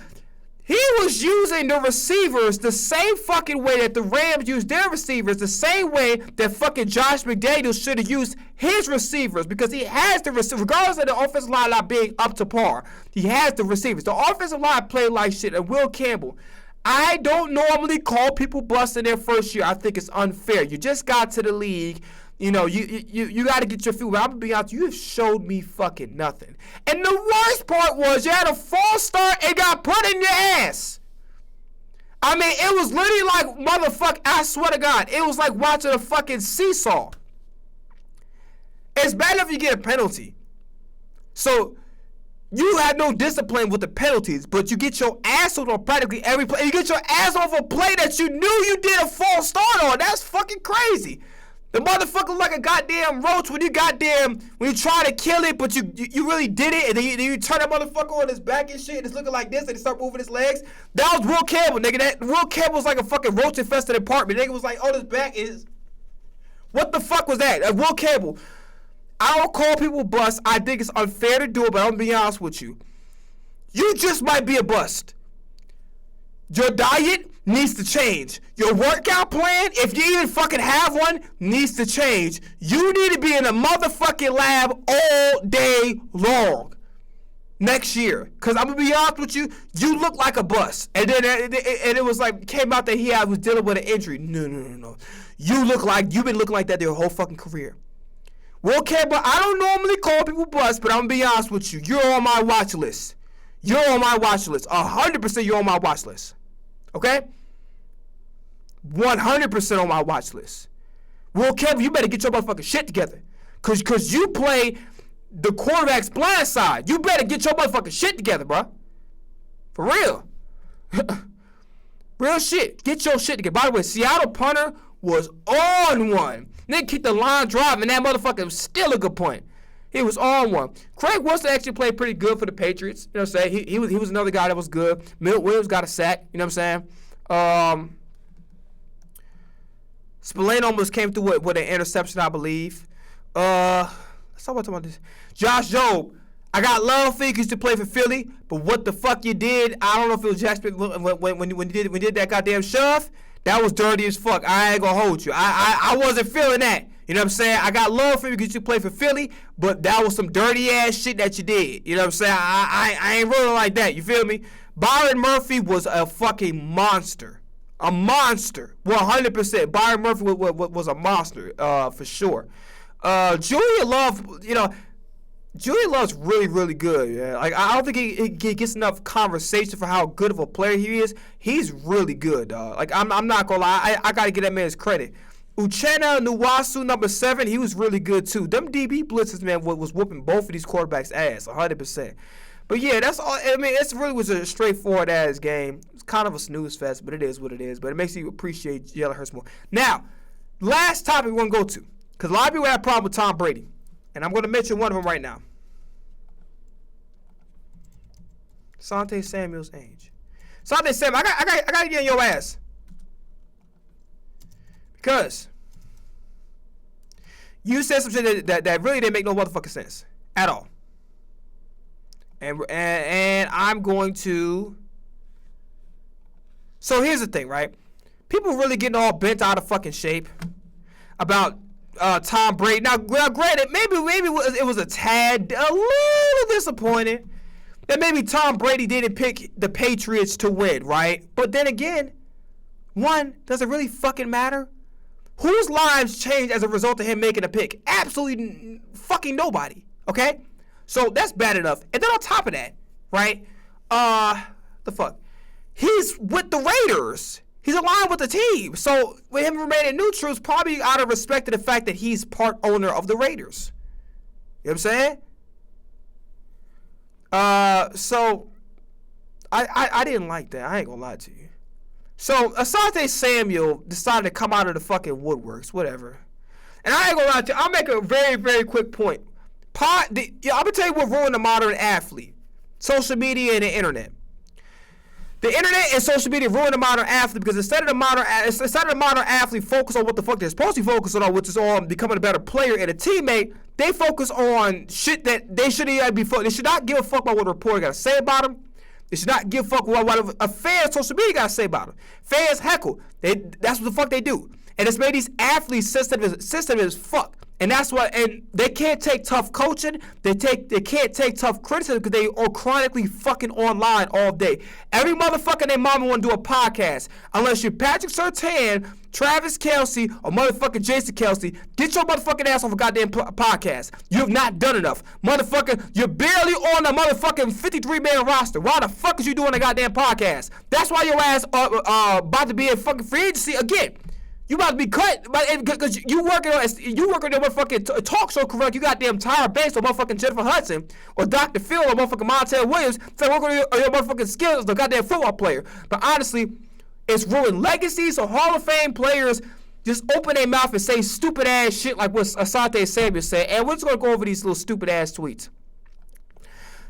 He was using the receivers the same fucking way that the Rams used their receivers, the same way that fucking Josh McDaniels should have used his receivers, because he has the receivers, regardless of the offensive line not being up to par. He has the receivers. The offensive line played like shit. And Will Campbell, I don't normally call people bust in their first year. I think it's unfair. You just got to the league. you know, you got to get your feet wet. I'm going to be honest, you have showed me fucking nothing. And the worst part was you had a false start and got put in your ass. I mean, it was literally like, motherfucker, I swear to God, it was like watching a fucking seesaw. It's bad enough you get a penalty. So, you had no discipline with the penalties, but you get your ass on practically every play. You get your ass off a play that you knew you did a false start on. That's fucking crazy. The motherfucker look like a goddamn roach when you try to kill it, but you really did it, and then you turn that motherfucker on his back and shit, and it's looking like this, and he start moving his legs. That was Will Campbell, nigga. That Will Campbell was like a fucking roach-infested apartment. Nigga was like on his back is. What the fuck was that? Will Campbell. I don't call people bust. I think it's unfair to do it, but I'm gonna be honest with you. You just might be a bust. Your diet needs to change. Your workout plan, if you even fucking have one, needs to change. You need to be in a motherfucking lab all day long next year. Because I'm going to be honest with you, you look like a bust. And then it was like, came out that he was dealing with an injury. No. You've been looking like that your whole fucking career. Well, Campbell, I don't normally call people bust, but I'm going to be honest with you. You're on my watch list. You're on my watch list. 100% you're on my watch list. Okay? 100% on my watch list. Will Campbell, you better get your motherfucking shit together. Cause you play the quarterback's blind side. You better get your motherfucking shit together, bro. For real. Real shit. Get your shit together. By the way, Seattle punter was on one. They kicked the line drive, and that motherfucker was still a good point. He was on one. Craig Wilson actually played pretty good for the Patriots. You know what I'm saying? He was another guy that was good. Milt Williams got a sack. You know what I'm saying? Spillane almost came through with an interception, I believe. Let's talk about this. Josh Jobe. I got love for you because you played for Philly, but what the fuck you did, I don't know if it was Jackson when you did that goddamn shove. That was dirty as fuck. I ain't gonna hold you. I wasn't feeling that. You know what I'm saying? I got love for you because you played for Philly, but that was some dirty ass shit that you did. You know what I'm saying? I ain't rolling like that. You feel me? Byron Murphy was a fucking monster. A monster. 100%. Byron Murphy was a monster, for sure. Julian Love, Julian Love's really, really good. Yeah. Like, I don't think he gets enough conversation for how good of a player he is. He's really good, dog. Like, I'm not gonna lie. I gotta give that man his credit. Uchenna Nwasu, number 7, he was really good too. Them DB blitzes, man, was whooping both of these quarterbacks' ass, 100%. But yeah, that's all. I mean, it really was a straightforward ass game. It's kind of a snooze fest, but it is what it is. But it makes you appreciate Jalen Hurts more. Now, last topic we're gonna go to, because a lot of people have a problem with Tom Brady, and I'm gonna mention one of them right now. Asante Samuel's age. Asante Samuel, I gotta get in your ass. Because you said some shit that really didn't make no motherfucking sense at all. And I'm going to. So here's the thing, right? People really getting all bent out of fucking shape about Tom Brady. Now, granted, maybe it was a little disappointing that maybe Tom Brady didn't pick the Patriots to win, right? But then again, one, does it really fucking matter? Whose lives changed as a result of him making a pick? Absolutely fucking nobody, okay? So that's bad enough. And then on top of that, right, the fuck? He's with the Raiders. He's aligned with the team. So with him remaining neutral is probably out of respect to the fact that he's part owner of the Raiders. You know what I'm saying? So I didn't like that. I ain't gonna lie to you. So Asante Samuel decided to come out of the fucking woodworks, whatever. And I ain't gonna lie to you. I'll make a very, very quick point. I'm gonna tell you what ruined the modern athlete: social media and the internet. The internet and social media ruined the modern athlete because instead of the modern athlete focus on what the fuck they're supposed to be focusing on, which is on becoming a better player and a teammate, they focus on shit that they shouldn't even be. They should not give a fuck about what a reporter got to say about them. They should not give a fuck what a fan social media got to say about them. Fans heckle. That's what the fuck they do. And it's made these athletes sensitive as fuck. And that's what, and they can't take tough coaching. They can't take tough criticism because they are chronically fucking online all day. Every motherfucker and their mama want to do a podcast. Unless you're Patrick Surtain, Travis Kelce, or motherfucking Jason Kelce, get your motherfucking ass off a goddamn podcast. You have not done enough. Motherfucker, you're barely on a motherfucking 53-man roster. Why the fuck is you doing a goddamn podcast? That's why your ass about to be in fucking free agency again. You about to be cut because you working on your motherfucking talk show career. You goddamn Tyra Banks or motherfucking Jennifer Hudson or Dr. Phil or motherfucking Montel Williams. So working on your motherfucking skills as a goddamn football player. But honestly, it's ruined legacies. So Hall of Fame players just open their mouth and say stupid ass shit like what Asante Samuel said. And we're just gonna go over these little stupid ass tweets.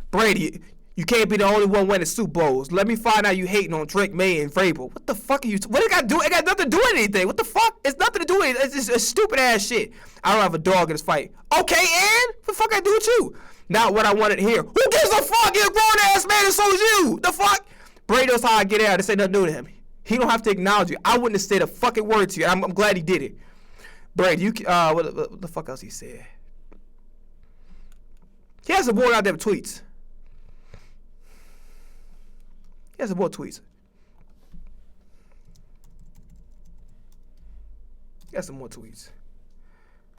Brady, you can't be the only one winning Super Bowls. Let me find out you hating on Drake, May, and Vrabel. What the fuck are you? What it got to do? It got nothing to do with anything. What the fuck? It's nothing to do with it. It's just a stupid ass shit. I don't have a dog in this fight. Okay, and what the fuck I do with you? Not what I wanted to hear. Who gives a fuck? You're a grown ass man, and so is you. The fuck? Brady knows how I get out. This ain't nothing new to him. He don't have to acknowledge you. I wouldn't have said a fucking word to you. I'm glad he did it. Brady, you what the fuck else he said? He has a board out there with tweets. He has some more tweets. He has some more tweets.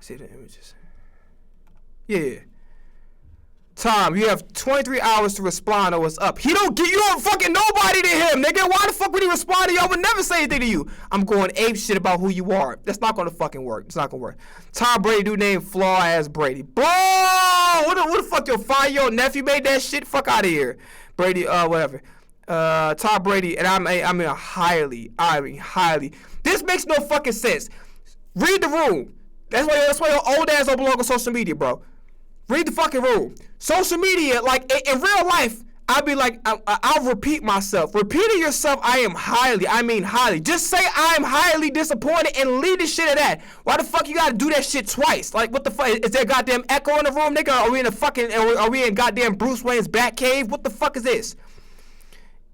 See the images. Yeah. Tom, you have 23 hours to respond or what's up. You don't fucking nobody to him, nigga. Why the fuck would he respond to you? I would never say anything to you. I'm going ape shit about who you are. That's not gonna fucking work. It's not gonna work. Tom Brady do name flaw as Brady. Bro! What the fuck your 5-year-old nephew made that shit? Fuck out of here. Brady, whatever. Tom Brady, and I mean highly. This makes no fucking sense. Read the room. That's why your old ass don't belong on social media, bro. Read the fucking room. Social media, like in real life, I'd be like, I'll repeat myself. Repeating yourself, I mean highly. Just say I am highly disappointed and leave the shit at that. Why the fuck you gotta do that shit twice? Like, what the fuck? Is there a goddamn echo in the room, nigga? Are we in goddamn Bruce Wayne's Batcave? What the fuck is this?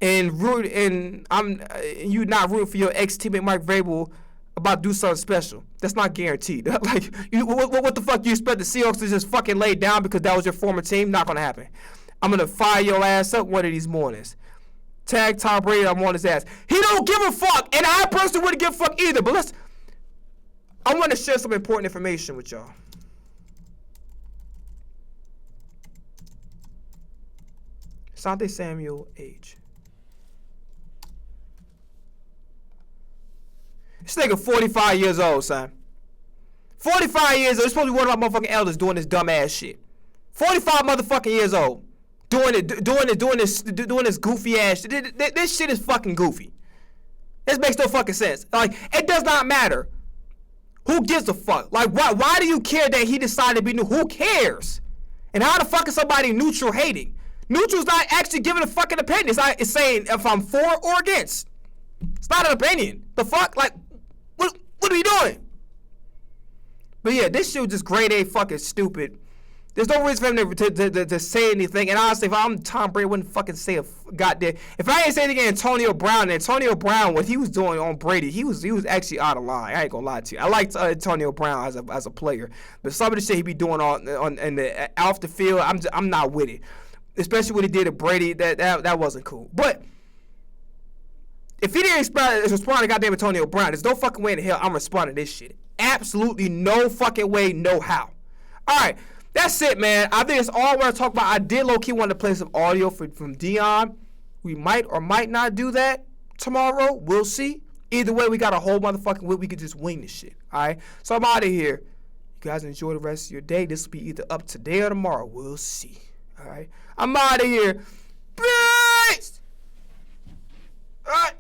And you not rooting for your ex-teammate Mike Vrabel about to do something special. That's not guaranteed. Like, what the fuck you expect the Seahawks to just fucking lay down because that was your former team? Not gonna happen. I'm gonna fire your ass up one of these mornings. Tag Tom Brady, I'm on his ass. He don't give a fuck, and I personally wouldn't give a fuck either. But I want to share some important information with y'all. Asante Samuel, age. This nigga 45 years old, son. 45 years old. He's supposed to be one of my motherfucking elders doing this dumb ass shit. 45 motherfucking years old. Doing this goofy ass shit. This shit is fucking goofy. This makes no fucking sense. Like, it does not matter. Who gives a fuck? Like, why do you care that he decided to be new? Who cares? And how the fuck is somebody neutral hating? Neutral's not actually giving a fucking opinion. It's saying if I'm for or against. It's not an opinion. The fuck? Like, what are we doing? But yeah, this shit was just grade A fucking stupid. There's no reason for him to say anything. And honestly, if I'm Tom Brady, I wouldn't fucking say a goddamn. If I ain't say anything Antonio Brown, what he was doing on Brady, he was actually out of line. I ain't gonna lie to you. I liked Antonio Brown as a player, but some of the shit he be doing off the field, I'm not with it. Especially what he did to Brady, that wasn't cool. But if he didn't respond to goddamn Antonio Brown, there's no fucking way in hell I'm responding to this shit. Absolutely no fucking way, no how. All right, that's it, man. I think that's all I want to talk about. I did low-key want to play some audio from Dion. We might or might not do that tomorrow. We'll see. Either way, we got a whole motherfucking week. We could just wing this shit. All right, so I'm out of here. You guys enjoy the rest of your day. This will be either up today or tomorrow. We'll see. All right, I'm out of here. Peace. All right.